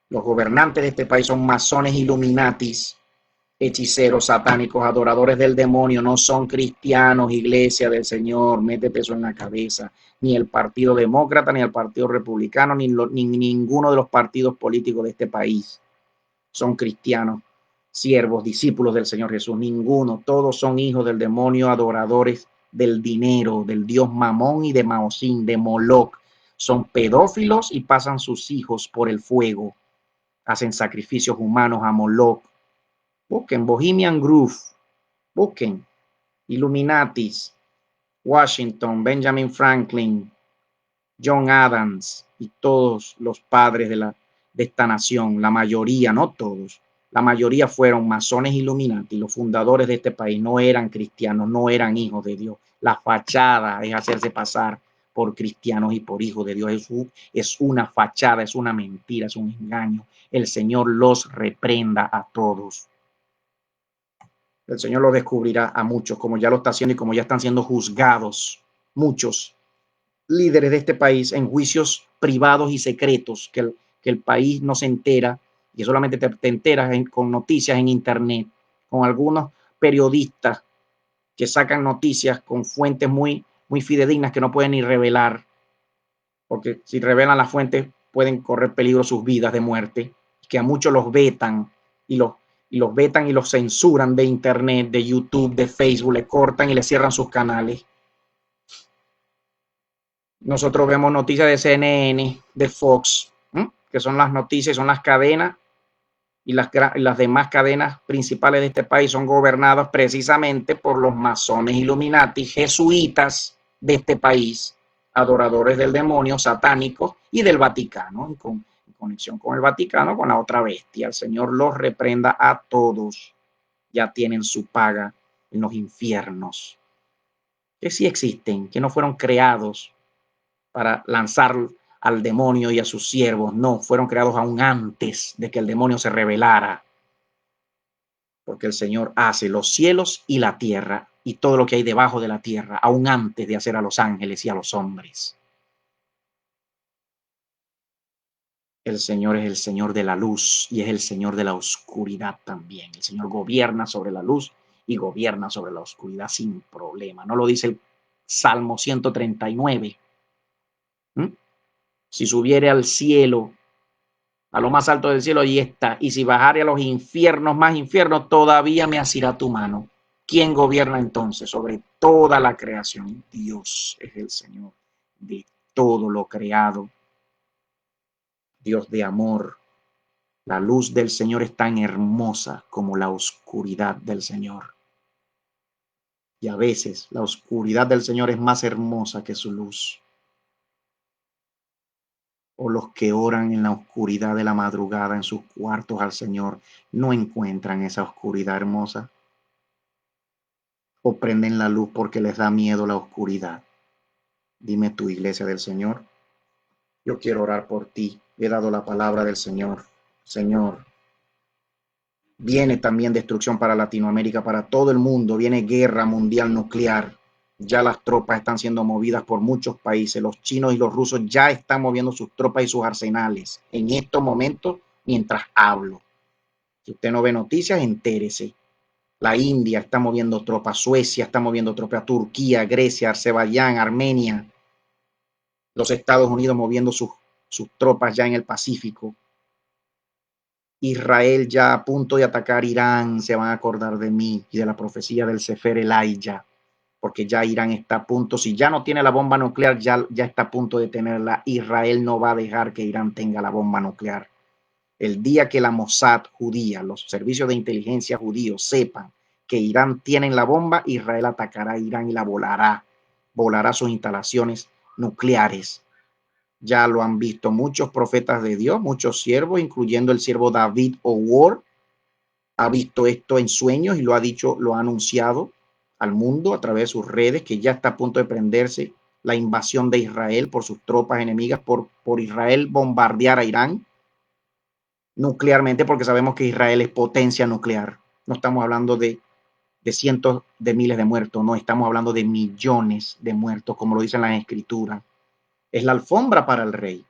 los gobernantes de este país son masones, illuminatis, hechiceros, satánicos, adoradores del demonio, no son cristianos, iglesia del Señor, métete eso en la cabeza. Ni el Partido Demócrata, ni el Partido Republicano, ni ninguno de los partidos políticos de este país son cristianos, siervos, discípulos del Señor Jesús, ninguno. Todos son hijos del demonio, adoradores del dinero, del dios Mamón y de Maosín, de Moloch. Son pedófilos y pasan sus hijos por el fuego. Hacen sacrificios humanos a Moloch. Busquen Bohemian Groove, busquen Illuminatis, Washington, Benjamin Franklin, John Adams y todos los padres de esta nación, la mayoría, no todos, la mayoría fueron masones Illuminati, los fundadores de este país no eran cristianos, no eran hijos de Dios. La fachada es hacerse pasar por cristianos y por hijos de Dios. Es una fachada, es una mentira, es un engaño. El Señor los reprenda a todos. El Señor lo descubrirá a muchos, como ya lo está haciendo y como ya están siendo juzgados muchos líderes de este país en juicios privados y secretos que el país no se entera, y solamente te enteras con noticias en internet, con algunos periodistas que sacan noticias con fuentes muy fidedignas que no pueden ni revelar, porque si revelan las fuentes pueden correr peligro sus vidas de muerte, que a muchos los vetan y los vetan y los censuran de internet, de YouTube, de Facebook, le cortan y le cierran sus canales. Nosotros vemos noticias de CNN, de Fox, que son las noticias, son las cadenas, y las demás cadenas principales de este país son gobernadas precisamente por los masones Illuminati, jesuitas de este país, adoradores del demonio, satánicos y del Vaticano, en conexión con el Vaticano, con la otra bestia. El Señor los reprenda a todos. Ya tienen su paga en los infiernos, que sí existen, que no fueron creados para lanzar al demonio y a sus siervos. No, fueron creados aún antes de que el demonio se rebelara. Porque el Señor hace los cielos y la tierra y todo lo que hay debajo de la tierra, aún antes de hacer a los ángeles y a los hombres. El Señor es el Señor de la luz y es el Señor de la oscuridad también. El Señor gobierna sobre la luz y gobierna sobre la oscuridad sin problema. ¿No lo dice el Salmo 139? Si subiere al cielo, a lo más alto del cielo, allí está. Y si bajare a los infiernos, más infiernos, todavía me asirá tu mano. ¿Quién gobierna entonces sobre toda la creación? Dios es el Señor de todo lo creado. Dios de amor. La luz del Señor es tan hermosa como la oscuridad del Señor. Y a veces la oscuridad del Señor es más hermosa que su luz. O los que oran en la oscuridad de la madrugada en sus cuartos al Señor no encuentran esa oscuridad hermosa. O prenden la luz porque les da miedo la oscuridad. Dime tú, iglesia del Señor. Yo quiero orar por ti. He dado la palabra del Señor. Señor, viene también destrucción para Latinoamérica, para todo el mundo. Viene guerra mundial nuclear. Ya las tropas están siendo movidas por muchos países. Los chinos y los rusos ya están moviendo sus tropas y sus arsenales en estos momentos mientras hablo. Si usted no ve noticias, entérese. La India está moviendo tropas, Suecia está moviendo tropas, Turquía, Grecia, Azerbaiyán, Armenia, los Estados Unidos moviendo sus tropas ya en el Pacífico. Israel ya a punto de atacar Irán, se van a acordar de mí y de la profecía del Sefer Elijah, porque ya Irán está a punto, si ya no tiene la bomba nuclear, ya está a punto de tenerla. Israel no va a dejar que Irán tenga la bomba nuclear. El día que la Mossad judía, los servicios de inteligencia judíos sepan que Irán tiene la bomba, Israel atacará a Irán y la volará sus instalaciones nucleares. Ya lo han visto muchos profetas de Dios, muchos siervos, incluyendo el siervo David O'Ward, ha visto esto en sueños y lo ha dicho, lo ha anunciado al mundo a través de sus redes, que ya está a punto de prenderse la invasión de Israel por sus tropas enemigas, por Israel bombardear a Irán nuclearmente, porque sabemos que Israel es potencia nuclear. No estamos hablando de cientos de miles de muertos, no, estamos hablando de millones de muertos, como lo dicen las escrituras. Es la alfombra para el rey.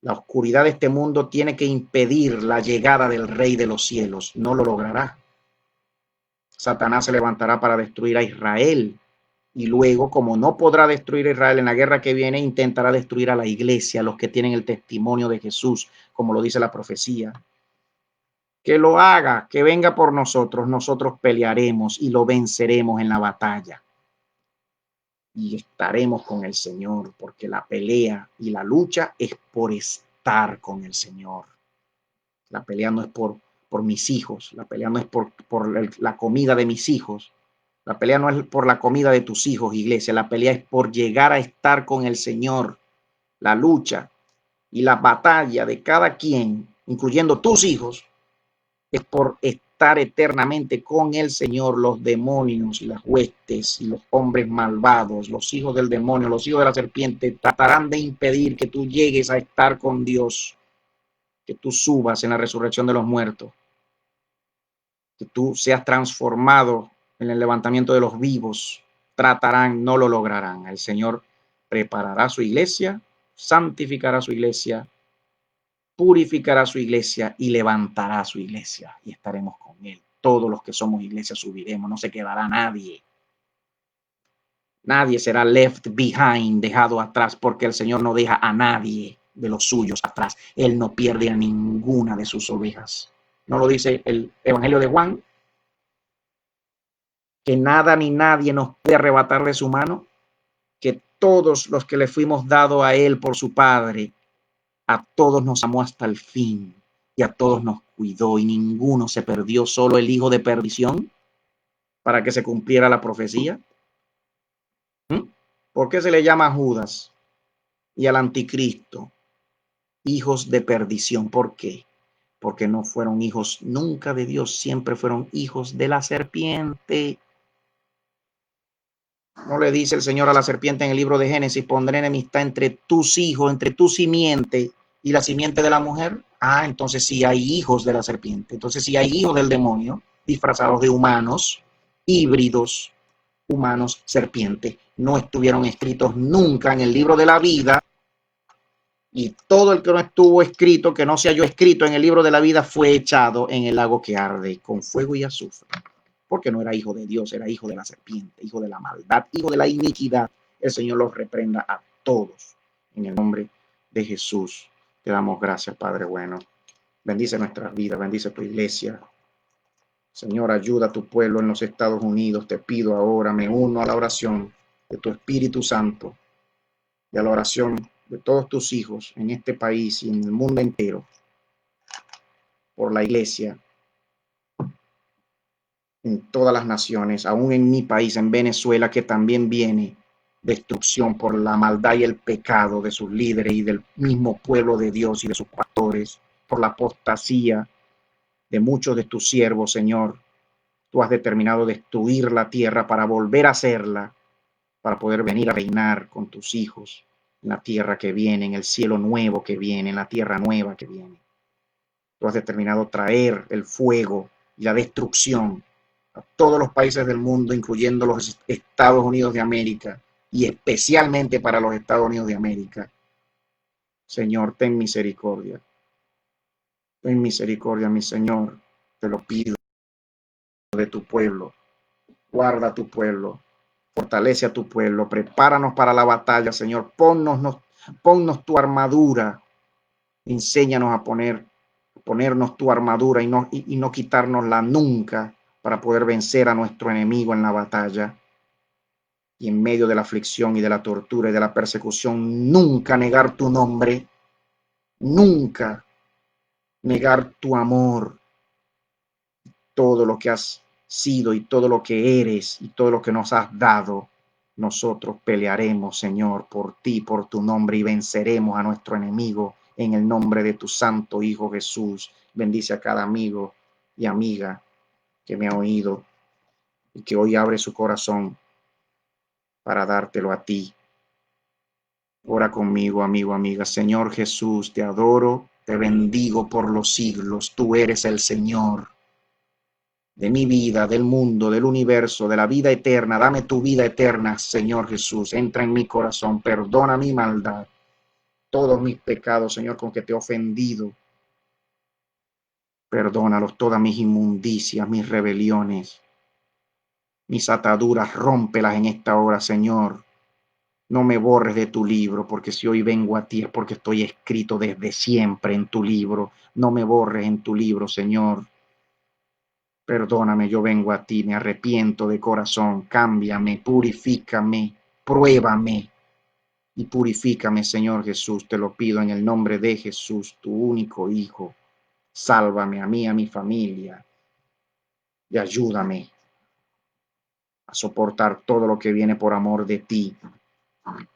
La oscuridad de este mundo tiene que impedir la llegada del Rey de los cielos. No lo logrará. Satanás se levantará para destruir a Israel. Y luego, como no podrá destruir a Israel en la guerra que viene, intentará destruir a la iglesia, los que tienen el testimonio de Jesús, como lo dice la profecía. Que lo haga, que venga por nosotros. Nosotros pelearemos y lo venceremos en la batalla. Y estaremos con el Señor, porque la pelea y la lucha es por estar con el Señor. La pelea no es por mis hijos, la pelea no es por la comida de mis hijos, la pelea no es por la comida de tus hijos, iglesia, la pelea es por llegar a estar con el Señor. La lucha y la batalla de cada quien, incluyendo tus hijos, es por estar eternamente con el Señor. Los demonios y las huestes y los hombres malvados, los hijos del demonio, los hijos de la serpiente, tratarán de impedir que tú llegues a estar con Dios, que tú subas en la resurrección de los muertos, que tú seas transformado en el levantamiento de los vivos. Tratarán, no lo lograrán. El Señor preparará su iglesia, santificará su iglesia, purificará su iglesia y levantará su iglesia y estaremos con Él. Todos los que somos iglesia subiremos, no se quedará nadie. Nadie será left behind, dejado atrás, porque el Señor no deja a nadie de los suyos atrás. Él no pierde a ninguna de sus ovejas. ¿No lo dice el Evangelio de Juan? Que nada ni nadie nos puede arrebatar de su mano, que todos los que le fuimos dado a Él por su Padre, a todos nos amó hasta el fin y a todos nos cuidó y ninguno se perdió, solo el hijo de perdición para que se cumpliera la profecía. ¿Por qué se le llama a Judas y al anticristo hijos de perdición? ¿Por qué? Porque no fueron hijos nunca de Dios, siempre fueron hijos de la serpiente. ¿No le dice el Señor a la serpiente en el libro de Génesis: pondré enemistad entre tus hijos, entre tu simiente y la simiente de la mujer? Ah, entonces sí hay hijos de la serpiente. Entonces sí hay hijos del demonio disfrazados de humanos, híbridos, humanos, serpiente. No estuvieron escritos nunca en el libro de la vida, y todo el que no estuvo escrito, que no se halló escrito en el libro de la vida, fue echado en el lago que arde con fuego y azufre. Porque no era hijo de Dios, era hijo de la serpiente, hijo de la maldad, hijo de la iniquidad. El Señor los reprenda a todos en el nombre de Jesús. Te damos gracias, Padre bueno. Bendice nuestras vidas, bendice tu iglesia. Señor, ayuda a tu pueblo en los Estados Unidos. Te pido ahora, me uno a la oración de tu Espíritu Santo y a la oración de todos tus hijos en este país y en el mundo entero, por la iglesia, en todas las naciones, aún en mi país, en Venezuela, que también viene destrucción por la maldad y el pecado de sus líderes y del mismo pueblo de Dios y de sus pastores, por la apostasía de muchos de tus siervos, Señor. Tú has determinado destruir la tierra para volver a hacerla, para poder venir a reinar con tus hijos en la tierra que viene, en el cielo nuevo que viene, en la tierra nueva que viene. Tú has determinado traer el fuego y la destrucción a todos los países del mundo, incluyendo los Estados Unidos de América, y especialmente para los Estados Unidos de América. Señor, ten misericordia. Ten misericordia, mi Señor. Te lo pido de tu pueblo. Guarda a tu pueblo. Fortalece a tu pueblo. Prepáranos para la batalla, Señor. Ponnos tu armadura. Enséñanos a ponernos tu armadura y no quitárnosla nunca, para poder vencer a nuestro enemigo en la batalla. Y en medio de la aflicción y de la tortura y de la persecución, nunca negar tu nombre, nunca negar tu amor, todo lo que has sido y todo lo que eres y todo lo que nos has dado. Nosotros pelearemos, Señor, por ti, por tu nombre, y venceremos a nuestro enemigo en el nombre de tu santo Hijo Jesús. Bendice a cada amigo y amiga que me ha oído y que hoy abre su corazón para dártelo a ti. Ora conmigo, amigo, amiga. Señor Jesús, te adoro, te bendigo por los siglos. Tú eres el Señor de mi vida, del mundo, del universo, de la vida eterna. Dame tu vida eterna, Señor Jesús. Entra en mi corazón, perdona mi maldad, todos mis pecados, Señor, con que te he ofendido. Perdónalos, todas mis inmundicias, mis rebeliones, mis ataduras, rómpelas en esta hora, Señor. No me borres de tu libro, porque si hoy vengo a ti es porque estoy escrito desde siempre en tu libro. No me borres en tu libro, Señor. Perdóname, yo vengo a ti, me arrepiento de corazón. Cámbiame, purifícame, pruébame y purifícame, Señor Jesús. Te lo pido en el nombre de Jesús, tu único Hijo. Sálvame a mí, a mi familia, y ayúdame a soportar todo lo que viene por amor de ti,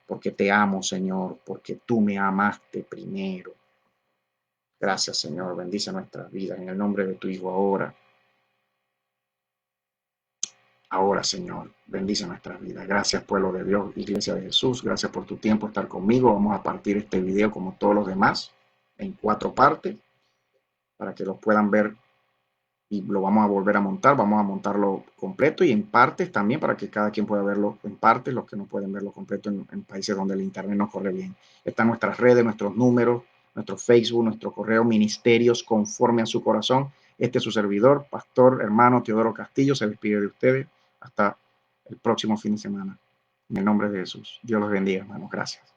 porque te amo, Señor, porque tú me amaste primero. Gracias, Señor. Bendice nuestras vidas en el nombre de tu Hijo ahora. Ahora, Señor, bendice nuestras vidas. Gracias, pueblo de Dios, Iglesia de Jesús. Gracias por tu tiempo estar conmigo. Vamos a partir este video como todos los demás en 4 partes para que los puedan ver, y lo vamos a volver a montar. Vamos a montarlo completo y en partes también, para que cada quien pueda verlo en partes, los que no pueden verlo completo en países donde el internet no corre bien. Están nuestras redes, nuestros números, nuestro Facebook, nuestro correo, ministerios conforme a su corazón. Este es su servidor, pastor hermano Teodoro Castillo, se despide de ustedes hasta el próximo fin de semana. En el nombre de Jesús. Dios los bendiga, hermanos. Gracias.